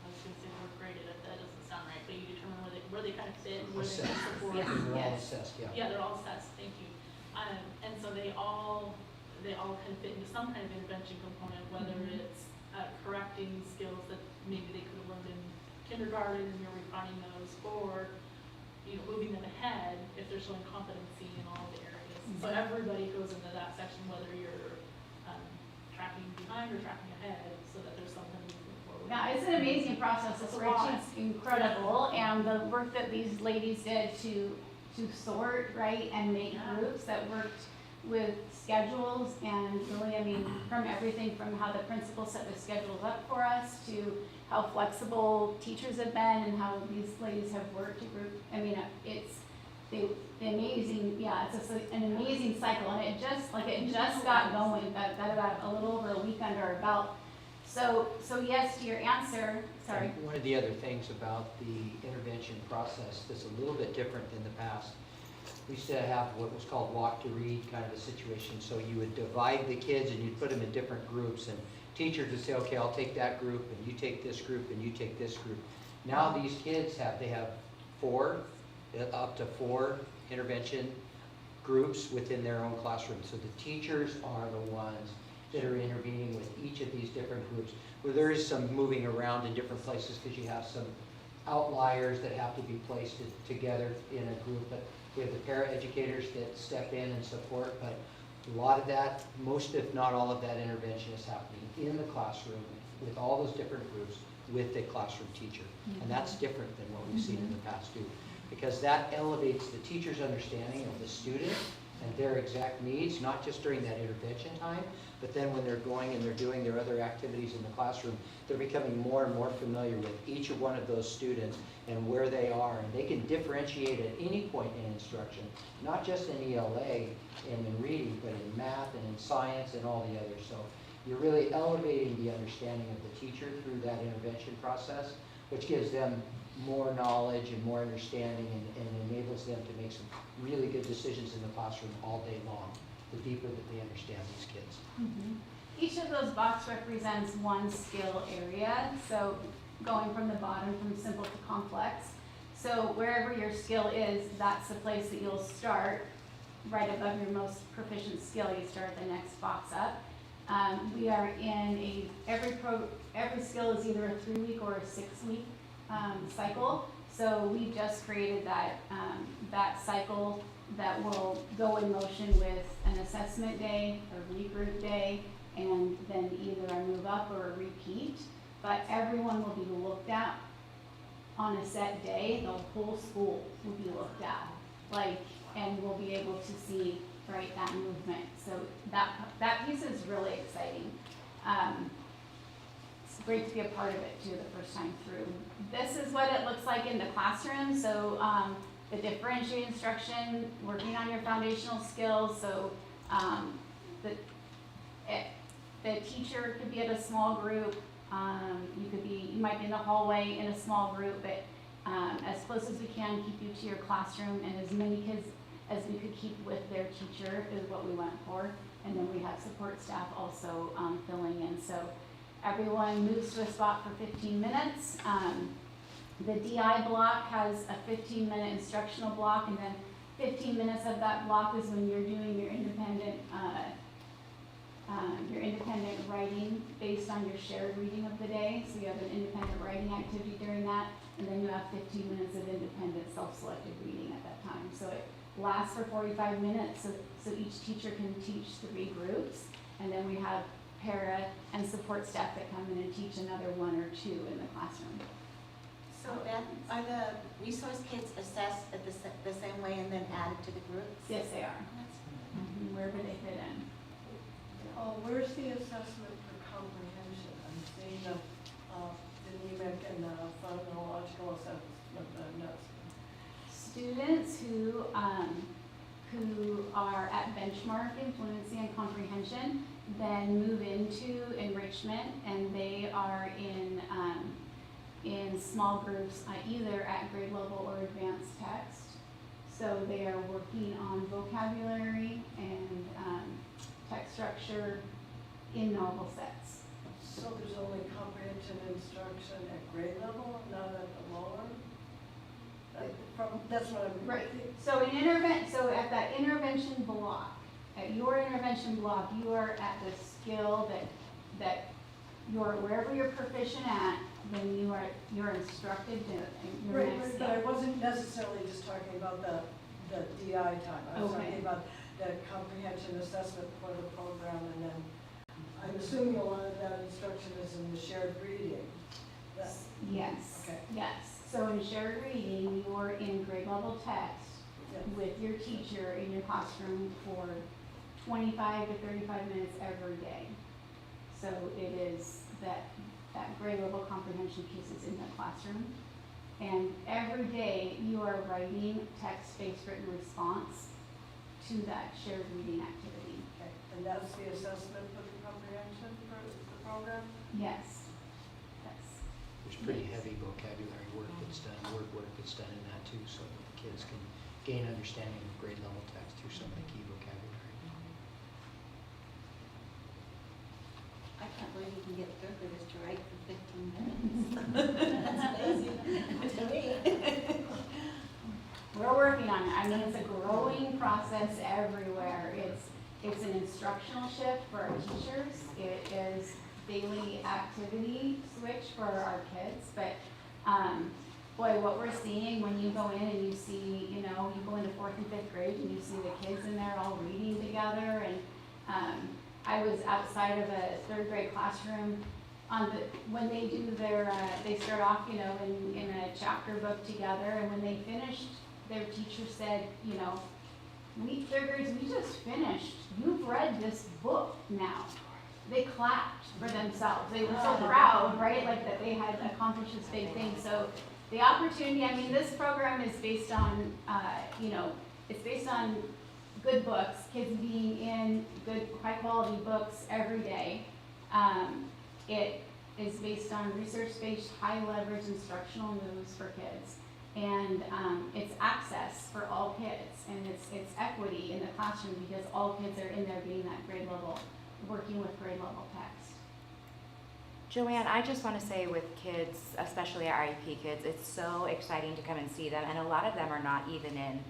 was going to say we're graded, that doesn't sound right, but you determine where they kind of fit, where they need support. Yeah, they're all assessed, yeah. Yeah, they're all assessed, thank you. And so they all kind of fit into some kind of intervention component, whether it's correcting skills that maybe they could have learned in kindergarten and you're refining those, or moving them ahead if they're showing competency in all the areas. So everybody goes into that section, whether you're tracking behind or tracking ahead, so that there's something moving forward. Yeah, it's an amazing process. This spreadsheet's incredible, and the work that these ladies did to sort, right, and make groups that worked with schedules, and really, from everything from how the principal set the schedules up for us to how flexible teachers have been and how these ladies have worked to group. It's the amazing, it's just an amazing cycle, and it just got going. Got about a little over a week under our belt. So yes, to your answer, sorry. And one of the other things about the intervention process that's a little bit different than the past, we used to have what was called walk to read kind of a situation. So you would divide the kids and you'd put them in different groups, and teachers would say, okay, I'll take that group, and you take this group, and you take this group. Now these kids have 4, up to 4 intervention groups within their own classroom. So the teachers are the ones that are intervening with each of these different groups, where there is some moving around in different places because you have some outliers that have to be placed together in a group. But we have the para-educators that step in and support, but a lot of that, most if not all of that intervention is happening in the classroom with all those different groups with the classroom teacher. And that's different than what we've seen in the past too, because that elevates the teacher's understanding of the student and their exact needs, not just during that intervention time, but then when they're going and they're doing their other activities in the classroom, they're becoming more and more familiar with each of one of those students and where they are. And they can differentiate at any point in instruction, not just in ELA and in reading, but in math and in science and all the others. So you're really elevating the understanding of the teacher through that intervention process, which gives them more knowledge and more understanding and enables them to make some really good decisions in the classroom all day long, the deeper that they understand these kids. Each of those boxes represents one skill area. So going from the bottom, from simple to complex. So wherever your skill is, that's the place that you'll start. Right above your most proficient skill, you start the next box up. We are in every skill is either a 3-week or a 6-week cycle. So we just created that cycle that will go in motion with an assessment day, a regroup day, and then either a move up or a repeat. But everyone will be looked at on a set day. The whole school will be looked at, and we'll be able to see, right, that movement. So that piece is really exciting. It's great to be a part of it too the first time through. This is what it looks like in the classroom. So the differentiated instruction, working on your foundational skills. So the teacher could be at a small group. You might be in the hallway in a small group, but as close as we can, keep you to your classroom, and as many kids as we could keep with their teacher is what we went for. And then we have support staff also filling in. So everyone moves to a spot for 15 minutes. The DI block has a 15-minute instructional block, and then 15 minutes of that block is when you're doing your independent writing based on your shared reading of the day. So you have an independent writing activity during that, and then you have 15 minutes of independent self-selected reading at that time. So it lasts for 45 minutes, so each teacher can teach 3 groups, and then we have para and support staff that come in and teach another 1 or 2 in the classroom. So Beth, are the resource kits assessed at the same way and then added to the groups? Yes, they are. Wherever they fit in. Oh, where's the assessment for comprehension? I'm seeing the anemic and the phonological assessment notes. Students who are at benchmark in fluency and comprehension then move into enrichment, and they are in small groups, either at grade level or advanced text. So they are working on vocabulary and text structure in novel sets. So there's only comprehension instruction at grade level, not at the lower? That's what I'm. Right. So at that intervention block, at your intervention block, you are at the skill that you're wherever you're proficient at, then you're instructed to your Right, next but I skill. wasn't necessarily just talking about the DI time. I was Okay. talking about the comprehension assessment for the program, and then I'm assuming a lot of that instruction is in the shared reading. Yes. Okay. Yes. So in shared reading, you're in grade level text Yes. with your teacher in your classroom for 25 to 35 minutes every day. So it is that grade level comprehension piece is in the classroom. And every day you are writing text-based written response to that shared reading activity. Okay, and that's the assessment for the comprehension for the program? Yes. Yes. There's pretty heavy vocabulary work that's done, word work that's done in that too, so that the kids can gain understanding of grade level text through some of the key vocabulary. I can't believe you can get 3rd graders to write for 15 minutes. That's amazing to me. We're working on it. I mean, it's a growing process everywhere. It's an instructional shift for our teachers. It is daily activity switch for our kids. But boy, what we're seeing when you go in and you see, you go into 4th and 5th grade and you see the kids in there all reading together. And I was outside of a 3rd grade classroom when they do they start off, in a chapter book together, and when they finished, their teacher said, we 3rd graders, we just finished. You've read this book now. They clapped for themselves. They were so proud, right? Like that they had accomplished this big thing. So the opportunity, this program is based on, it's based on good books, kids being in good, high quality books every day. It is based on research-based, high leverage instructional moves for kids. And it's access for all kids, and it's equity in the classroom because all kids are in there being that grade level, working with grade level text. Joanne, I just want to say with kids, especially our IEP kids, it's so exciting to come and see them, and a lot of them are not even in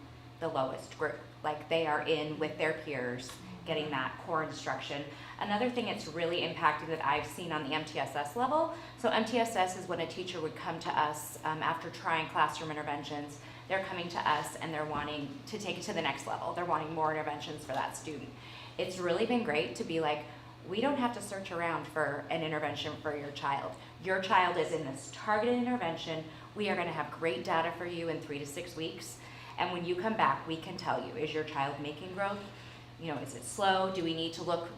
the lowest group. Like, they are in with their peers, getting that core instruction. Another thing it's really impacted that I've seen on the MTSS level, so MTSS is when a teacher would come to us after trying classroom interventions. They're coming to us and they're wanting to take it to the next level. They're wanting more interventions for that student. It's really been great to be like, we don't have to search around for an intervention for your child. Your child is in this targeted intervention. We are going to have great data for you in 3 to 6 weeks. And when you come back, we can tell you, is your child making growth? You know, is it slow? Do we need to look,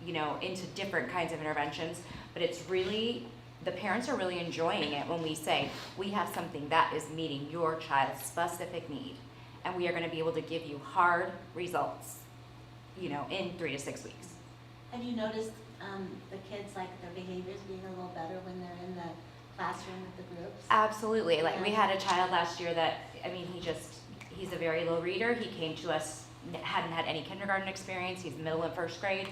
you know, into different kinds of interventions? But it's really, the parents are really enjoying it when we say, we have something that is meeting your child's specific need. And we are going to be able to give you hard results, you know, in 3 to 6 weeks. Have you noticed the kids, like their behaviors being a little better when they're in the classroom with the groups? Absolutely. Like, we had a child last year that, I mean, he's a very low reader. He came to us, hadn't had any kindergarten experience. He's middle and first grade,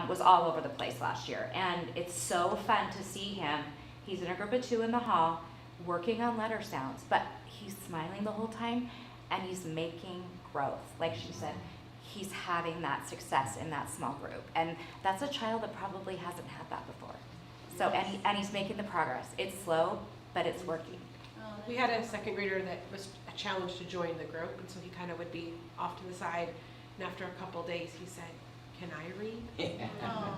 was all over the place last year. And it's so fun to see him. He's in a group of 2 in the hall, working on letter sounds, but he's smiling the whole time and he's making growth. Like she said, he's having that success in that small group. And that's a child that probably hasn't had that before. So, and he's making the progress. It's slow, but it's working. We had a second grader that was a challenge to join the group, and so he kind of would be off to the side. And after a couple of days, he said, "Can I read?"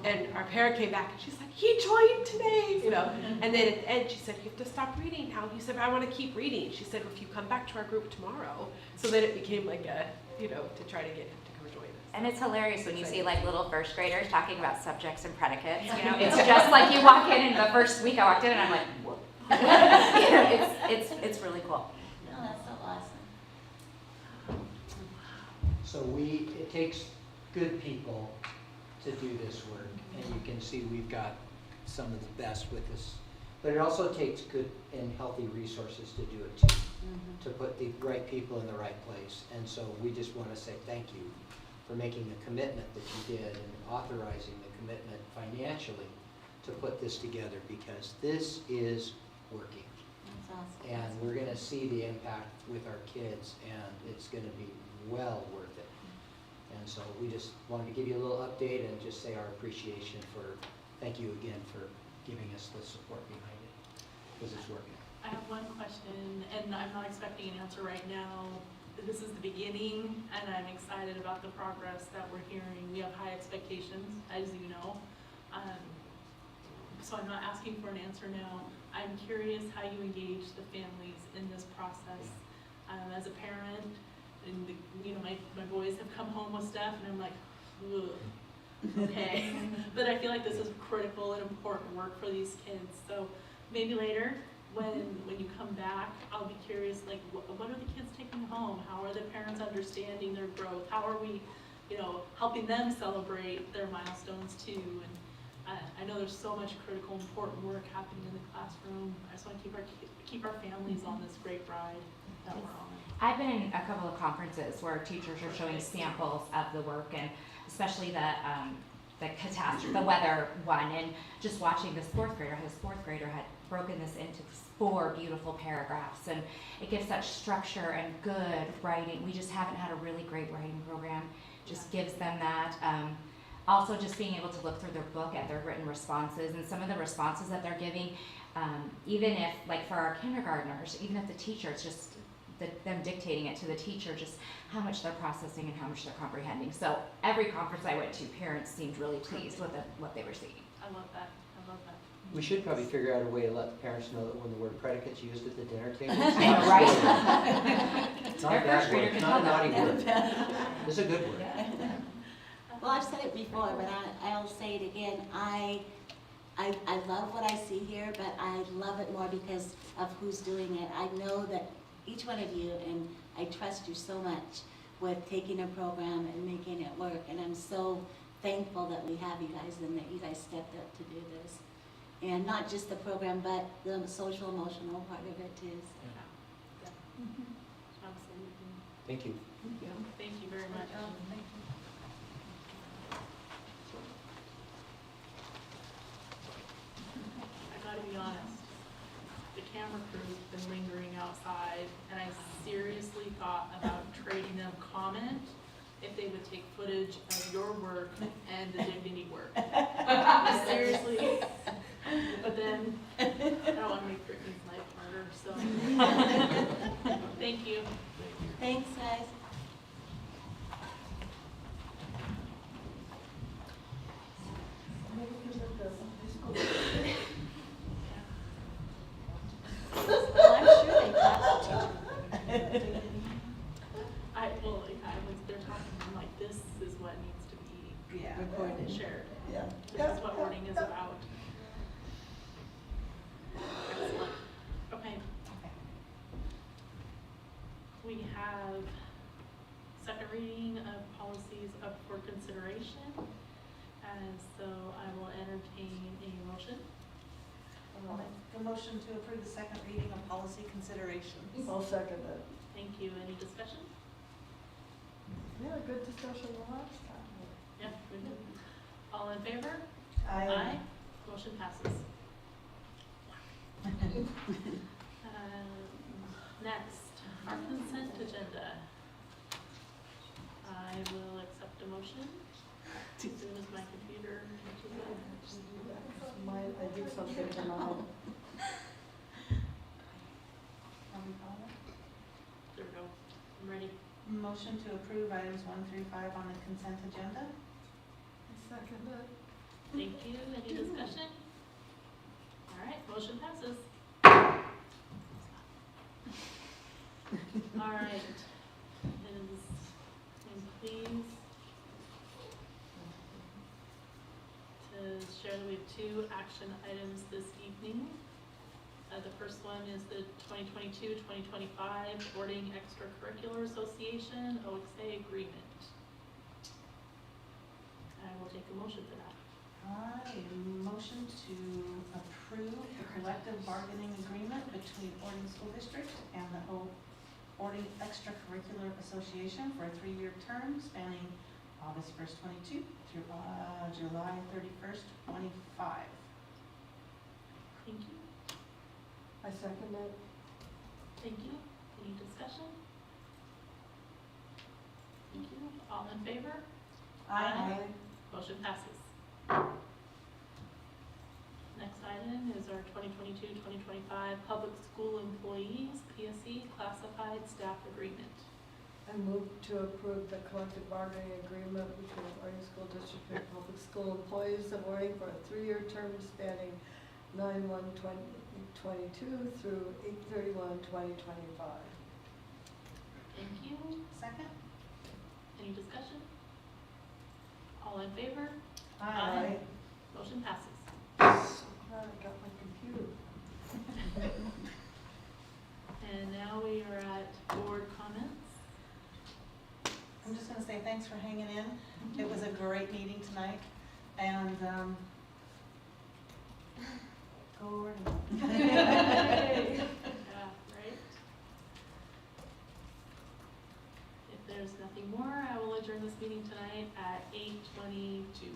And our parent came back, and she's like, "He joined today," you know. And then at the end, she said, "You have to stop reading now." He said, "I want to keep reading." She said, "If you come back to our group tomorrow." So then it became like a, you know, to try to get him to come join us. And it's hilarious when you see like little first graders talking about subjects and predicates. You know, it's just like you walk in, and the first week I walked in, and I'm like, whoa. You know, it's really cool. No, that's so awesome. So it takes good people to do this work, and you can see we've got some of the best with this. But it also takes good and healthy resources to do it too, to put the right people in the right place. And so we just want to say thank you for making the commitment that you did and authorizing the commitment financially to put this together, because this is working. That's awesome. And we're going to see the impact with our kids, and it's going to be well worth it. And so we just wanted to give you a little update and just say our appreciation for, thank you again for giving us the support behind it, because it's working. I have one question, and I'm not expecting an answer right now. This is the beginning, and I'm excited about the progress that we're hearing. We have high expectations, as you know. So I'm not asking for an answer now. I'm curious how you engage the families in this process. As a parent, and you know, my boys have come home with stuff, and I'm like, ugh, okay. But I feel like this is critical and important work for these kids. So maybe later, when you come back, I'll be curious, like, what are the kids taking home? How are the parents understanding their growth? How are we, you know, helping them celebrate their milestones too? And I know there's so much critical, important work happening in the classroom. I just want to keep our families on this great ride that we're on. I've been in a couple of conferences where teachers are showing samples of the work, and especially the catastrophe, the weather one, and just watching this fourth grader. His fourth grader had broken this into 4 beautiful paragraphs, and it gives such structure and good writing. We just haven't had a really great writing program. Just gives them that. Also, just being able to look through their book at their written responses, and some of the responses that they're giving, even if, like for our kindergartners, even if the teacher, it's just them dictating it to the teacher, just how much they're processing and how much they're comprehending. So every conference I went to, parents seemed really pleased with what they were seeing. I love that. I love that. We should probably figure out a way to let the parents know that when the word predicate's used at the dinner table, it's I know, not right? a swear word. It's not a Their bad first grader word, can it's not a tell naughty that. word. It's a good word. Well, I've said it before, but I'll say it again. I love what I see here, but I love it more because of who's doing it. I know that each one of you, and I trust you so much with taking a program and making it work. And I'm so thankful that we have you guys and that you guys stepped up to do this. And not just the program, but the social emotional part of it too. So. Yeah. Absolutely. Thank you. Thank you. Thank you very much. Thank you. camera crew's been lingering outside, and I seriously thought about trading them comment if they would take footage of your work and the dignity work. Seriously. But then, I don't want to make Brittany's life harder, so. Thank you. Thanks, guys. Maybe we can look at this school. Well, I'm sure they talked to teachers. They're talking, I'm like, this is what needs to be Yeah. recorded, shared. Yeah. This is what Orting is about. Excellent. Okay. We have second reading of policies up for consideration. And so I will entertain a motion. I'll make a motion to approve the second reading of policy considerations. I'll second it. Thank you. Any discussion? Yeah, good discussion the last time. Yep. We did. All in favor? Aye. Motion passes. Next, our consent agenda. I will accept a motion as soon as my computer catches up. Mine, I did something to mine. There we go. I'm ready. Motion to approve items 1 through 5 on the consent agenda. I second it. Thank you. Any discussion? All right, motion passes. All right. And please to share that we have 2 action items this evening. The first one is the 2022-2025 Orting Extracurricular Association OXA agreement. I will take a motion for that. I motion to approve the collective bargaining agreement between Orting School District and the Orting Extracurricular Association for a 3-year term spanning August 1st, 22 through July 31st, 25. Thank you. I second it. Thank you. Any discussion? Thank you. All in favor? Aye. Motion passes. Next item is our 2022-2025 Public School Employees, PSE Classified Staff Agreement. I move to approve the collective bargaining agreement between Orting School District and public school employees of Orting for a 3-year term spanning 9/1/2022 through 8/31/2025. Thank you. Second? Any discussion? All in favor? Aye. Motion passes. So glad I got my computer. And now we are at board comments. I'm just going to say thanks for hanging in. It was a great meeting tonight, and go Orting. Yeah, right? If there's nothing more, I will adjourn this meeting tonight at 8:22.